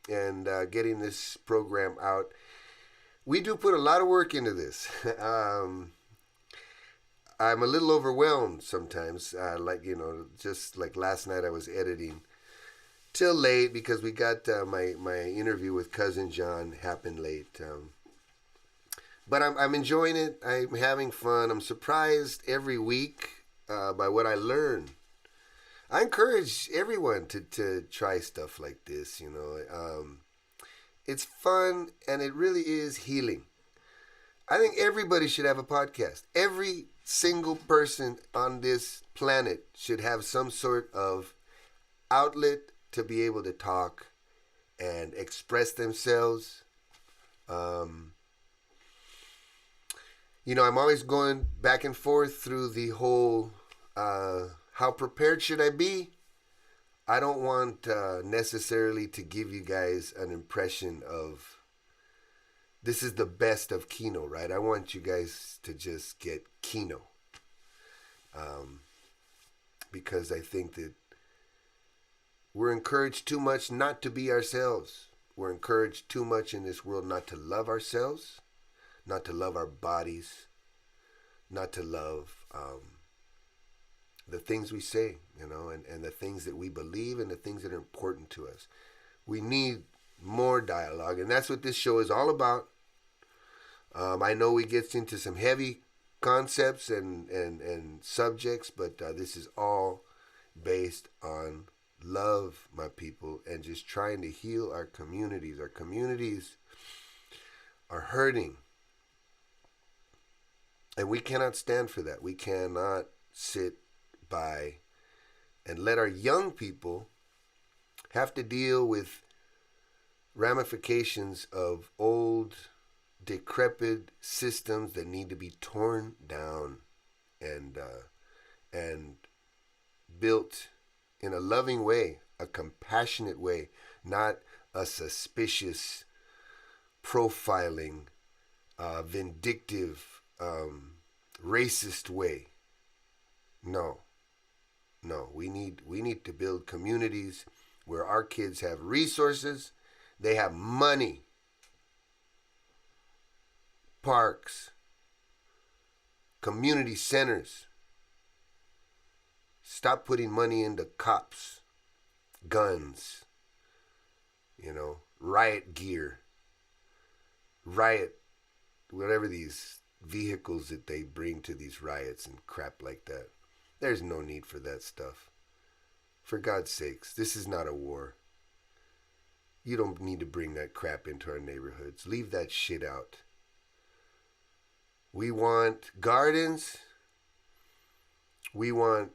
and getting this program out. We do put a lot of work into this. I'm a little overwhelmed sometimes. Just like last night I was editing till late because we got my interview with Cousin John happened late. But I'm enjoying it. I'm having fun. I'm surprised every week by what I learn. I encourage everyone to try stuff like this, It's fun, and it really is healing. I think everybody should have a podcast. Every single person on this planet should have some sort of outlet to be able to talk and express themselves. I'm always going back and forth through the whole how prepared should I be? I don't want necessarily to give you guys an impression of this is the best of Kino, right? I want you guys to just get Kino. Because I think that we're encouraged too much not to be ourselves. We're encouraged too much in this world not to love ourselves, not to love our bodies, not to love the things we say, and the things that we believe and the things that are important to us. We need more dialogue, and that's what this show is all about. I know we get into some heavy concepts and subjects, but this is all based on love, my people, and just trying to heal our communities. Our communities are hurting. And we cannot stand for that. We cannot sit by and let our young people have to deal with ramifications of old, decrepit systems that need to be torn down and built in a loving way, a compassionate way, not a suspicious, profiling, vindictive, racist way. No, we need to build communities where our kids have resources, they have money, parks, community centers. Stop putting money into cops, guns, riot gear, whatever these vehicles that they bring to these riots and crap like that. There's no need for that stuff. For God's sakes, this is not a war. You don't need to bring that crap into our neighborhoods. Leave that shit out. We want gardens. We want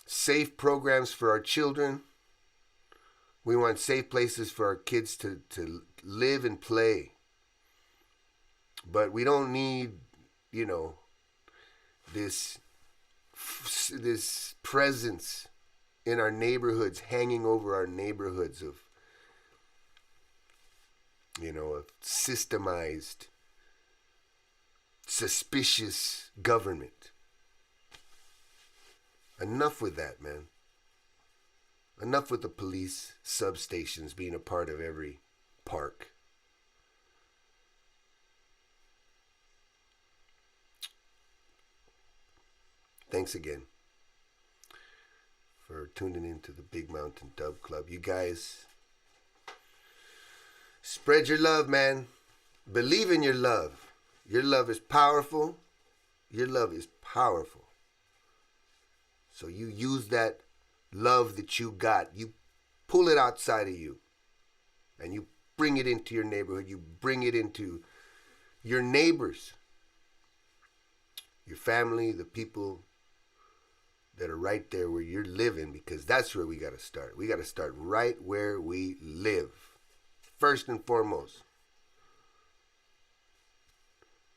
safe programs for our children. We want safe places for our kids to live and play. But we don't need, this presence in our neighborhoods, hanging over our neighborhoods of, a systemized, suspicious government. Enough with that, man. Enough with the police substations being a part of every park. Thanks again for tuning into the Big Mountain Dub Club. You guys, spread your love, man. Believe in your love. Your love is powerful. Your love is powerful. So you use that love that you got. You pull it outside of you. And you bring it into your neighborhood. You bring it into your neighbors. Your family, the people that are right there where you're living, because that's where we got to start. We got to start right where we live. First and foremost.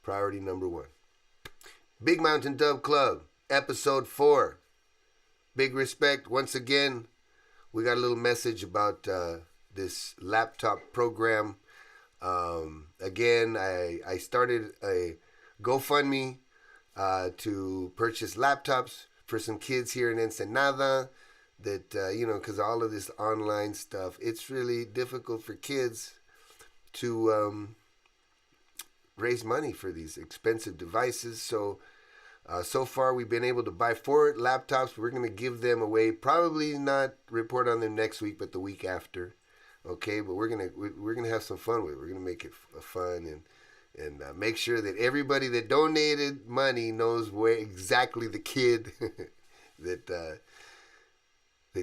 Priority number one. Big Mountain Dub Club, episode 4. Big respect. Once again, we got a little message about this laptop program. Again, I started a GoFundMe to purchase laptops for some kids here in Ensenada that, because all of this online stuff, it's really difficult for kids to raise money for these expensive devices. So far we've been able to buy 4 laptops. We're going to give them away, probably not report on them next week, but the week after. Okay, but we're gonna have some fun with it. We're going to make it fun and make sure that everybody that donated money knows where exactly the kid that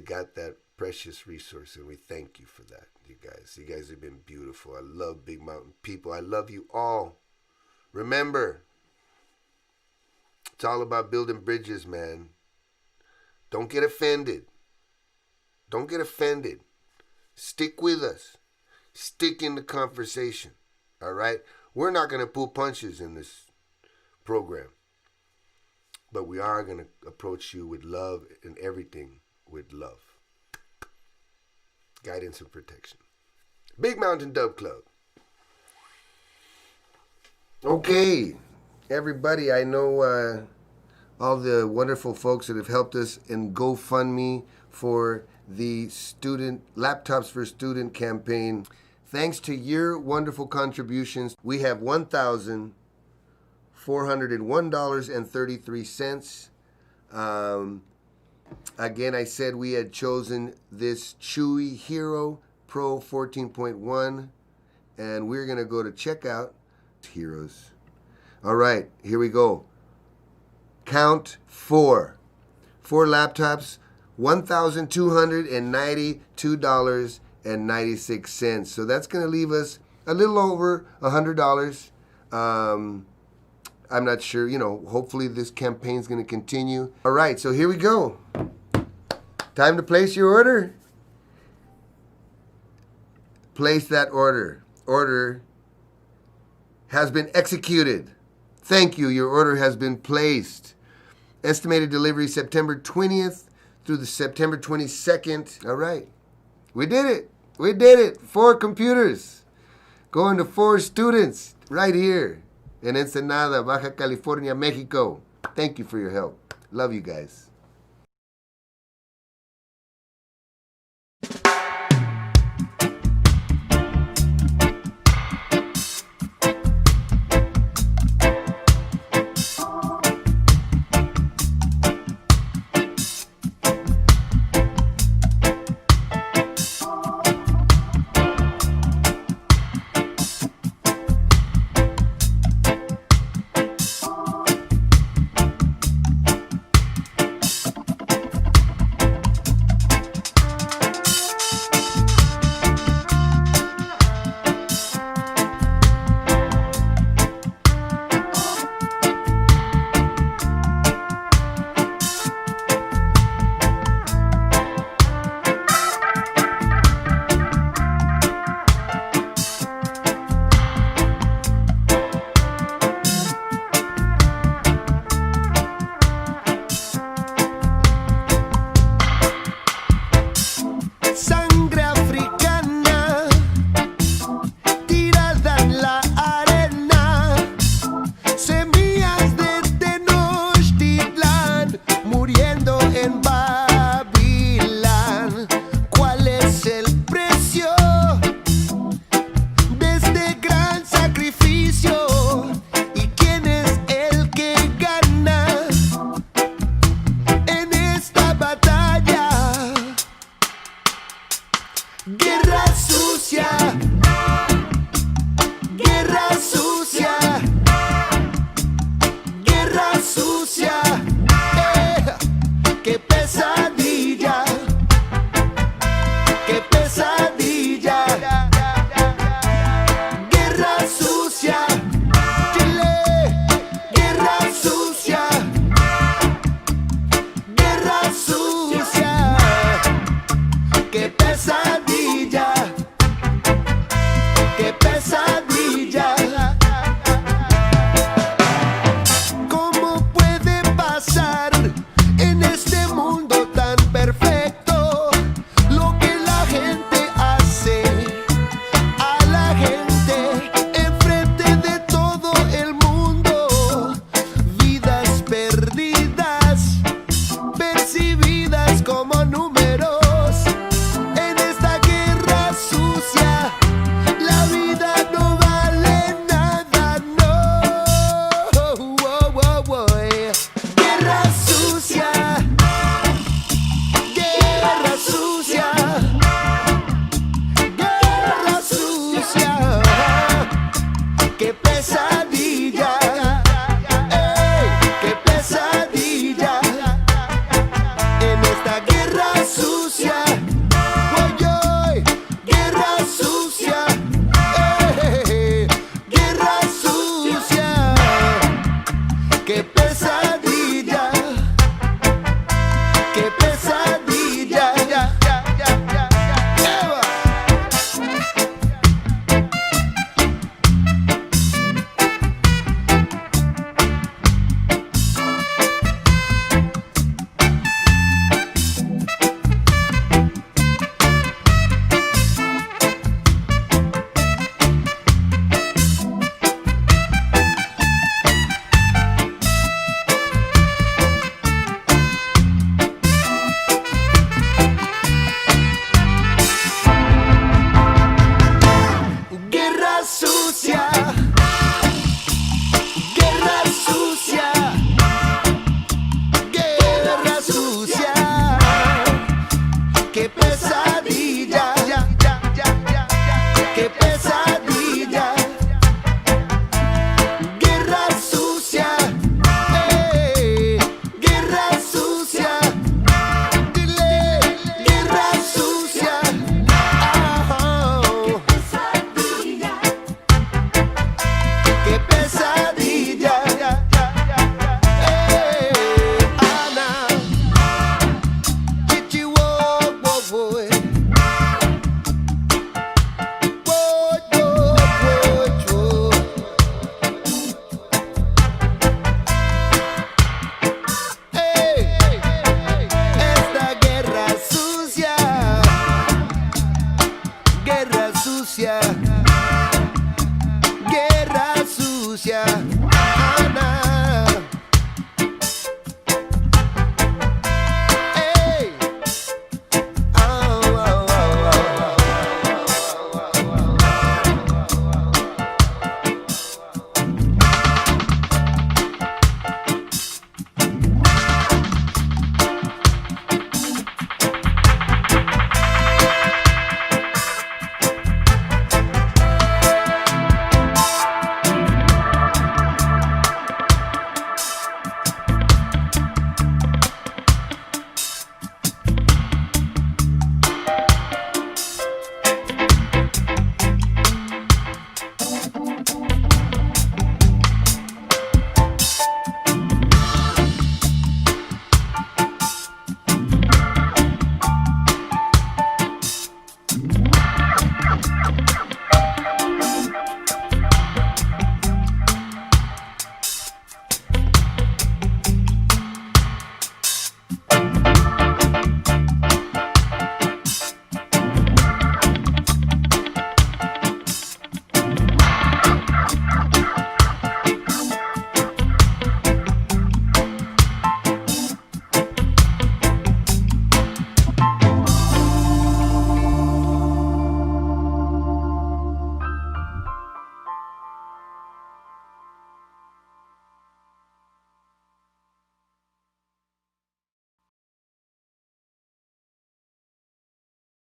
got that precious resource, and we thank you for that, you guys. You guys have been beautiful. I love Big Mountain people. I love you all. Remember, it's all about building bridges, man. Don't get offended. Don't get offended. Stick with us. Stick in the conversation. All right? We're not going to pull punches in this program. But we are going to approach you with love and everything with love. Guidance and protection. Big Mountain Dub Club. Okay, everybody, I know all the wonderful folks that have helped us in GoFundMe for the student Laptops for Student campaign. Thanks to your wonderful contributions, we have $1,401.33. Again, I said we had chosen this Chewy Hero Pro 14.1, and we're going to go to checkout. Heroes. All right, here we go. Count 4. 4 laptops, $1,292.96. So that's going to leave us a little over $100. I'm not sure, hopefully this campaign's going to continue. All right, so here we go. Time to place your order. Place that order. Order has been executed. Thank you. Your order has been placed. Estimated delivery September 20th through the September 22nd. All right. We did it. We did it. 4 computers going to 4 students right here in Ensenada, Baja California, Mexico. Thank you for your help. Love you guys. La vida sucia, guerra sucia.